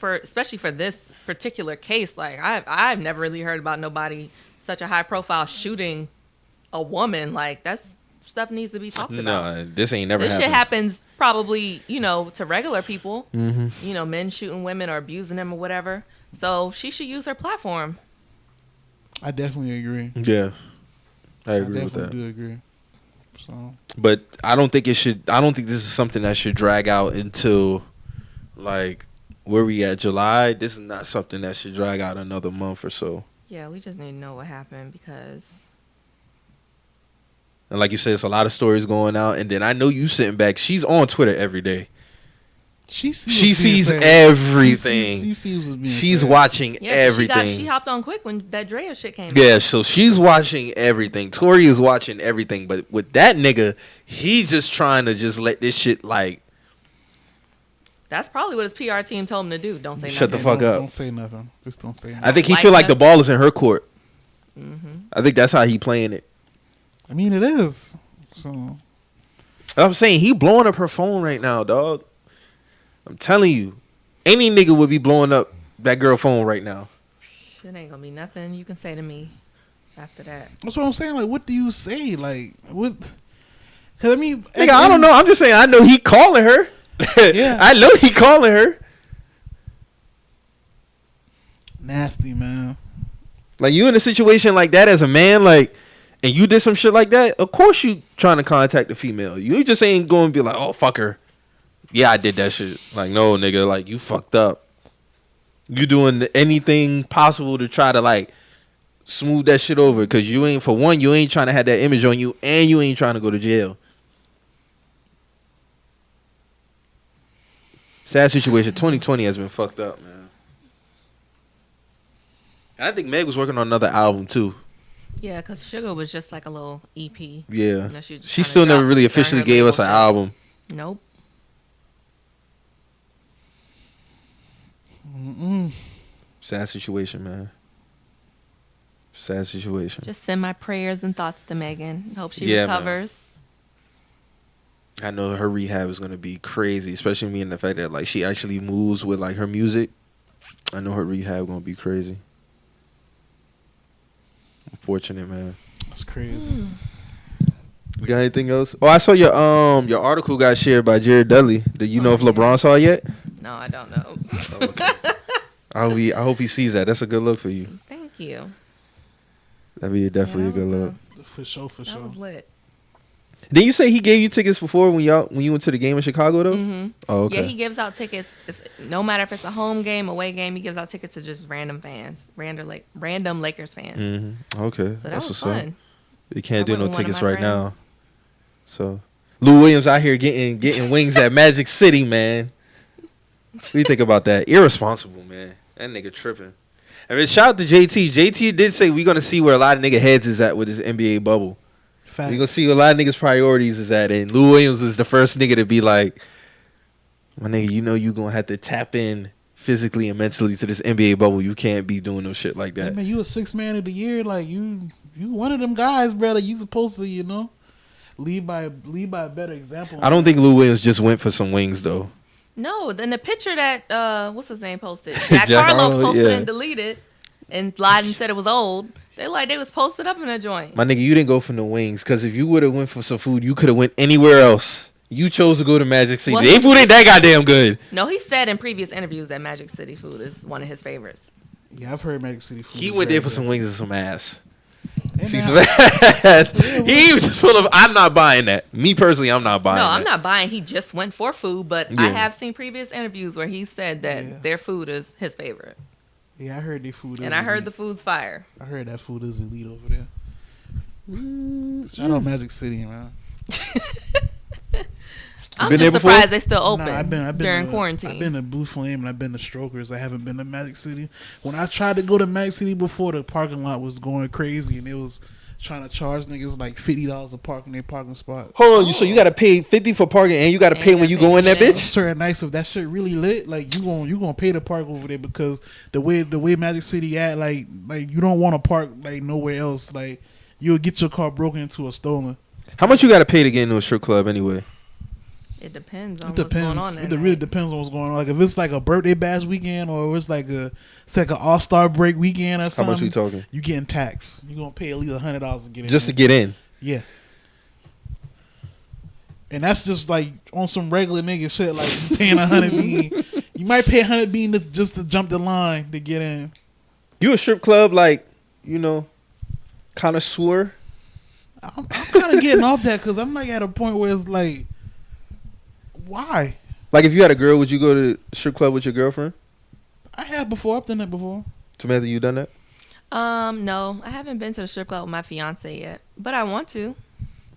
especially for this particular case, like I've never really heard about nobody such a high profile shooting a woman. Like, that's stuff needs to be talked about. No, this ain't never This happened. shit happens probably, to regular people. Mm-hmm. Men shooting women or abusing them or whatever. So she should use her platform. I definitely agree. Yeah, I I agree with definitely that. do agree. So, But I don't think this is something that should drag out until, like, where we at, July. This is not something that should drag out another month or so. Yeah, we just need to know what happened because. And like you said, it's a lot of stories going out. And then I know you sitting back. She's on Twitter every day. She sees everything. She sees what's being She's said. watching everything. She hopped on quick when that Drea shit came out. Yeah, so she's watching everything. Tory is watching everything. But with that nigga, he just trying to just let this shit like. That's probably what his PR team told him to do. Don't say nothing. Shut the fuck up. Don't say nothing. Just don't say nothing. I think he feel like the ball is in her court. I think that's how he playing it. I mean, it is. So I'm saying he blowing up her phone right now, dog. I'm telling you, any nigga would be blowing up that girl phone right now. Shit ain't gonna be nothing you can say to me after that. that's what I'm saying. Like, what do you say? Like, what? Cause I mean, Nigga, I don't know. I'm just saying. I know he calling her. Yeah. I know he calling her. Nasty, man. Like, you in a situation like that as a man, like, and you did some shit like that, of course you trying to contact the female. You just ain't going to be like, oh, fuck her. Yeah, I did that shit. Like, no, nigga, like, you fucked up. You doing anything possible to try to, like, smooth that shit over. Because you ain't, for one, you ain't trying to have that image on you, and you ain't trying to go to jail. Sad situation. 2020 has been fucked up, man. And I think Meg was working on another album, too. Yeah, because Sugar was just like a little EP. Yeah. You know, she still never really officially gave us an album. Nope. Sad situation, man. Sad situation. Just send my prayers and thoughts to Megan. Hope she recovers. Man. I know her rehab is going to be crazy, especially me in the fact that like she actually moves with like her music. I know her rehab going to be crazy. Unfortunate, man. That's crazy. You got anything else? Oh, I saw your article got shared by Jared Dudley. Do you know if LeBron saw it yet? No, I don't know. Oh, okay. I hope he sees that. That's a good look for you. Thank you. That'd be definitely a good look. For sure. That was lit. Didn't you say he gave you tickets before when you went to the game in Chicago though? Mm-hmm. Oh, okay. Yeah, he gives out tickets. No matter if it's a home game, away game, he gives out tickets to just random fans, random Lakers fans. Mm-hmm. Okay, So that was fun. You can't do no tickets right now. So Lou Williams out here getting wings at Magic City, man. What do you think about that? Irresponsible, man. That nigga tripping. I mean, shout out to JT. JT did say we're gonna see where a lot of nigga heads is at with this NBA bubble. We're gonna see where a lot of niggas' priorities is at, and Lou Williams is the first nigga to be like, my nigga, you know you gonna have to tap in physically and mentally to this NBA bubble. You can't be doing no shit like that. Hey, man, you a 6th man of the year, like you one of them guys, brother. You supposed to, lead by a better example. I don't think Lou Williams just went for some wings though. No, then the picture that what's his name posted, Jack Harlow posted and deleted, and lied and said it was old. They was posted up in a joint. My nigga, you didn't go for no wings, because if you would have went for some food, you could have went anywhere else. You chose to go to Magic City. Their food ain't that goddamn good. No, he said in previous interviews that Magic City food is one of his favorites. Yeah, I've heard Magic City food. He went there for some wings and some ass. See some ass. He was just full of, I'm not buying that. Me personally, I'm not buying that. No, I'm not buying. He just went for food, but I have seen previous interviews where he said that their food is his favorite. Yeah, I heard their food is and I heard the food's fire. I heard that food is elite over there. Shout out Magic City, man. I'm just surprised they still open I've been during quarantine. I've been to Blue Flame and I've been to Strokers. I haven't been to Magic City. When I tried to go to Magic City before, the parking lot was going crazy and it was trying to charge niggas like $50 a park in their parking spot. Hold on, so you gotta pay $50 for parking and you gotta pay when you go in that bitch? Certain nights, if that shit really lit, like you gonna pay to park over there, because the way Magic City at, like you don't want to park like nowhere else. Like you'll get your car broken into or stolen. How much you gotta pay to get into a strip club anyway? It depends on what's going on. It really depends on what's going on. Like if it's like a birthday bash weekend, or it's like an all-star break weekend or something. How much we talking? You getting taxed. You gonna pay at least $100 to get in. Just to get in. Yeah. And that's just like on some regular nigga shit. Like you paying 100 bean. You might pay 100 bean just to jump the line to get in. You a strip club connoisseur? I'm kind of getting off that because I'm like at a point where it's like, why? Like if you had a girl, would you go to the strip club with your girlfriend? I have before. I've done that before. Tamantha, you done that? No, I haven't been to the strip club with my fiance yet, but I want to.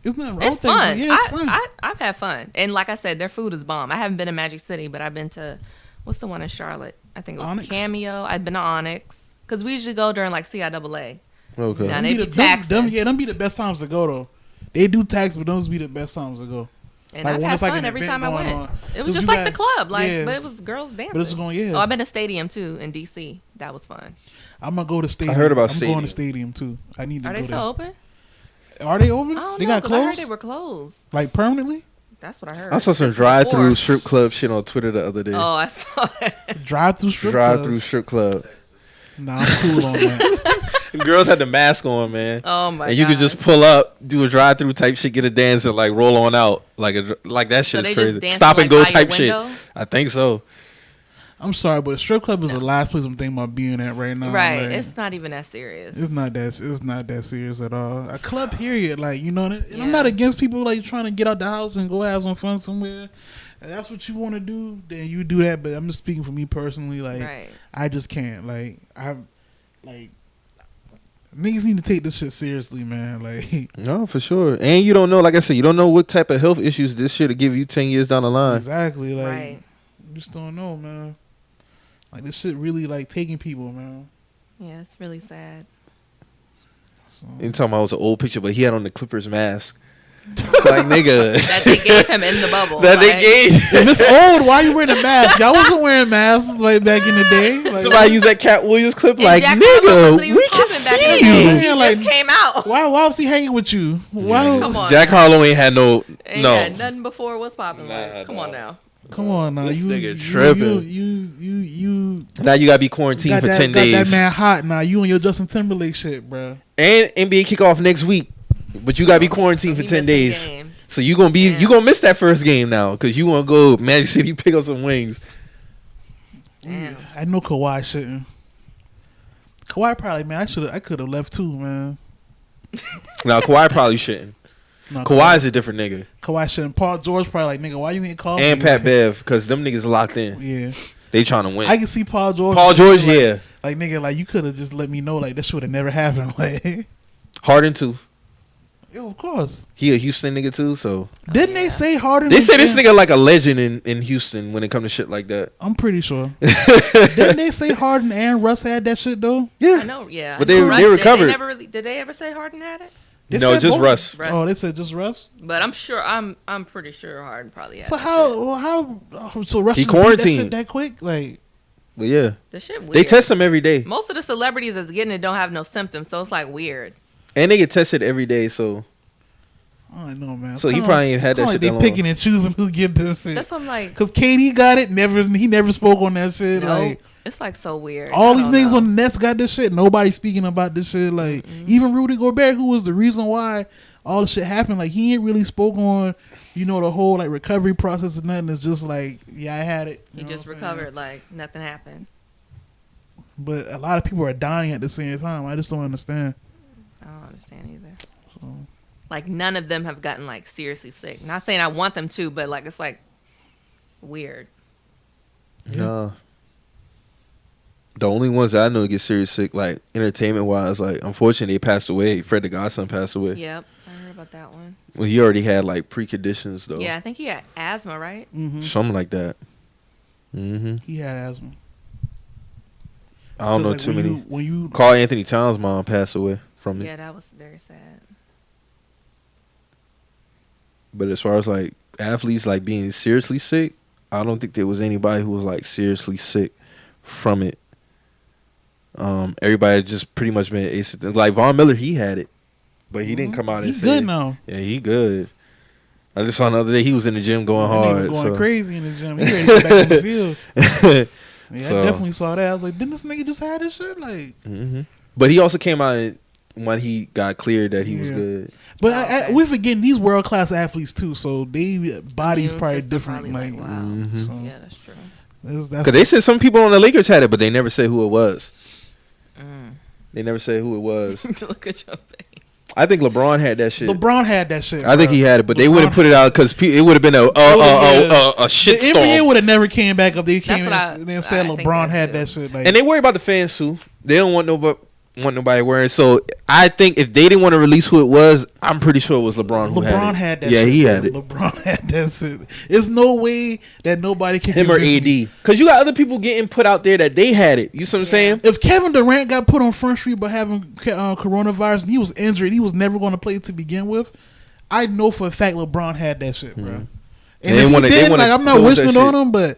It's not wrong. It's fun. Yeah, it's fun. I've had fun, and like I said, their food is bomb. I haven't been to Magic City, but I've been to what's the one in Charlotte? I think it was Onyx? Cameo. I've been to Onyx because we usually go during like CIAA. Okay. Now they be taxing. Them be the best times to go though. They do tax, but those be the best times to go. And Like, I've when had it's like fun an every event time I going went. on. It 'Cause was just you like got- the club, like, yeah, but it was girls dancing. But it's going, yeah. Oh, I've been to Stadium too in DC. That was fun. I'm gonna go to stadium. I heard about I'm Stadium. going to stadium too. I need to Are go they still open? there. Are they open? I don't They know. got 'Cause I heard closed? they were closed. Like permanently? That's what I heard. I saw some Just drive-through before. strip club shit on Twitter the other day. Oh, I saw that. Drive-through strip Drive-through clubs? strip club. Nah, I'm cool on that. Girls had the mask on, man. Oh my god. And you could just pull up, do a drive-through type shit, get a dance, and like roll on out like that So shit they is just crazy. dancing, Stop and like, go by your type shit. window? I think so. I'm sorry, but a strip club is the last place I'm thinking about being at right now. Right. Like, It's not even that serious. It's not that serious at all. A club, period. Like, you know, and Yeah. I'm not against people like trying to get out the house and go have some fun somewhere. If that's what you want to do, then you do that. But I'm just speaking for me personally. Like, Right. I just can't. Niggas need to take this shit seriously, man. Like, No, for sure. And you don't know, like I said, you don't know what type of health issues this shit will give you 10 years down the line. exactly. Like, Right. you just don't know, man. Like, this shit really like taking people, man. Yeah, it's really sad. So, You talking about it was an old picture, but he had on the Clippers mask. Like, nigga. That they gave him in the bubble. That they like, gave. if it's old, why you wearing a mask? Y'all wasn't wearing masks like back in the day. Like, Somebody used that Cat Williams clip, And like, Jack Harlow nigga, wasn't even we can popping back in the see day. you. He Yeah, like- just came out. why was he hanging with you? Why? Come on. Jack Harlow ain't had no. Ain't no. had nothing before was popping. Nah, Like, come on now. Come on now, This you nigga you- tripping. You Now you gotta be quarantined got for 10 got days. that man hot now. You and your Justin Timberlake shit, bro. And NBA kickoff next week. But you gotta be quarantined So for he 10 missing days. games. So you gonna be Damn. you gonna miss that first game now because you wanna go Magic City pick up some wings. Damn. I know Kawhi shouldn't. Kawhi probably, man. I could have left too, man. Now Kawhi probably shouldn't. No, Kawhi's a different nigga. Kawhi shouldn't. Paul George probably like, nigga, why you ain't calling And me? Pat Bev because them niggas locked in. Yeah, They trying to win. I can see Paul George. Paul George, like, yeah. Like, nigga, like you could have just let me know. Like, that should have never happened. Like, Harden too. yo, of course. He a Houston nigga too. So Didn't they say Harden? they was say this in- nigga like a legend in Houston when it comes to shit like that. I'm pretty sure. Didn't they say Harden and Russ had that shit though? I Yeah. know, yeah. But I know they Russ did. recovered. They never really, did they ever say Harden had it? They No, said just both. Russ. Russ. Oh, they said just Russ. But I'm sure, I'm pretty sure Harden probably had So that how? shit. Well, how? So Russ He just beat that quarantined. shit that quick? Like, But yeah, The shit weird. they test him every day, Most of the celebrities that's getting it don't have no symptoms, so it's like weird. and they get tested every day. So I don't know, man. It's So he kinda probably ain't had that kinda shit like that they long. picking and choosing who give this shit. That's what I'm like. Cause KD got it. He never spoke on that shit. No, Like it's like so weird. all I these don't niggas know. on the Nets got this shit. Nobody speaking about this shit. Like even Rudy Gobert, who was the reason why all the shit happened. Like he ain't really spoke on, the whole like recovery process and nothing. It's just like, yeah, I had it. He You know just what I'm saying? recovered like nothing happened. But a lot of people are dying at the same time. I just don't understand. I don't understand either. So, Like none of them have gotten like seriously sick. Not saying I want them to, but like it's like weird. nah. The only ones that I know get serious sick, like entertainment wise, like unfortunately they passed away. Fred the Godson passed away. Yep, I heard about that one. Well, he already had like preconditions though. Yeah, I think he had asthma, right? Something like that. Mm-hmm. he had asthma. I don't know Like, too when many. you- when you Carl Anthony Towns' mom passed away from it. Yeah, that was very sad. But as far as like athletes like being seriously sick, I don't think there was anybody who was like seriously sick from it. Everybody just pretty much been asymptomatic. Like Von Miller, he had it, but he didn't come out and He's say good it. now. Yeah, he good. I just saw the other day he was in the gym going That nigga hard. going so. crazy in the gym. He ready to get back on the field. Yeah, So- I definitely saw that. I was like, didn't this nigga just have this shit? Like, hmm But he also came out and, when he got cleared that he was Yeah. good. but Okay. we're forgetting these world class athletes too. So they bodies Immune probably system different. probably Like, wow. Mhm. so Yeah, that's true. that's Because they said some people on the Lakers had it, but they never said who it was. Mm. They never said who it was. Look at your face. I think LeBron had that shit. LeBron had that shit. I think bro. he had it, but they LeBron- wouldn't put it out because it would have been a The shit NBA storm. would have never came back up. They came what and said I think LeBron that had too. that shit. Like, And they worry about the fans too. They don't want no, but want nobody wearing. So I think if they didn't want to release who it was, I'm pretty sure it was LeBron who LeBron had it. that Yeah, shit. he had it. LeBron had that shit. There's no way that nobody can Him or convince AD. me. Because you got other people getting put out there that they had it. You see what I'm saying? If Kevin Durant got put on Front Street by having coronavirus and he was injured, he was never going to play to begin with, I know for a fact LeBron had that shit, bro. And if he did, like, I'm not wishing it on him, but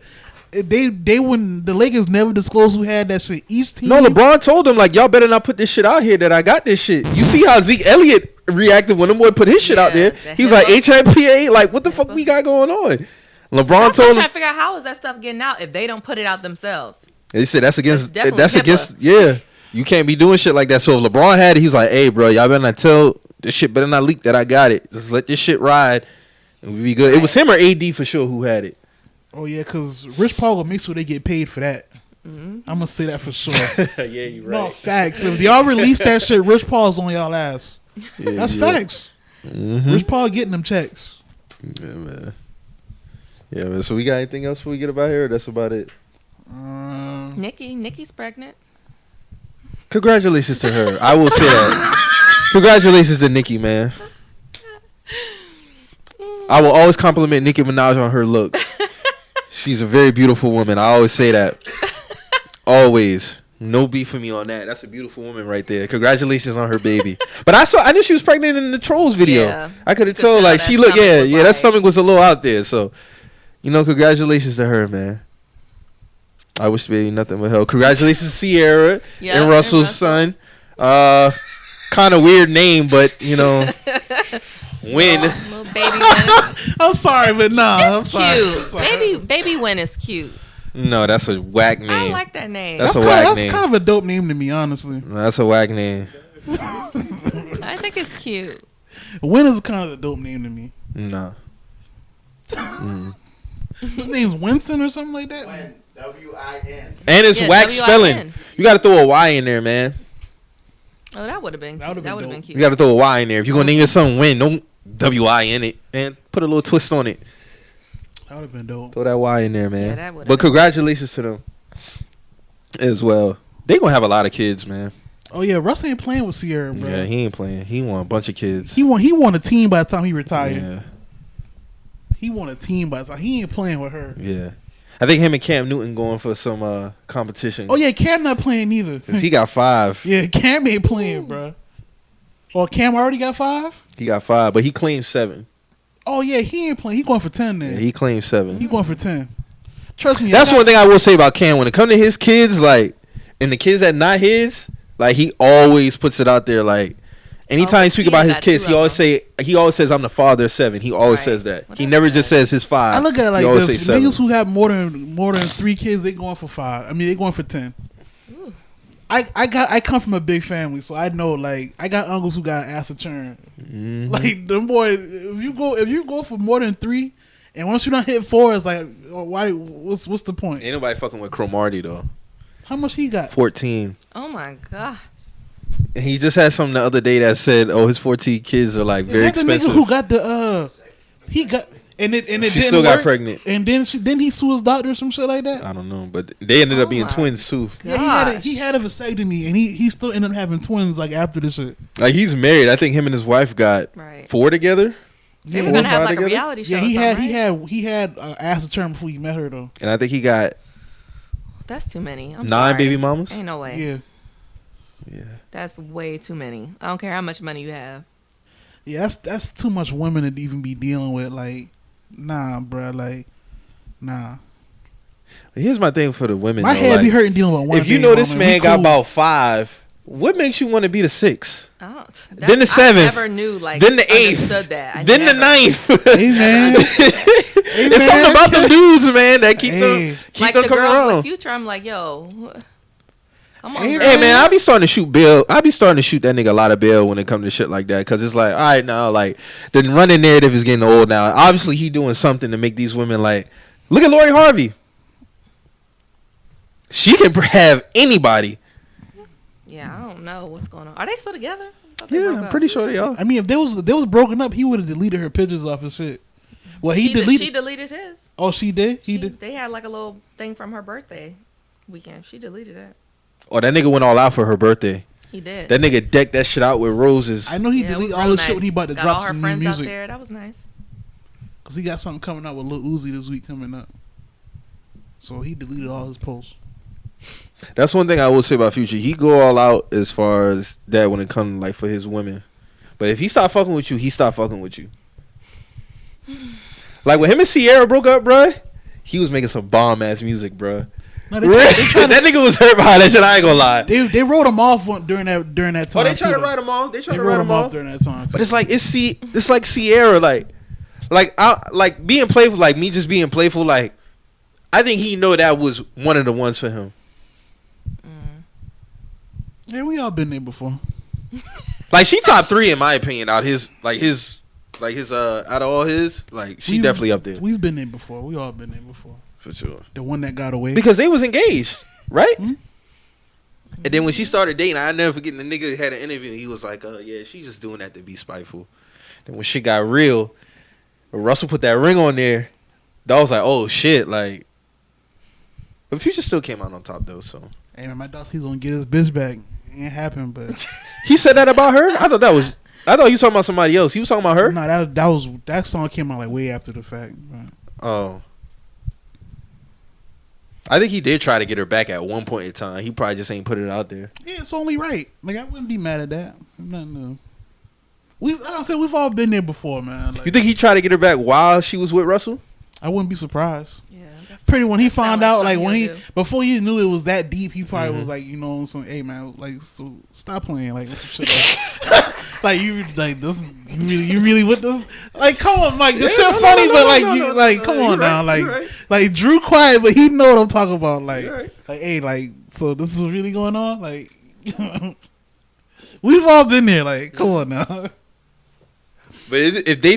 they wouldn't. The Lakers never disclosed who had that shit. Each team. No, LeBron told them, like, y'all better not put this shit out here that I got this shit. You see how Zeke Elliott reacted when the boy put his shit out there. He was like, HIPA, like, what the fuck we got going on? LeBron told him. I'm trying to figure out how is that stuff getting out if they don't put it out themselves. They said that's against. That's against. Yeah, you can't be doing shit like that. So if LeBron had it, he's like, hey, bro, y'all better not tell this shit. Better not leak that I got it. Just let this shit ride, and we be good. Right. It was him or AD for sure who had it. Oh yeah, because Rich Paul will make sure they get paid for that. I'm gonna say that for sure. Yeah, you right. No, facts. If y'all release that shit, Rich Paul's on y'all ass. Yeah, that's facts. Mm-hmm. Rich Paul getting them checks. Yeah, man. Yeah, man. So we got anything else before we get about here? Or that's about it. Nikki's pregnant. Congratulations to her. I will say that. Congratulations to Nicki, man. I will always compliment Nicki Minaj on her looks. She's a very beautiful woman. I always say that. Always. No beef for me on that. That's a beautiful woman right there. Congratulations on her baby. But I knew she was pregnant in the Trolls video. Yeah, I could have told, like, she looked, that stomach was a little out there. So, congratulations to her, man. I wish baby nothing but hell. Congratulations to Sierra and Russell's son. Kind of weird name, but, Win. Little baby Win. I'm sorry, but nah. It's cute. Baby Win is cute. No, that's a whack name. I like that name. That's kind of a dope name to me, honestly. No, that's a whack name. I think it's cute. Win is kind of a dope name to me. No. His name's Winston or something like that. Win. W-I-N. And it's whack spelling. You got to throw a Y in there, man. Oh, that would have been cute. That would have been cute. You got to throw a Y in there. If you're going to name your son Win, don't W-I in it. And put a little twist on it. That would have been dope. Throw that Y in there, man. Yeah, but congratulations to them as well. They going to have a lot of kids, man. Oh, yeah. Russ ain't playing with Sierra, bro. Yeah, he ain't playing. He won a bunch of kids. He won a team by the time he retired. Yeah. He won a team by the time. He ain't playing with her. Yeah. I think him and Cam Newton going for some competition. Oh, yeah. Cam not playing neither. Because he got 5. Yeah, Cam ain't playing, bro. Oh, Cam already got 5? He got 5, but he claimed 7. Oh, yeah, he ain't playing. He going for 10 then. Yeah, he claimed 7. He going for 10. Trust me. That's one thing I will say about Cam. When it comes to his kids, like, and the kids that not his, like, he always puts it out there, like, anytime he speak about his kids, he always says, I'm the father of 7. He always says that. He never just says his 5. I look at it like this. Niggas who have more than 3 kids, they going for 5. I mean, they going for 10. Ooh. I come from a big family, so I know, like, I got uncles who got ass a churn. Mm-hmm. Like, them boys, if you go for more than 3, and once you don't hit 4, it's like, why? What's the point? Ain't nobody fucking with Cromartie though. How much he got? 14. Oh my god. And he just had something the other day that said, "Oh, his 14 kids are like very expensive." The nigga who got the he got and it she still got pregnant, and then he sue his doctor or some shit like that. I don't know, but they ended up being twins too. Yeah, he had a vasectomy and he still ended up having twins like after this shit. Like he's married. I think him and his wife got 4 together. They were gonna have like a reality show. Yeah, he had ass a term before he met her though. And I think he got. That's too many. 9 baby mamas. Ain't no way. Yeah. Yeah. That's way too many. I don't care how much money you have. Yeah, that's too much women to even be dealing with. Like, nah, bro. Like, nah. Here's my thing for the women. My head be hurting dealing with one. If you know this man got about 5, what makes you want to be the 6th? Oh, then the 7th. I never knew. Like, then the 8th. Understood that. Then the 9th. Hey man. It's something about them dudes, man, that keep them like them the coming girls around. With Future, I'm like, yo. Come on, hey man, I be starting to shoot bail. I be starting to shoot that nigga a lot of bail when it comes to shit like that, because it's like, all right, now, like, the running narrative is getting old now. Obviously, he doing something to make these women like, look at Lori Harvey. She can have anybody. Yeah, I don't know what's going on. Are they still together? Yeah, I'm pretty sure they are. I mean, if they was broken up, he would have deleted her pictures off his shit. Well, she deleted his. Oh, she did? He did. did? They had like a little thing from her birthday weekend. She deleted that. Oh, that nigga went all out for her birthday. He did. That nigga decked that shit out with roses. I know he deleted all the shit when he about to got drop all her some new friends music. out there. That was nice. Cause he got something coming out with Lil Uzi this week coming up. So he deleted all his posts. That's one thing I will say about Future. He go all out as far as that when it comes like for his women. But if he start fucking with you, he start fucking with you. Like when him and Sierra broke up, bruh, he was making some bomb ass music, bruh. No, that nigga was hurt behind that shit. I ain't gonna lie. They wrote him off during that time. Oh, they tried to write him off. They tried to write him off during that time. But it's like it's like Sierra, like being playful, like me just being playful. Like I think he know that was one of the ones for him. Yeah, we all been there before. Like she top 3 in my opinion. Out of all his, like she definitely up there. We've been there before. We all been there before. For sure. The one that got away. Because they was engaged, right? Mm-hmm. And then when she started dating, I never forget the nigga had an interview. He was like, yeah, she's just doing that to be spiteful. Then when shit got real, Russell put that ring on there. That was like, oh shit, like. But Future still came out on top though, so. Hey man, my dog, he's gonna get his bitch back. It ain't happened, but. He said that about her? I thought you was talking about somebody else. He was talking about her? No, that song came out like way after the fact. But. Oh. I think he did try to get her back at one point in time. He probably just ain't put it out there. Yeah, it's only right. Like I wouldn't be mad at that. No. Like I said, we've all been there before, man. Like, You think he tried to get her back while she was with Russell? I wouldn't be surprised. Yeah. Pretty when he found out, like when do. before he knew it was that deep, he probably was like, some, hey man, like, so stop playing, like, what's your shit like, you like this, you really with this, like, come on, Mike, this shit funny, but come on now, like Drew quiet, but he know what I'm talking about, like, hey, like, so this is what's really going on, like, we've all been there, like, come on now. But if they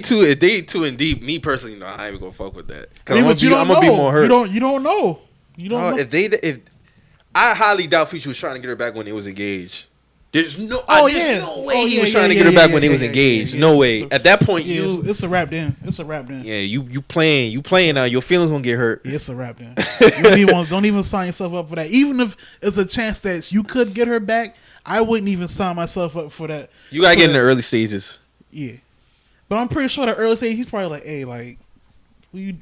too in deep, me personally, no, I ain't even gonna fuck with that. I'm gonna be more hurt. You don't know. Know. If I highly doubt Future was trying to get her back when they was engaged. There's no way he was trying to get her back when they was engaged. No way. At that point, it's a wrap then. Yeah, you playing now. Your feelings gonna get hurt. Yeah, it's a wrap then. Don't even sign yourself up for that. Even if it's a chance that you could get her back, I wouldn't even sign myself up for that. You gotta get in the early stages. Yeah. But I'm pretty sure the early stage, he's probably like, hey, like,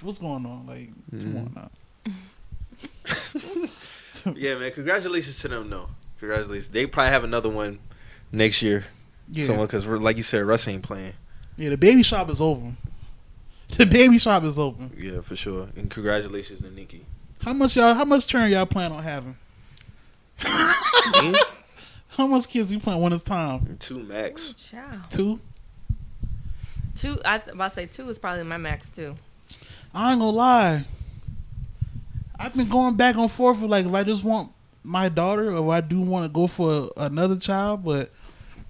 what's going on? Like, come on now. Yeah, man. Congratulations to them, though. Congratulations. They probably have another one next year. Yeah. Because, like you said, Russ ain't playing. Yeah, the baby shop is open. Yeah, for sure. And congratulations to Nikki. How much churn y'all plan on having? How much kids you plan when it's time? 2 max. Oh, child. 2? 2, I about to say 2 is probably my max too. I ain't gonna lie. I've been going back and forth with like if I just want my daughter or if I do want to go for another child, but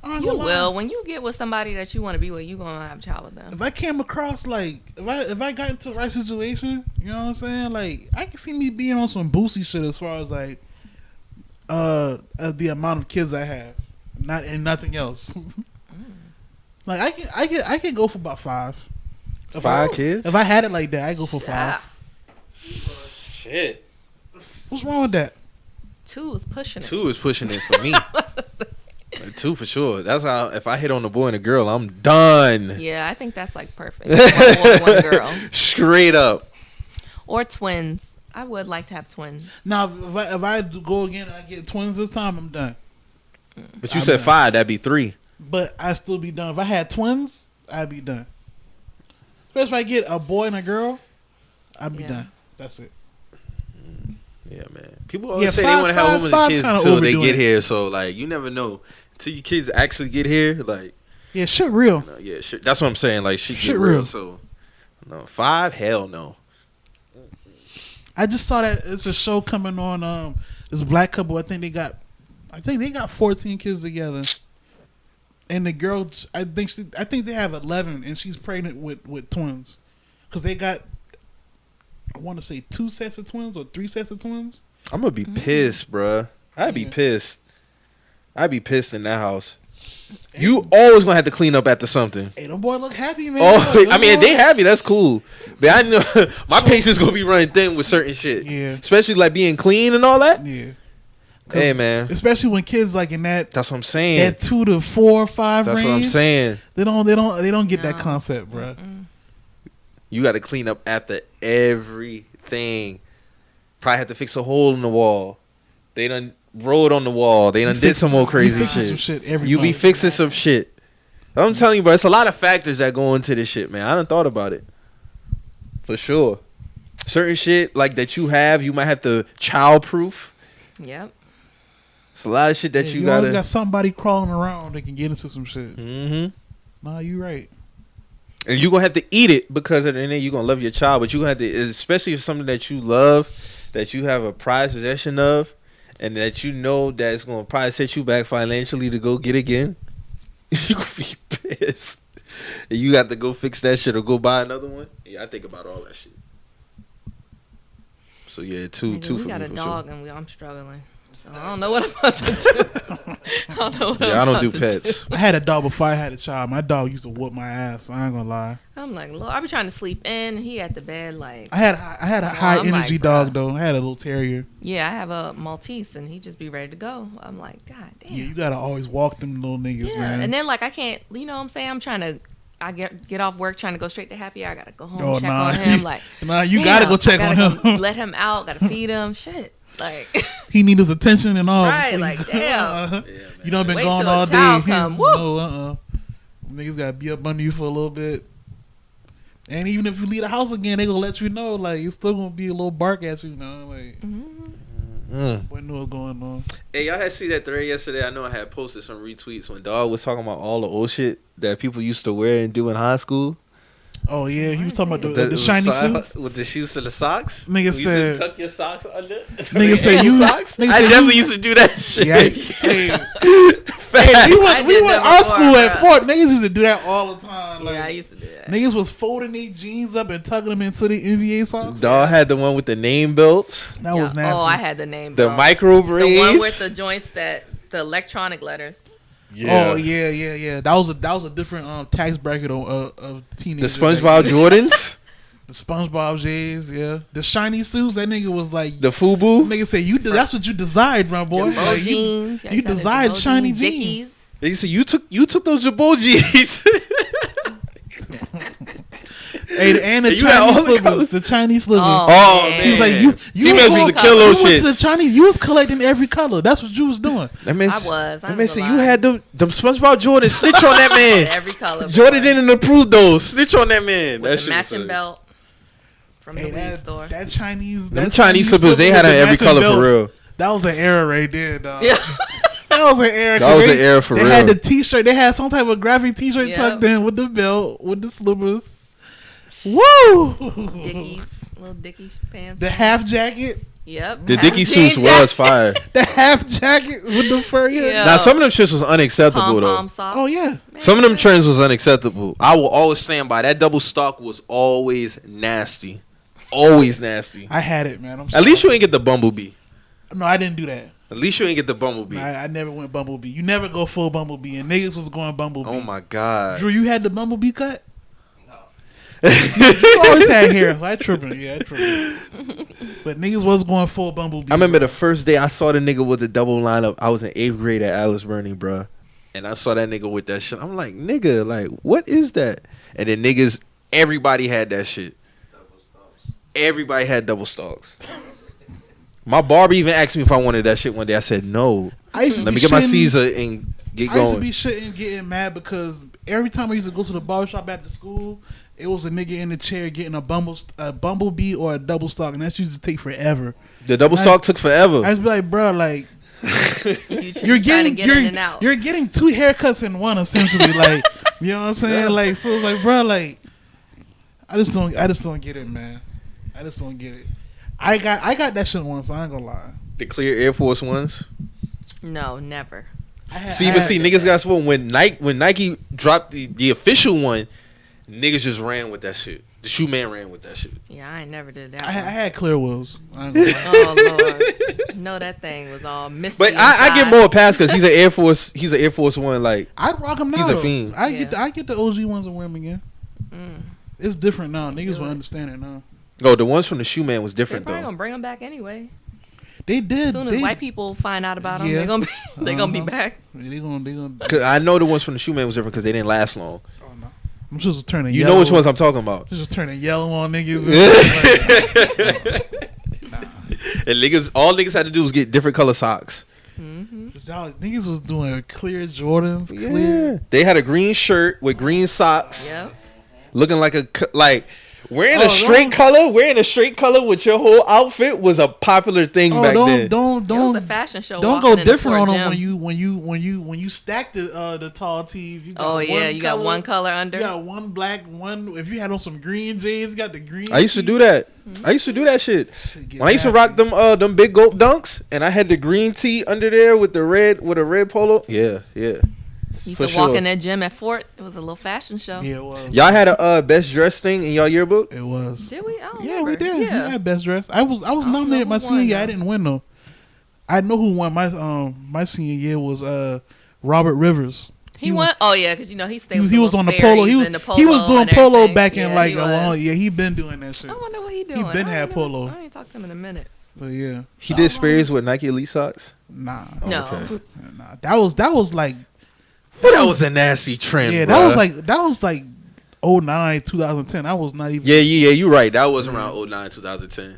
I ain't gonna lie. Will when you get with somebody that you want to be with, you gonna have a child with them. If I came across like if I got into the right situation, you know what I'm saying? Like I can see me being on some Boosie shit as far as like the amount of kids I have, nothing else. Like I can go for about 5. 5 kids? If I had it like that, I go for 5. Shit. What's wrong with that? 2 is pushing it. 2 is pushing it for me. 2 for sure. That's how if I hit on a boy and a girl, I'm done. Yeah, I think that's like perfect. one girl. Straight up. Or twins. I would like to have twins. Now, if I go again and I get twins this time, I'm done. But you said 5, that'd be 3. But I'd still be done. If I had twins, I'd be done. Especially if I get a boy and a girl, I'd be done. That's it. Yeah, man. People always say they want to have women and kids until they get here. So, like, you never know. Until your kids actually get here, like... Yeah, shit real. Yeah, shit. That's what I'm saying. Like, shit get real. So, no. 5? Hell no. I just saw that it's a show coming on. This black couple, I think they got 14 kids together. And the girl, I think they have 11, and she's pregnant with twins, because they got, I want to say 2 sets of twins or 3 sets of twins. I'm gonna be pissed, bruh. I'd be pissed. I'd be pissed in that house. You always gonna have to clean up after something. Hey, them boy look happy, man. Oh, I mean, if they happy, that's cool. But I know my patience gonna be running thin with certain shit. Yeah, especially like being clean and all that. Yeah. Hey man, especially when kids like in that. That's what I'm saying. That 2 to 4 or 5 range. That's what I'm saying. They don't get that concept, bro. You got to clean up after everything. Probably have to fix a hole in the wall. They done wrote on the wall. They done did some more crazy shit. Some shit every you month. be fixing some shit. I'm telling you, bro, it's a lot of factors that go into this shit, man. I done thought about it. For sure. Certain shit like that you might have to childproof. Yep. It's a lot of shit that you always got somebody crawling around that can get into some shit. Mm-hmm. Nah, you right. And you're going to have to eat it because at the end you're going to love your child. But you're going to have to, especially if something that you love, that you have a prized possession of, and that you know that it's going to probably set you back financially to go get again, you're going to be pissed. And you got to go fix that shit or go buy another one. Yeah, I think about all that shit. So, yeah, two for me. We got a dog and I'm struggling. So I don't know what I'm about to do. I don't do pets. I had a dog before I had a child. My dog used to whoop my ass. I ain't gonna lie. I'm like, Lord, I be trying to sleep in. He at the bed like. I had a high energy dog though. I had a little terrier. Yeah, I have a Maltese and he just be ready to go. I'm like, God damn. Yeah, you gotta always walk them little niggas, man. And then like I can't, you know what I'm saying? I'm trying to. I get off work trying to go straight to happy hour. I gotta go home check on him. Like, you gotta go check on him. Let him out. Gotta feed him. Shit. Like he need his attention and all. Right, like damn. You done been gone all day. No, niggas gotta be up under you for a little bit. And even if you leave the house again, they gonna let you know. Like it's still gonna be a little bark at you, Like what know what's going on. Hey, y'all had see that thread yesterday? I know I had posted some retweets when Dog was talking about all the old shit that people used to wear and do in high school. Oh yeah, he was talking about the shiny suits with the shoes to the socks. Nigga said, tuck your socks under. Nigga said you. Socks? I definitely used to do that shit. Yeah, we went our school at Fort. Niggas used to do that all the time. Like, yeah, I used to do that. Niggas was folding their jeans up and tucking them into the NBA socks. Dog had the one with the name belts. That was nasty. Oh, I had the name belt. The micro braids. The one with the joints the electronic letters. Yeah. Oh yeah. That was a different tax bracket of teenagers. The SpongeBob Jordans. The SpongeBob J's, yeah. The shiny suits. That nigga was like the FUBU. Nigga said that's what you desired, my boy. Like, jeans. You desired shiny jeans. They said you took those Jabot jeans. Hey, and the Chinese slippers. The Chinese slippers. Oh man. He was like, you used to kill those shit. You went to the Chinese. You was collecting every color. That's what you was doing. That man said you had them SpongeBob Jordan. Snitch on that man. Every color. Jordan didn't approve those. Snitch on that man. With that the shit matching belt from the weed store. That Chinese. Them Chinese slippers, they had every color for real. That was an era right there, dog. Yeah. That was an era. That was an era for real. They had the T-shirt. They had some type of graphic T-shirt tucked in with the belt, with the slippers. Woo! Dickies, little Dickies pants. The half jacket. Yep. The Dickie suits was fire. The half jacket with the fur. Yeah. Now some of them shits was unacceptable though. Oh yeah. Man. Some of them trends was unacceptable. I will always stand by that. Double stock was always nasty. Always nasty. I had it, man. At least you ain't get the Bumblebee. No, I didn't do that. At least you ain't get the Bumblebee. I never went Bumblebee. You never go full Bumblebee, and niggas was going Bumblebee. Oh my god. Drew, you had the Bumblebee cut? You always had hair. I tripping. But niggas was going full Bumblebee. I remember the first day I saw the nigga with the double lineup. I was in 8th grade at Alice Burning, bro. And I saw that nigga with that shit. I'm like, nigga, like, what is that? And then niggas, everybody had that shit. Everybody had double stalks. My barber even asked me if I wanted that shit one day. I said no. Let me get my Caesar and get going. I used to be shitting, getting mad because every time I used to go to the barbershop after school, it was a nigga in the chair getting a Bumblebee or a double stock, and that used to take forever. The double stock took forever. I just be like, bro, like you're getting two haircuts in one essentially. Like, you know what I'm saying? Like, so it's like, bro, like I just don't get it, man. I just don't get it. I got that shit once. I ain't gonna lie. The clear Air Force Ones. No, never. See, niggas got spoiled when Nike dropped the official one. Niggas just ran with that shit. The shoe man ran with that shit. Yeah, I ain't never did that. I had clear wheels. Oh Lord, no, that thing was all misty. But I get more past because he's an Air Force. He's an Air Force One. Like I'd rock him now. He's a fiend. I get the OG ones and wear them again. It's different now. Niggas will understand it now. No, the ones from the shoe man was different They're probably though. gonna bring them back anyway. They did. As soon as white people find out about them, they're gonna be back. They gonna. Cause I know the ones from the Shoe Man was different because they didn't last long. Oh no, I'm just turning. You yellow. know which ones I'm talking about. Just turning yellow on niggas. And niggas, all niggas had to do was get different color socks. Mm-hmm. Niggas was doing clear Jordans. Yeah. Clear. They had a green shirt with green socks. Yep. Looking like wearing a straight color with your whole outfit was a popular thing back then. It was a fashion show. Don't go different on them when you stack the tall tees. You got you got one color under. You got one black one. If you had on some green jeans, you got the green. I used to do that. I used to do that shit. When I used to rock them big gold dunks, and I had the green tee under there with a red polo. Yeah. You used to walk in that gym at Fort. It was a little fashion show. Yeah, it was. Y'all had a best dress thing in y'all yearbook? It was. Did we? We did. Yeah. We had best dress. I was nominated my senior year. I didn't win though. I know who won my senior year was Robert Rivers. He won. Oh yeah, because he stayed. He was on the polo. He was doing polo back in like a long. Yeah, he been doing that shit. I wonder what he doing. He been had polo. I ain't talked to him in a minute. But yeah, he did Sperry's with Nike Elite socks. Nah, no, okay. Nah. That was like. That was a nasty trend. Yeah, bruh. that was like 09, 2010. I was not even. Yeah, you're right. That was around 09, 2010.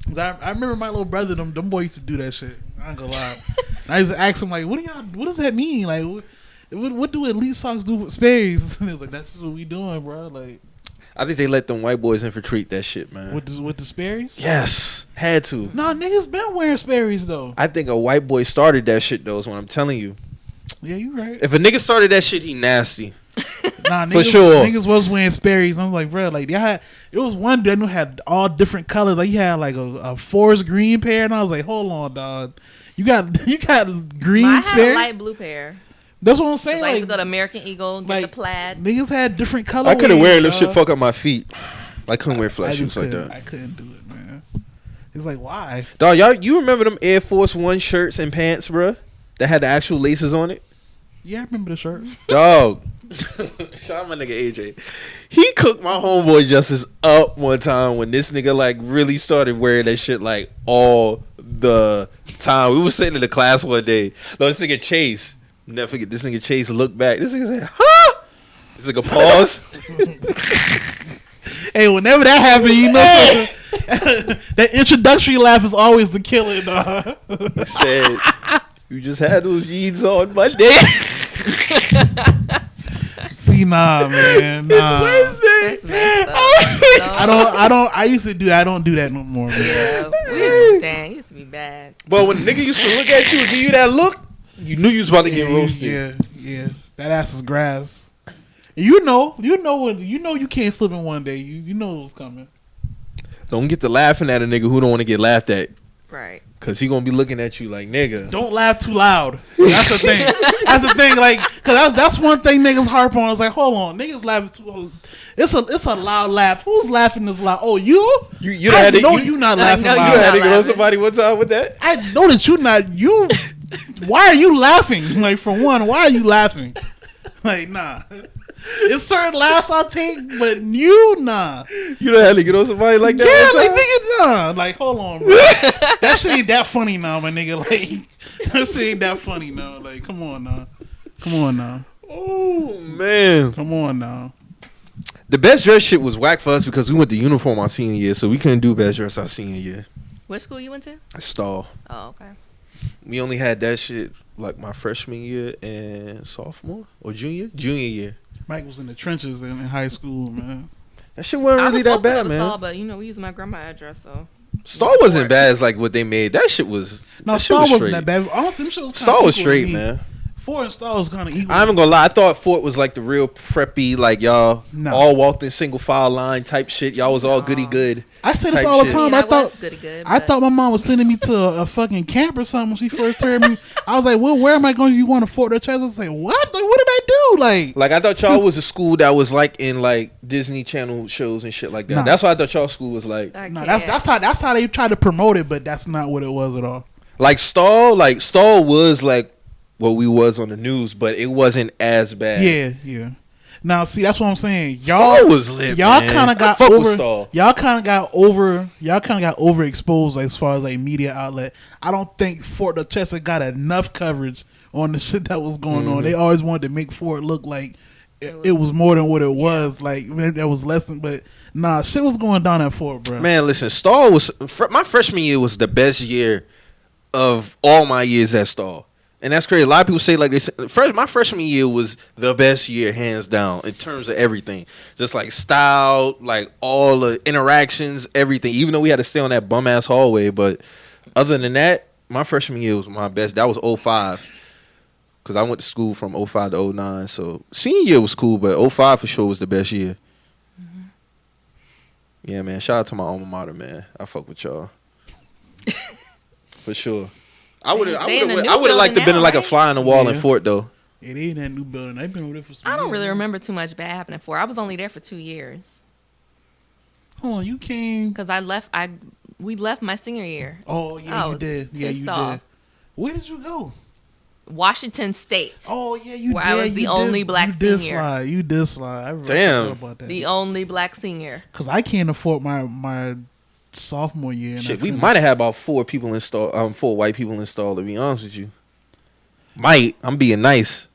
Cause I remember my little brother, them boys used to do that shit. I ain't gonna lie. I used to ask him like, what does that mean? Like, what do Elite Socks do with Sperry's? And he was like, that's just what we doing, bro. Like, I think they let them white boys infiltrate that shit, man. With the Sperry's? Yes, had to. Nah, niggas been wearing Sperry's though. I think a white boy started that shit though. Is what I'm telling you. Yeah, you right. If a nigga started that shit, he nasty. Nah, niggas, for sure. Niggas was wearing Sperry's. And I was like, bro, like it was one dude who had all different colors. Like he had like a forest green pair, and I was like, hold on, dog. You got green Sperry's? I had a light blue pair. That's what I'm saying. I used to go to American Eagle, get the plaid. Niggas had different colors. I couldn't wear them shit. Fuck up my feet. I couldn't wear flat shoes like that. I couldn't do it, man. It's like, why? Dog, you remember them Air Force One shirts and pants, bro? That had the actual laces on it? Yeah, I remember the shirt. Dog. Shout out my nigga AJ. He cooked my homeboy Justice up one time when this nigga like really started wearing that shit like all the time. We was sitting in the class one day. No, this nigga Chase. Never forget, this nigga Chase looked back. This nigga said, huh? This nigga pause. Hey, whenever that happened, you know that introductory laugh is always the killer, dog. He said, you just had those jeans on Monday. See, nah, man. Nah. It's Wednesday. That's messed up. I used to do that. I don't do that no more, man. Yeah. Dang, it used to be bad. But when nigga used to look at you and give you that look, you knew you was about to get roasted. Yeah. That ass is grass. You know you can't slip in one day. You know what's coming. Don't get to laughing at a nigga who don't want to get laughed at. Right. Cause he gonna be looking at you like, nigga. Don't laugh too loud. That's the thing. That's the thing. Like, cause that's one thing niggas harp on. It's like, hold on, niggas laughing too loud. It's a loud laugh. Who's laughing this loud? Oh, you? I know you not laughing loud. You had to know somebody one time with that. I know that you not. You. Why are you laughing? Like, for one, why are you laughing? Like, nah. It's certain laughs I'll take, but you, nah. You don't have to get on somebody like that? Yeah, like, nigga, nah. Like, hold on, bro. That shit ain't that funny now, my nigga. Like, that shit ain't that funny now. Like, come on now. Oh, man. Come on now. The best dress shit was whack for us because we went to uniform our senior year, so we couldn't do best dress our senior year. Which school you went to? Stall. Oh, okay. We only had that shit like my freshman year and sophomore or junior year. Mike was in the trenches in high school, man. That shit wasn't really that bad, man. Stall, but we used my grandma's address, so. Stall wasn't bad as like what they made. That shit was. No, Stall wasn't that bad. Honestly, Stall was straight, man. Fort and Stall was kind of equal. I'm gonna lie. I thought Fort was like the real preppy, like y'all all walked in single file line type shit. Y'all was all goody good. I say this all the time. I thought my mom was sending me to a fucking camp or something when she first heard me. I was like, well, where am I going? You want to Fort? I was like, what? Like, what did I do? Like I thought y'all was a school that was like in like Disney Channel shows and shit like that. Nah. That's what I thought y'all school was like. No, that's how they try to promote it, but that's not what it was at all. Like Stall was like what we was on the news, but it wasn't as bad. Yeah. Now, see, that's what I'm saying. Y'all was lit. Y'all kind of got over. Y'all Y'all kind of got overexposed as far as like media outlet. I don't think Fort the Chester got enough coverage on the shit that was going on. They always wanted to make Fort look like it was more than what it was. Like there was less than, but nah, shit was going down at Fort, bro. Man, listen, Stall was my freshman year was the best year of all my years at Stall. And that's crazy. A lot of people say like this. My freshman year was the best year, hands down, in terms of everything. Just like style, like all the interactions, everything. Even though we had to stay on that bum ass hallway, but other than that, my freshman year was my best. That was 05. Because I went to school from 05 to 09. So senior year was cool, but 05 for sure was the best year. Mm-hmm. Yeah, man. Shout out to my alma mater, man. I fuck with y'all. For sure. I would have liked to have been like a fly on the wall in Fort, though. It ain't that new building. I've been over there for some I don't years, really man. remember too much bad happening for. I was only there for 2 years. Hold on, you came. Because we left my senior year. Oh, yeah, you did. Yeah, you did. Where did you go? Washington State. Oh, yeah, you did. Where I was the only black senior. You did slide. I Damn. about that. The only black senior. Because I can't afford my sophomore year. Shit, we might have had about 4 people installed, 4 white people installed, to be honest with you. I'm being nice.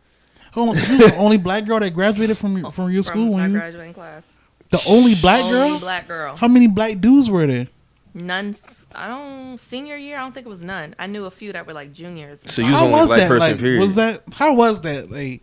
Hold on, so you were the only black girl that graduated from your school? From my graduating class. The only black girl? Only black girl. How many black dudes were there? None. Senior year, I don't think it was none. I knew a few that were like juniors. So you was only black person, period. How was that? Like,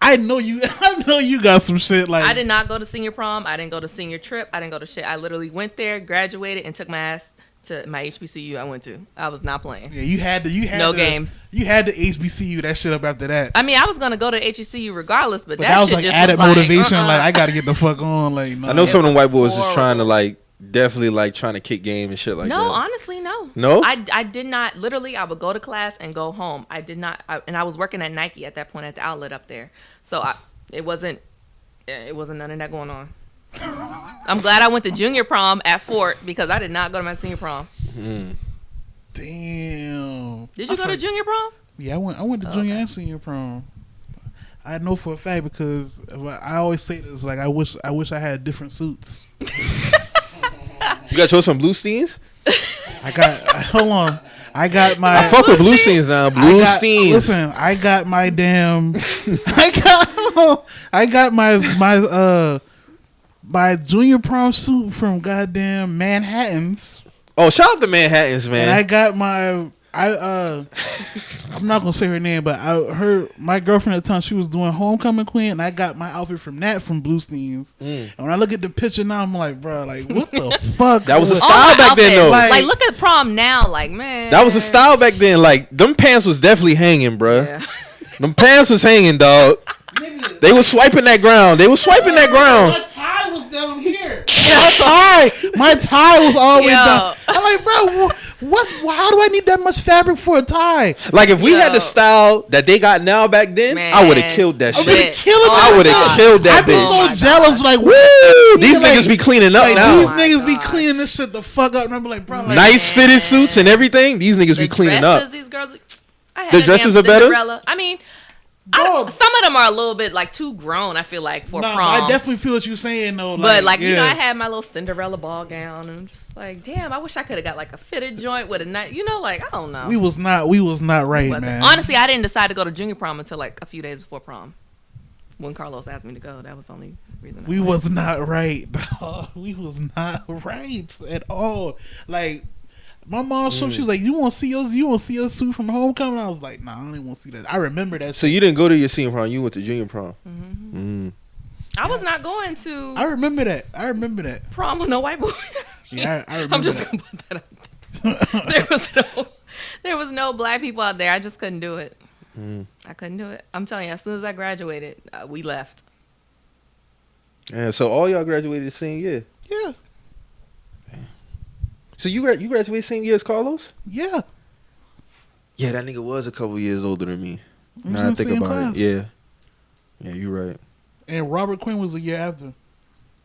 I know you got some shit like. I did not go to senior prom. I didn't go to senior trip. I didn't go to shit. I literally went there, graduated, and took my ass to my HBCU I went to. I was not playing. Yeah, you had games. You had the HBCU that shit up after that. I mean, I was gonna go to HBCU regardless, but that was shit like just added was motivation. Like, like I gotta get the fuck on. Like no. I know some of them white boys horrible. was trying to like definitely like trying to kick game and shit like that. No, honestly, no. No? I did not. Literally, I would go to class and go home. I did not. And I was working at Nike at that point at the outlet up there. So it wasn't none of that going on. I'm glad I went to junior prom at Fort because I did not go to my senior prom. Mm. Damn. Did you go to junior prom? Yeah, I went to junior and senior prom. I know for a fact because I always say this, like I wish I had different suits. You got yours some blue steens? Hold on. I fuck with blue steens now. Blue steens. Listen, I got my damn. I got my junior prom suit from goddamn Manhattan's. Oh, shout out to Manhattan's, man. And I got I'm not gonna say her name, but my girlfriend at the time, she was doing homecoming queen, and I got my outfit from Blue Steens. And when I look at the picture now, I'm like, bro, like what the fuck? That was a style back then, though. Like look at prom now, like man. That was a style back then. Like them pants was definitely hanging, bro. Yeah. Them pants was hanging, dog. They was swiping that ground. My tie was down here. My tie was always down. I'm like, bro, what? How do I need that much fabric for a tie? Like if we had the style that they got now back then, man, I would have killed that shit. I would have killed that I'd be bitch. so jealous. Like, woo! These niggas be cleaning up now. These niggas be cleaning this shit the fuck up. And I'm like, bro, like, nice fitted suits and everything. These niggas be cleaning up. These girls, I had the dresses are better. I mean. Some of them are a little bit like too grown. I feel like for prom. I definitely feel what you're saying though. But you know, I had my little Cinderella ball gown, and I'm just like, damn, I wish I could have got like a fitted joint with a nice, like I don't know. We was not right, man. Honestly, I didn't decide to go to junior prom until like a few days before prom. When Carlos asked me to go, that was the only reason. We was not right. We was not right at all. Like. My mom, she was like, "You want to see your suit from homecoming?" I was like, "Nah, I don't even want to see that." I remember that. So you didn't go to your senior prom; you went to junior prom. Mm-hmm. I was not going to. I remember that. Prom with no white boy. Yeah, I remember. I'm just gonna put that out there. There was no black people out there. I just couldn't do it. I couldn't do it. I'm telling you, as soon as I graduated, we left. Yeah. So all y'all graduated the same year. Yeah. So you graduated same year as Carlos? Yeah. Yeah, that nigga was a couple years older than me. Now I think about it. Yeah. Yeah, you're right. And Robert Quinn was a year after.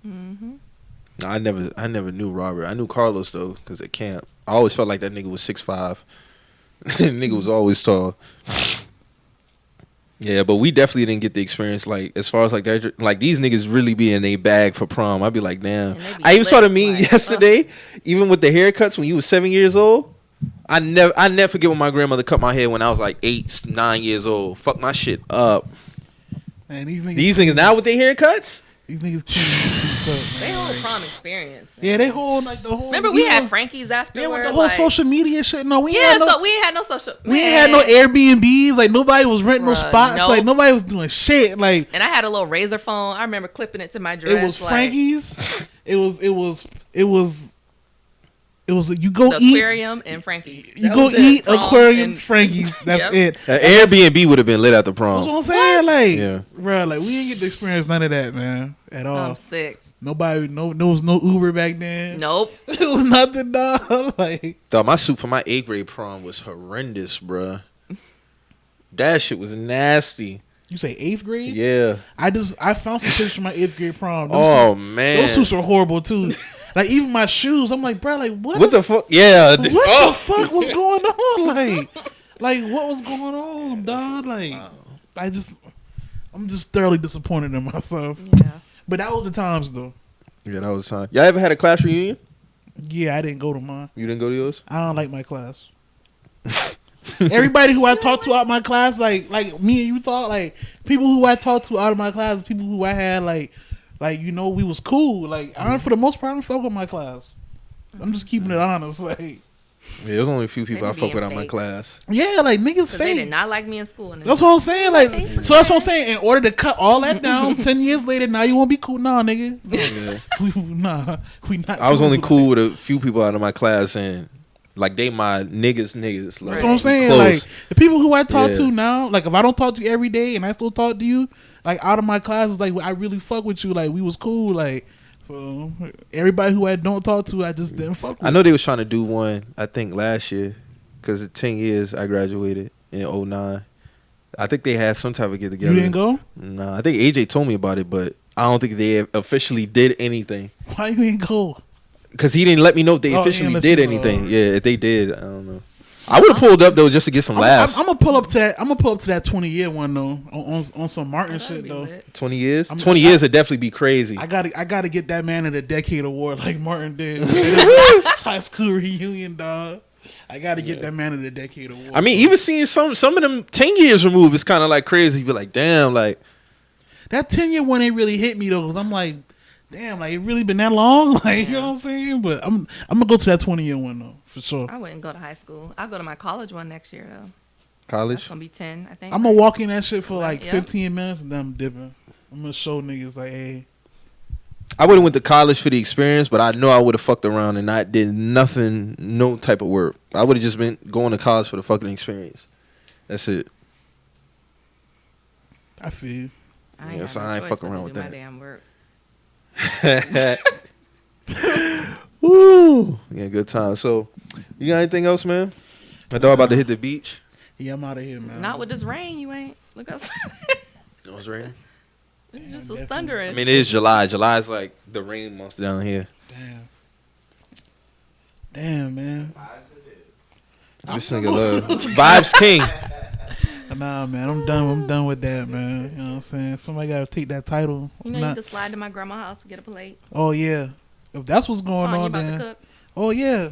Mm-hmm. No, I never knew Robert. I knew Carlos though, because at camp, I always felt like that nigga was 6'5". Nigga was always tall. Yeah, but we definitely didn't get the experience. Like as far as like that, like these niggas really be in a bag for prom. I'd be like, damn. I even saw the meme yesterday. Even with the haircuts when you was 7 years old. I never forget when my grandmother cut my hair when I was like 8, 9 years old. Fuck my shit up. Man, these niggas now with their haircuts. These niggas clean up, man. They whole prom experience. Man. Yeah, they hold like the whole. Remember we had Frankie's afterwards. Yeah, with the whole social media shit. No, we ain't had no social. We ain't had no Airbnbs. Like nobody was renting no spots. Nope. Like nobody was doing shit. Like, and I had a little razor phone. I remember clipping it to my dress. It was Frankie's. It was. You go the eat aquarium and Frankie's. You go eat aquarium Frankie's. That's it. Airbnb would have been lit at the prom. That's what I'm saying. Like, yeah, bro, like we ain't get to experience none of that, man, at all. I'm sick. Nobody, there was no Uber back then. Nope. It was nothing, dog. Like, dog, my suit for my 8th grade prom was horrendous, bro. That shit was nasty. You say 8th grade? Yeah. I found some pictures from my 8th grade prom. Man, those suits were horrible too. Like even my shoes, I'm like, bro, like what the fuck? Yeah, what the fuck was going on? Like what was going on, dog? Like, I'm just thoroughly disappointed in myself. Yeah, but that was the times though. Yeah, that was the time. Y'all ever had a class reunion? Yeah, I didn't go to mine. You didn't go to yours? I don't like my class. Everybody who I talked to out my class, like me and you talk, like people who I talked to out of my class, people who I had like you know, we was cool. Like for the most part, I don't fuck with my class. I'm just keeping it honest. Like, yeah, there's only a few people I fuck with out my class. Yeah, like niggas fake. They did not like me in school. That's what I'm saying. Like, so that's what I'm saying. In order to cut all that down, 10 years later, now you won't be cool, nah, nigga. Yeah. we not. I was only cool with a few people out of my class, and like they my niggas. Like, that's what I'm saying. Close. Like the people who I talk to now, like if I don't talk to you every day and I still talk to you, like out of my classes, like I really fuck with you. Like we was cool. Like so, everybody who I don't talk to, I just didn't fuck with. I know they was trying to do one. I think last year, because at 10 years I graduated in 2009. I think they had some type of get together. You didn't go? No, I think AJ told me about it, but I don't think they officially did anything. Why you ain't go? Because he didn't let me know if they officially did anything. Yeah, if they did, I don't know. I would have pulled up though just to get some laughs. I'm gonna pull up to that. I'm gonna pull up to that 20-year one though on some Martin shit though. 20 years? 20 years would definitely be crazy. I gotta get that man in the decade award like Martin did. High school reunion, dog. I gotta get that man in the decade award. I mean, even seeing some of them 10 years removed is kind of like crazy. You be like, damn, like that 10-year one ain't really hit me though, because I'm like, damn, like it really been that long, like you know what I'm saying? But I'm gonna go to that 20-year one though. For sure. I wouldn't go to high school. I'll go to my college one next year though. College? That's gonna be 10, I think. I'm gonna walk in that shit for like 15 minutes and then I'm dipping. I'm gonna show niggas like, hey. I would have went to college for the experience, but I know I would have fucked around and not did nothing, no type of work. I would have just been going to college for the fucking experience. That's it. I feel you. I ain't fucking around with that. My damn work. Woo! Yeah, good time. So, you got anything else, man? My dog about to hit the beach. Yeah, I'm out of here, man. Not with this rain, you ain't. Look outside. It was raining? It just was thundering. I mean, it is July. July is like the rain month down here. Damn, man. This nigga love. Vibes king. Nah, man, I'm done with that, man. You know what I'm saying? Somebody gotta take that title. You know, you can slide to my grandma's house to get a plate. Oh yeah, if that's what's going on, then. Oh yeah,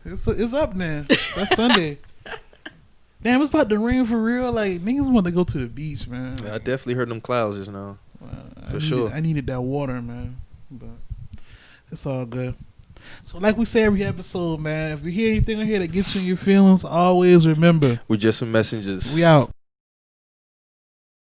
it's up now. That's Sunday. Damn, it's about to rain for real. Like niggas want to go to the beach, man. Yeah, I definitely heard them clouds just now. Sure. I needed that water, man. But it's all good. So like we say every episode, man, if you hear anything on here that gets you in your feelings, always remember. We're just some messengers. We out.